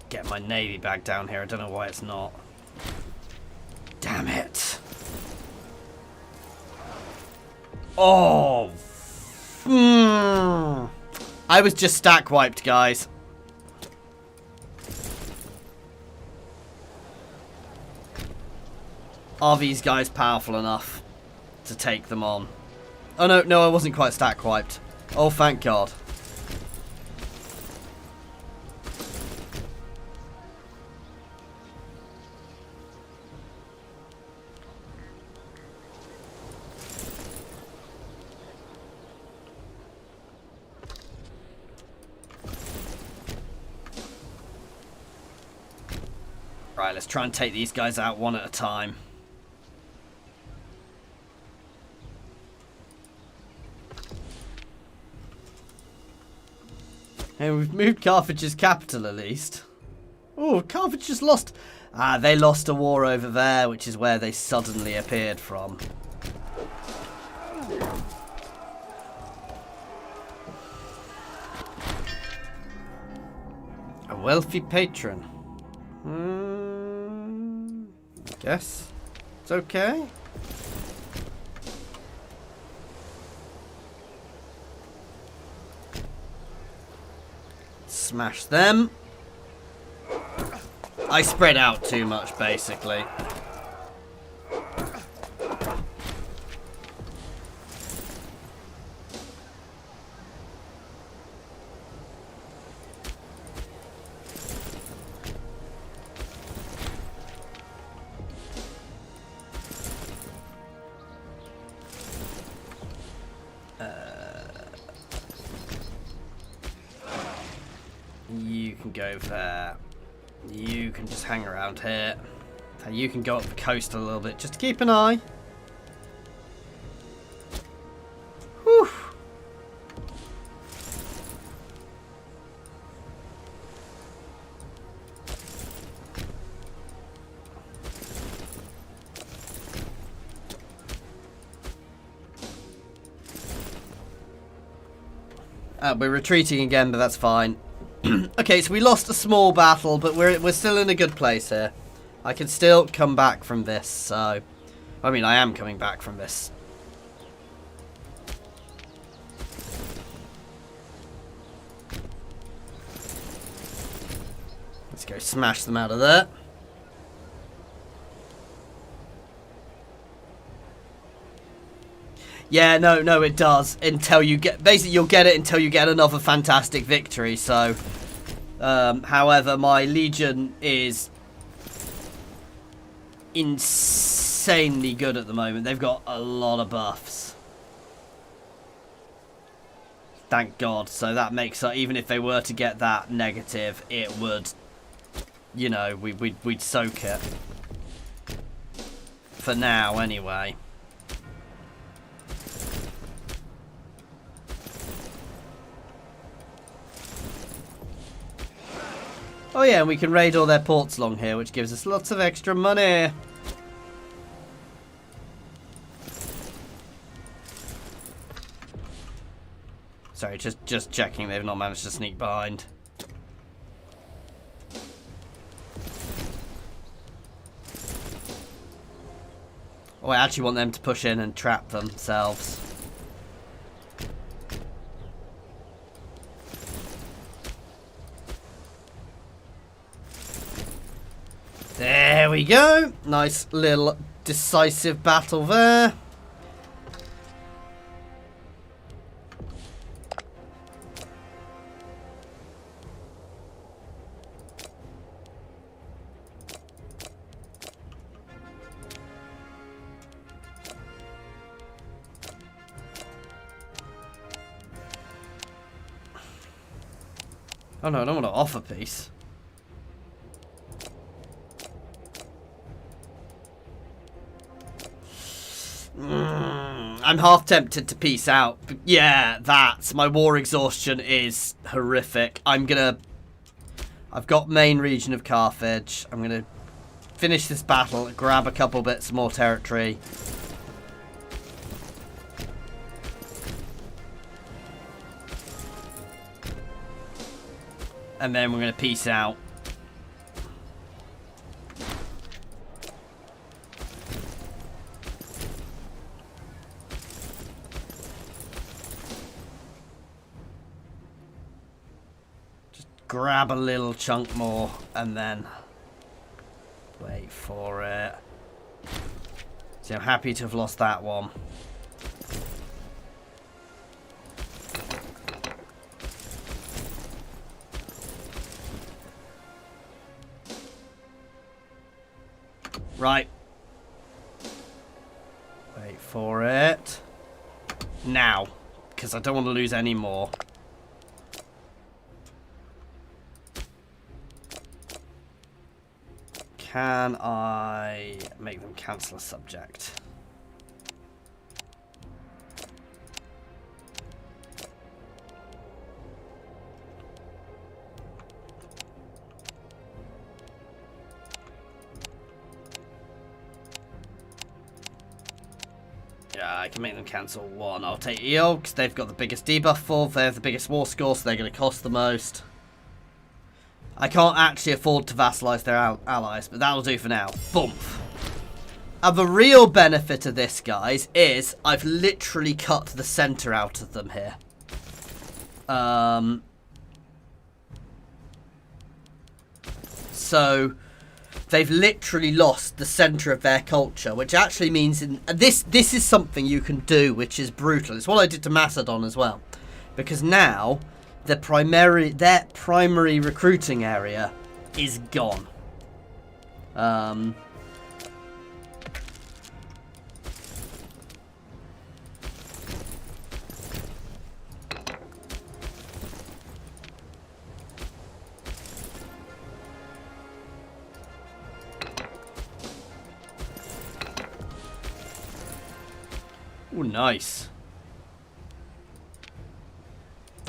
Get my navy back down here. I don't know why it's not. Damn it. Oh. I was just stack wiped, guys. Are these guys powerful enough to take them on? Oh no, I wasn't quite stack wiped. Oh, thank God. Right, let's try and take these guys out one at a time. Hey, we've moved Carthage's capital at least. Oh, Carthage just lost. Ah, they lost a war over there, which is where they suddenly appeared from. A wealthy patron. I guess it's okay. Smash them. I spread out too much, basically. You can go there. You can just hang around here. You can go up the coast a little bit, just to keep an eye. Whew. We're retreating again, but that's fine. Okay, so we lost a small battle, but we're still in a good place here. I can still come back from this, so... I mean, I am coming back from this. Let's go smash them out of there. Yeah, no, it does. Until you get... Basically, you'll get it until you get another fantastic victory, so... however, my legion is insanely good at the moment. They've got a lot of buffs. Thank God. So that makes up... Even if they were to get that negative, it would... You know, we'd soak it. For now, anyway. Oh yeah, and we can raid all their ports along here, which gives us lots of extra money. Sorry, just checking they've not managed to sneak behind. Oh, I actually want them to push in and trap themselves. There we go. Nice little decisive battle there. Oh no, I don't want to offer peace. I'm half tempted to peace out. But yeah, that's... My war exhaustion is horrific. I've got main region of Carthage. I'm going to finish this battle, grab a couple bits more territory. And then we're going to peace out. Grab a little chunk more and then wait for it. See, I'm happy to have lost that one. Right. Wait for it. Now, because I don't want to lose any more. Can I make them cancel a subject? Yeah, I can make them cancel 1. I'll take Eel, because they've got the biggest debuff for. They have the biggest war score, so they're going to cost the most. I can't actually afford to vassalize their allies, but that'll do for now. Boom. And the real benefit of this, guys, is I've literally cut the center out of them here. So they've literally lost the center of their culture, which actually means this is something you can do, which is brutal. It's what I did to Macedon as well, because now their primary recruiting area is gone. Oh, nice.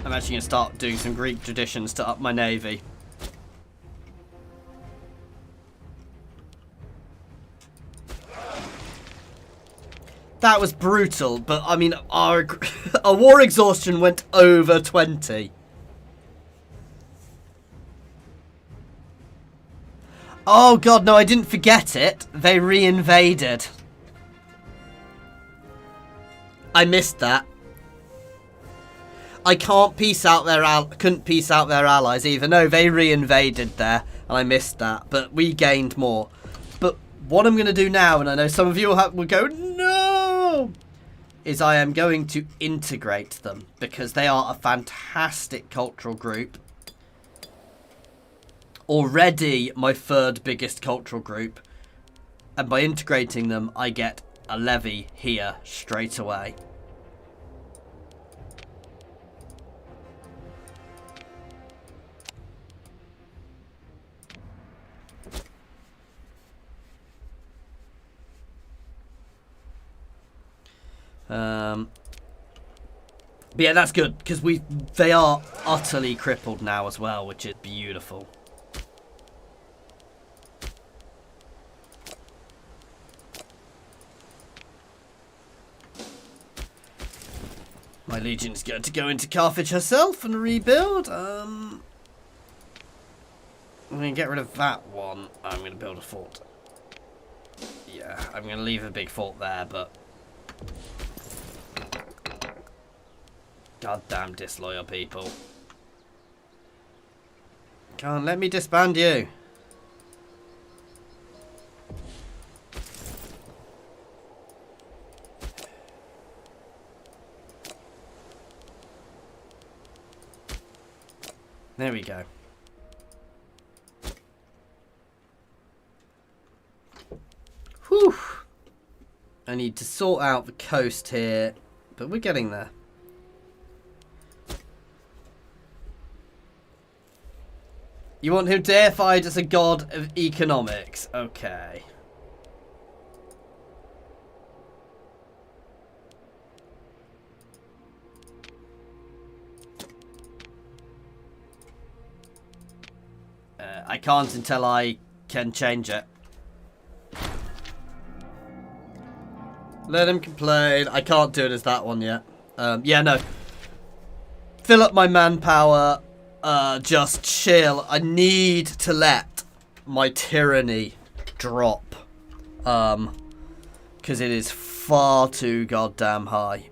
I'm actually going to start doing some Greek traditions to up my navy. That was brutal, but I mean, our war exhaustion went over 20. Oh god, no, I didn't forget it. They re-invaded. I missed that. I couldn't peace out their allies either. No, they re-invaded there, and I missed that. But we gained more. But what I'm going to do now, and I know some of you will go, no, is I am going to integrate them, because they are a fantastic cultural group. Already my 3rd biggest cultural group. And by integrating them, I get a levy here straight away. But yeah, that's good, because they are utterly crippled now as well, which is beautiful. My legion's going to go into Carthage herself and rebuild. I'm going to get rid of that one. I'm going to build a fort. Yeah, I'm going to leave a big fort there, but goddamn disloyal people. Can't let me disband you. There we go. Whew. I need to sort out the coast here, but we're getting there. You want him deified as a god of economics? Okay. I can't until I can change it. Let him complain. I can't do it as that one yet. Yeah, no. Fill up my manpower. Just chill. I need to let my tyranny drop. Because it is far too goddamn high.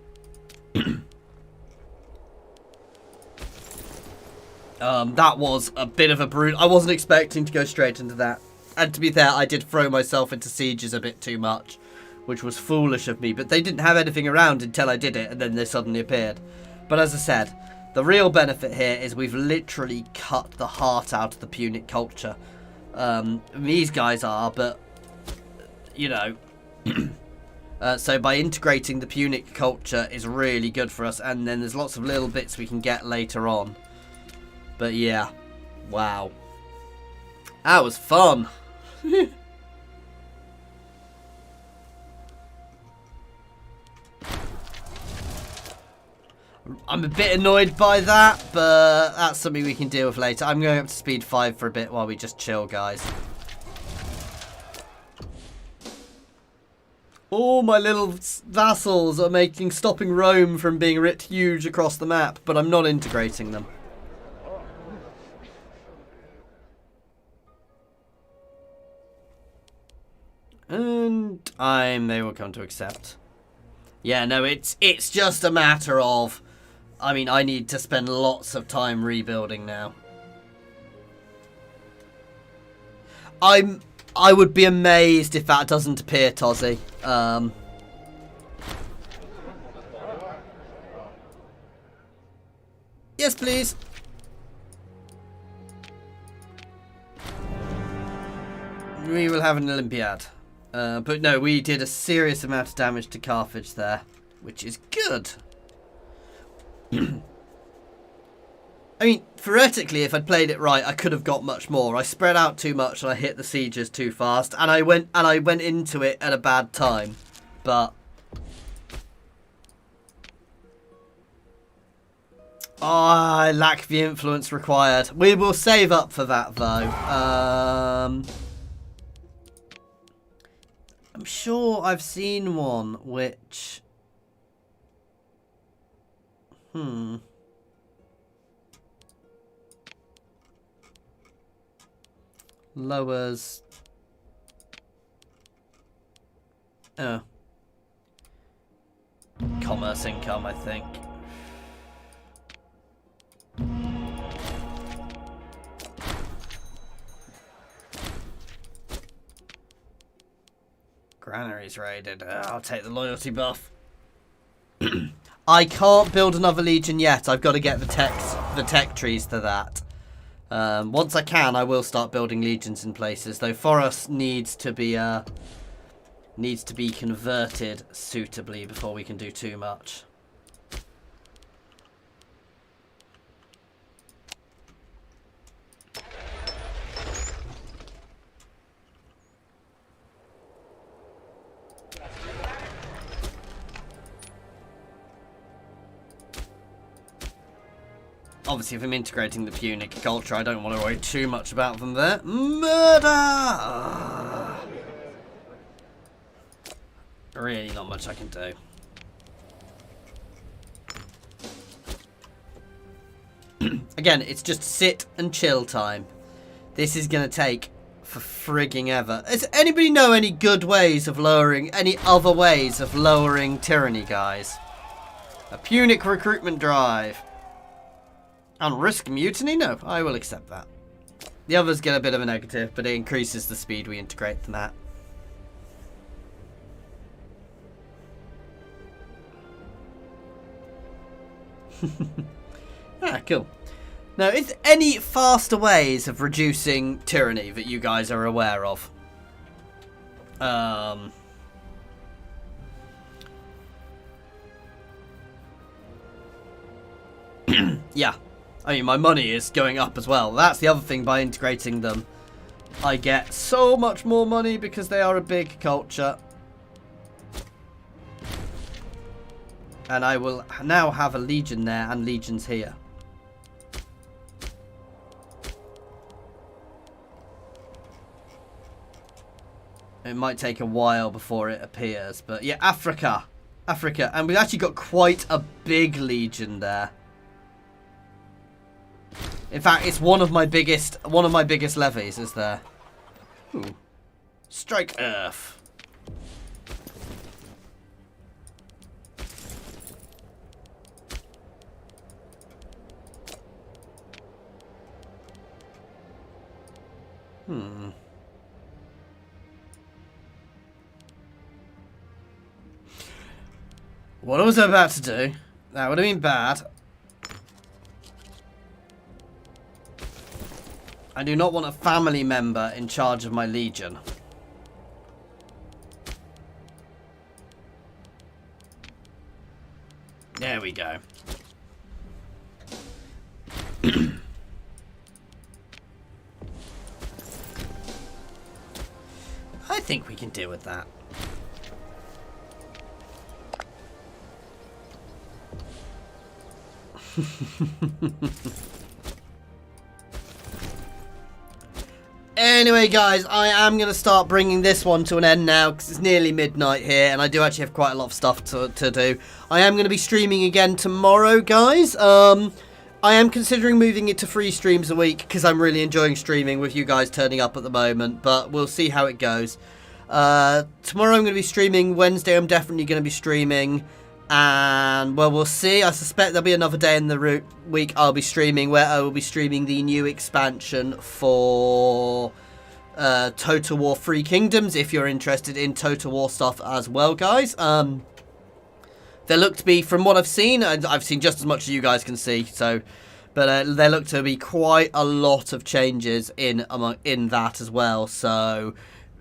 That was a bit of a brute. I wasn't expecting to go straight into that. And to be fair, I did throw myself into sieges a bit too much, which was foolish of me. But they didn't have anything around until I did it, and then they suddenly appeared. But as I said, the real benefit here is we've literally cut the heart out of the Punic culture. These guys are, but, you know. So by integrating the Punic culture is really good for us. And then there's lots of little bits we can get later on. But yeah, wow. That was fun. I'm a bit annoyed by that, but that's something we can deal with later. I'm going up to speed 5 for a bit while we just chill, guys. All my little vassals are stopping Rome from being writ huge across the map, but I'm not integrating them. And they will come to accept. Yeah, no, it's just a matter of, I mean, I need to spend lots of time rebuilding now. I would be amazed if that doesn't appear, Tozzy. Yes, please. We will have an Olympiad. But no, we did a serious amount of damage to Carthage there, which is good. I mean, theoretically, if I'd played it right, I could have got much more. I spread out too much and I hit the sieges too fast, and I went into it at a bad time. But I lack the influence required. We will save up for that though. I'm sure I've seen one which lowers commerce income, I think. Granaries raided. I'll take the loyalty buff. I can't build another legion yet. I've got to get the tech trees to that. Once I can, I will start building legions in places. Though Forest needs to be converted suitably before we can do too much. Obviously, if I'm integrating the Punic culture, I don't want to worry too much about them there. Murder! Really not much I can do. Again, it's just sit and chill time. This is going to take for frigging ever. Does anybody know any good ways of lowering, any other ways of lowering tyranny, guys? A Punic recruitment drive. And risk mutiny? No, I will accept that. The others get a bit of a negative, but it increases the speed we integrate them at. Ah, cool. Now, is there any faster ways of reducing tyranny that you guys are aware of? Yeah. I mean, my money is going up as well. That's the other thing, by integrating them. I get so much more money because they are a big culture. And I will now have a legion there and legions here. It might take a while before it appears. But yeah, Africa. Africa. And we've actually got quite a big legion there. In fact, it's one of my biggest levies is there. Ooh. Strike Earth. What was I about to do? That would have been bad. I do not want a family member in charge of my legion. There we go. I think we can deal with that. Anyway, guys, I am going to start bringing this one to an end now because it's nearly midnight here and I do actually have quite a lot of stuff to do. I am going to be streaming again tomorrow, guys. I am considering moving it to 3 streams a week because I'm really enjoying streaming with you guys turning up at the moment, but we'll see how it goes. Tomorrow I'm going to be streaming. Wednesday I'm definitely going to be streaming. And, well, we'll see. I suspect there'll be another day in the week I'll be streaming where I will be streaming the new expansion for Total War 3 Kingdoms, if you're interested in Total War stuff as well, guys. There look to be, from what I've seen just as much as you guys can see, so... But there look to be quite a lot of changes in that as well, so...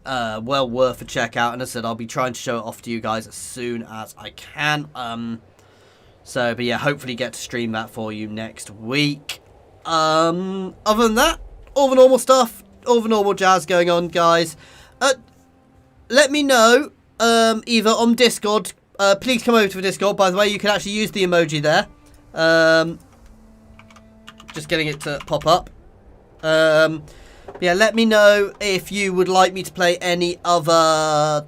well worth a check out, and as I said, I'll be trying to show it off to you guys as soon as I can. But yeah, hopefully get to stream that for you next week. Other than that, all the normal stuff, all the normal jazz going on, guys. Let me know, either on Discord, please come over to the Discord, by the way, you can actually use the emoji there. Just getting it to pop up. Yeah, let me know if you would like me to play any other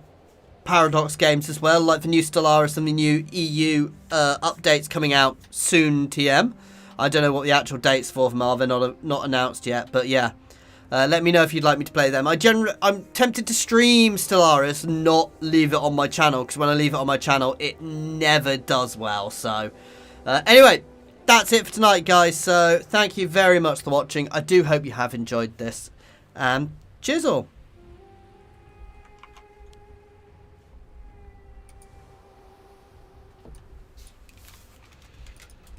Paradox games as well, like the new Stellaris and the new EU updates coming out soon, TM. I don't know what the actual dates for them are, they're not announced yet, but yeah. Let me know if you'd like me to play them. I'm tempted to stream Stellaris and not leave it on my channel, because when I leave it on my channel, it never does well, so... anyway... That's it for tonight, guys, so thank you very much for watching. I do hope you have enjoyed this, and cheers all.